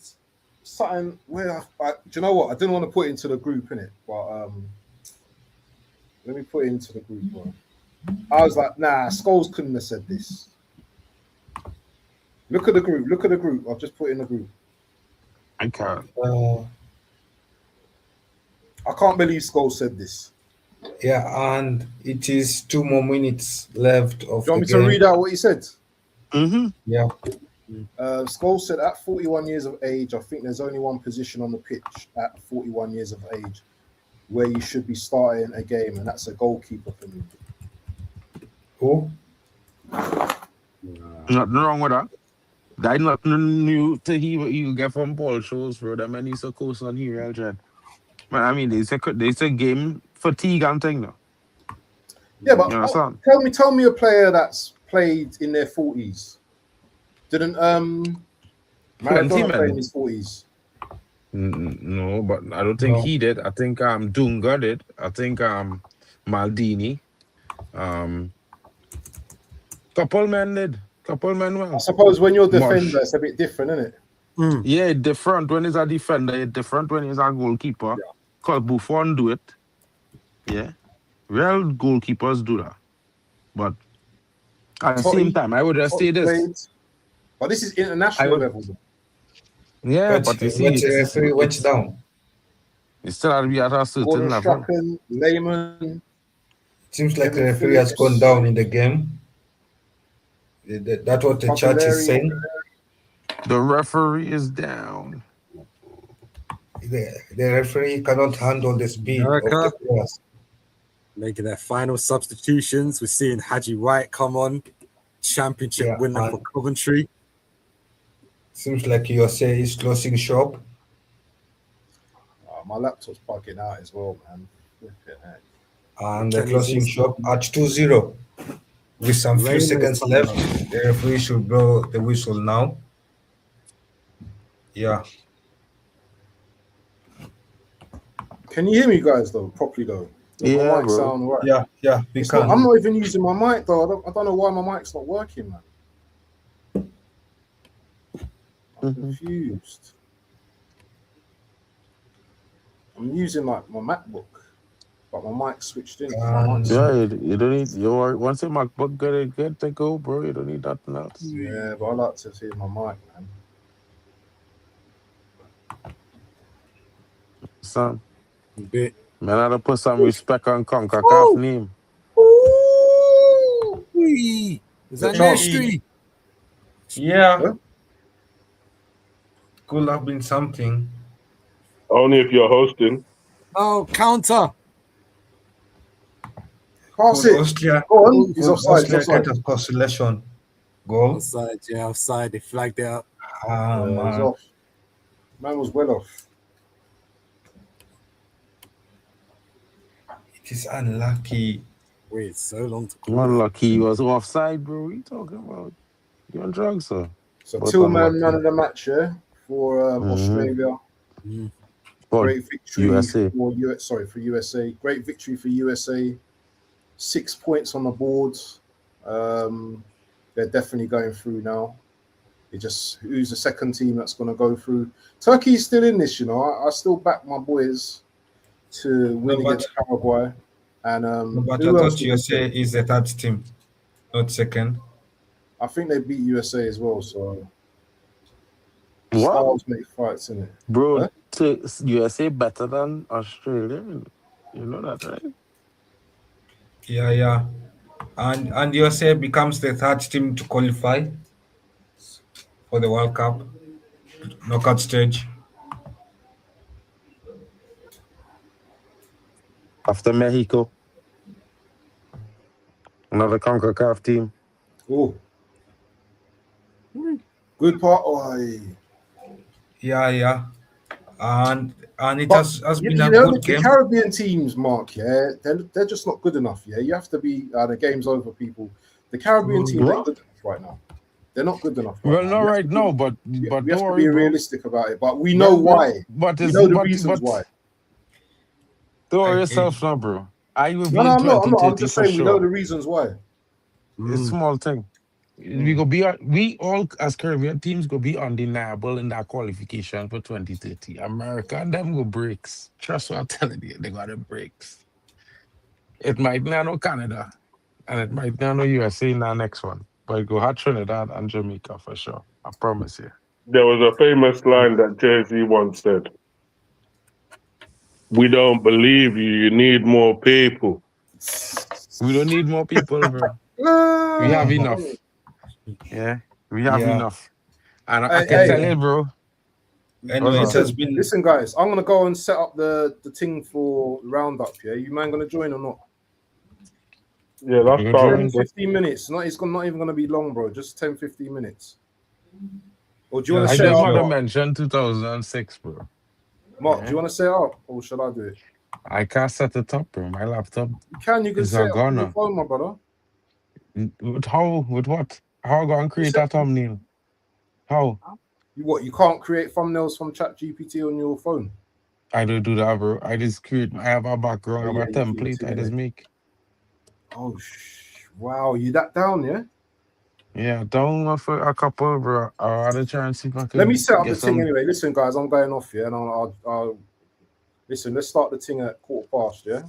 something where do you know what? I didn't want to put it into the group, innit? But let me put it into the group, bro. I was like, nah, Scholes couldn't have said this. Look at the group. Look at the group. I've just put it in the group.
I can't.
I can't believe Scholes said this.
Yeah, and it is 2 more minutes left of
Do you want me
the
to
game.
read out what he said?
Yeah.
Scholes said, at 41 years of age, I think there's only one position on the pitch at 41 years of age where you should be starting a game, and that's a goalkeeper for me.
Who?
Nothing wrong with that. That nothing new to hear what you get from Paul shows, bro. That man used to coast on here, Elgin. Man, I mean, they say game fatigue and thing, though.
Yeah, but
You understand?
tell me a player that's played in their 40s. Didn't Maradona play in his 40s?
No, but I don't think he did. I think Dunga did. I think Maldini. Couple men did. Couple men well.
I suppose when you're a defender, it's a bit different, isn't it?
Yeah, different when he's a defender, it's different when he's a goalkeeper. Because Buffon do it. Yeah. Real goalkeepers do that. But at the same time, I would just say this.
But this is international level.
Yeah, but you see,
the referee went down.
It still has to be at a certain
Gordon
level.
Strachan, Lehman.
Seems like the referee has gone down in the game. That's what the chat is saying.
The referee is down.
The referee cannot handle the speed of the players.
Making their final substitutions. We're seeing Haji Wright come on. Championship winner for Coventry.
Seems like USA is closing shop.
My laptop's bugging out as well, man.
And the closing shop at 2-0. With some few seconds left, the referee should blow the whistle now. Yeah.
Can you hear me, guys, though, properly, though?
Yeah,
my mic
bro.
sound right?
Yeah, we can.
I'm not even using my mic, though. I don't know why my mic's not working, man. I'm confused. I'm using, like, my MacBook, but my mic's switched in.
Yeah, you don't need once your MacBook get to go, bro. You don't need nothing else.
Yeah, but I like to hear my mic, man.
Son, man, I had to put some respect on CONCACAF name.
Ooh, is that history?
Yeah. Could have been something.
Only if you're hosting.
Oh, counter.
Pass it.
Austria.
Go on. He's offside. He's offside.
Of consolation. Goal.
Offside, yeah, offside. They flagged it up.
He's off. Man was well off.
It is unlucky.
Wait, so long to call.
Unlucky he was offside, bro. What are you talking about? You on drugs, sir?
So Tillman, man of the match, yeah, for Australia. Great victory
USA.
For USA. Great victory for USA. 6 points on the board. They're definitely going through now. Who's the second team that's going to go through? Turkey's still in this, you know. I still back my boys to win against Paraguay. And
but I thought USA is the third team, not second.
I think they beat USA as well. So
What?
Styles make fights, innit?
Bro,
Huh?
USA better than Australia. You know that, right?
Yeah. And USA becomes the third team to qualify for the World Cup knockout stage.
After Mexico, another CONCACAF team.
Oh, good part. Oh,
Yeah. And it
but
has been
you
a
know
good
the
game.
Caribbean teams, Mark. Yeah, they're just not good enough. Yeah, you have to be. The game's over, people. The Caribbean teams ain't
What?
good enough right now. They're not good enough right
Well,
now.
not
We have
right
to be,
now, but
we
don't
have to
worry,
be
bro.
realistic about it. But we know why.
But
We
it's
know the reasons why.
don't worry yourself now, bro. I will be
No,
in
I'm not. I'm
2030
just
for
saying we know the
sure.
reasons why.
It's small thing. We all as Caribbean teams go be undeniable in that qualification for 2030. America and them go breaks. Trust what I'm telling you, they got the breaks. It might not know Canada, and it might not know USA in that next one, but it go hard Trinidad and Jamaica for sure. I promise you.
There was a famous line that Jay-Z once said, "We don't believe you. You need more people."
We don't need more people, bro. We have enough. Yeah, we have
Yeah.
enough. And I can tell
Hey,
you, bro.
Anyway, it has
listen,
been.
listen, guys. I'm gonna go and set up the thing for roundup. Yeah, you man gonna join or not?
Yeah, that's
You're
10,
joining.
fine.
15 minutes. Not even gonna be long, bro. Just 10, 15 minutes. Or do you
Yeah,
want to
I
set it
just
up,
want to
Mark?
mention 2006, bro.
Mark, do
Yeah.
you want to set it up, or shall I do it?
I can't set it up, bro. My laptop
You can. You can
is
set
a
it up on your
goner.
phone, my brother.
With how? With what? How I go and
You
create
set,
a thumbnail? How?
you can't create thumbnails from ChatGPT on your phone.
I don't do that, bro. I just create. I have a background,
Oh
I have
yeah,
a
you do
template.
too,
I just
innit?
make.
Oh wow, you that down, yeah?
Yeah, down for a couple, bro. I had to try and see if I
Let me
could
set up the
get
thing
some.
anyway. Listen, guys, I'm going off, yeah, and I'll listen. Let's start the thing at 15:15, yeah.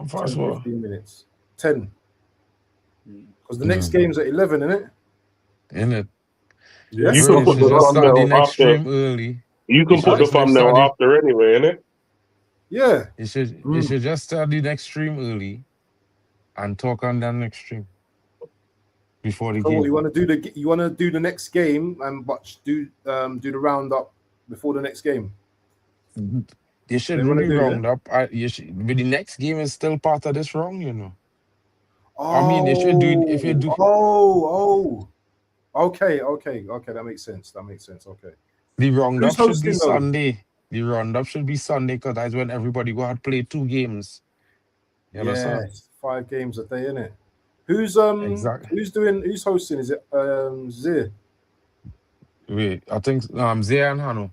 First
10,
of all,
15 minutes. 10. Because the next
no,
game's at 11, isn't it?
in it,
Yeah.
You
bro.
can
You
put
should
the
just start the
thumbnail
next
after.
stream early.
You
You
can
should
put the
just start
thumbnail
the.
after anyway, innit?
Yeah.
You should just start the next stream early and talk on that next stream before the
So what,
game.
you want to do the next game and but do the roundup before the next game?
You should
They want to
really
do, yeah.
round up. You should, but the next game is still part of this round, you know. I mean, if you do
Okay. That makes sense. Okay.
the roundup
Who's
should be
hosting though?
Sunday. The roundup should be Sunday because that's when everybody go out play 2 games. You understand?
Yes, 5 games a day, innit? Who's
Exactly.
who's hosting? Is it Zeer?
Wait, I think Zay and Hanno.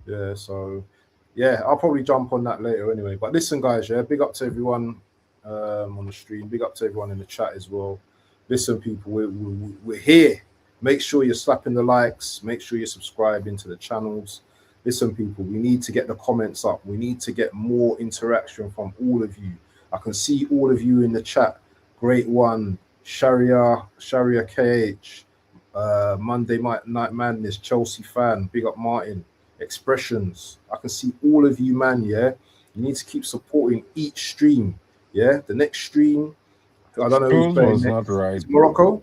Yeah, so yeah, I'll probably jump on that later anyway. But listen, guys, yeah, big up to everyone on the stream, big up to everyone in the chat as well. Listen, people, we're here. Make sure you're slapping the likes, make sure you're subscribing to the channels. Listen, people, we need to get the comments up, we need to get more interaction from all of you. I can see all of you in the chat. Great one, Sharia KH, Monday Night Madness, Chelsea fan, big up Martin, Expressions. I can see all of you, man. Yeah, you need to keep supporting each stream. Yeah, the next stream, I don't know who's
Schools
playing
was not
next.
right.
It's Morocco.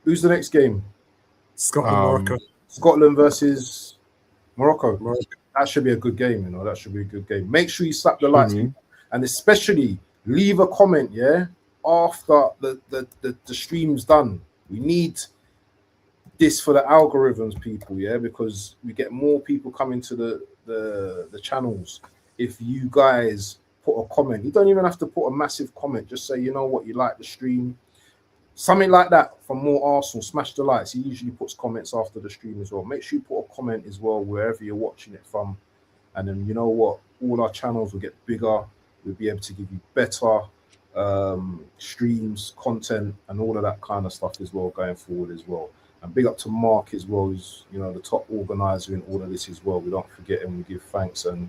Who's the next game?
Scotland, Morocco.
Scotland versus Morocco.
Morocco.
That should be a good game. You know, that should be a good game. Make sure you slap the
Should
likes,
we?
people, and especially leave a comment. Yeah, after the stream's done. We need this for the algorithms, people, yeah, because we get more people coming to the channels if you guys put a comment. You don't even have to put a massive comment, just say, you know what, you like the stream, something like that. From More Arsenal, smash the likes. He usually puts comments after the stream as well. Make sure you put a comment as well wherever you're watching it from, and then you know what, all our channels will get bigger. We'll be able to give you better streams, content, and all of that kind of stuff as well going forward as well. And big up to Mark as well, who's, you know, the top organizer in all of this as well. We don't forget him. We give thanks and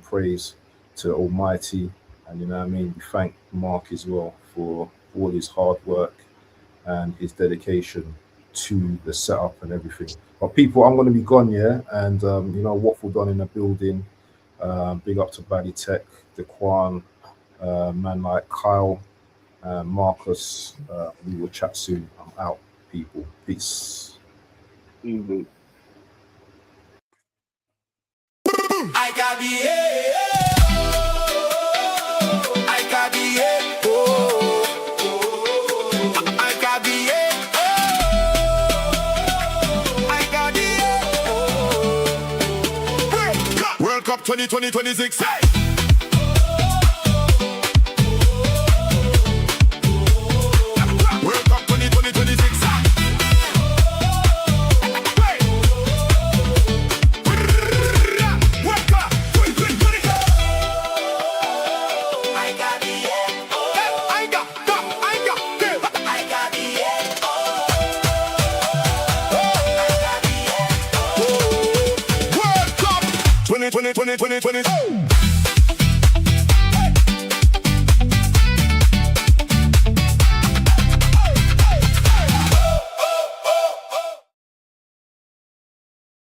praise to Almighty, and you know what I mean, we thank Mark as well for all his hard work and his dedication to the setup and everything. But people, I'm going to be gone, yeah, and you know, Waffle Don in the building. Big up to Bally Tech, Daquan, man like Kyle, Marcus. We will chat soon. I'm out, people. Peace.
Easy.
I got World Cup 2026. World Cup 2026. World Cup 2020.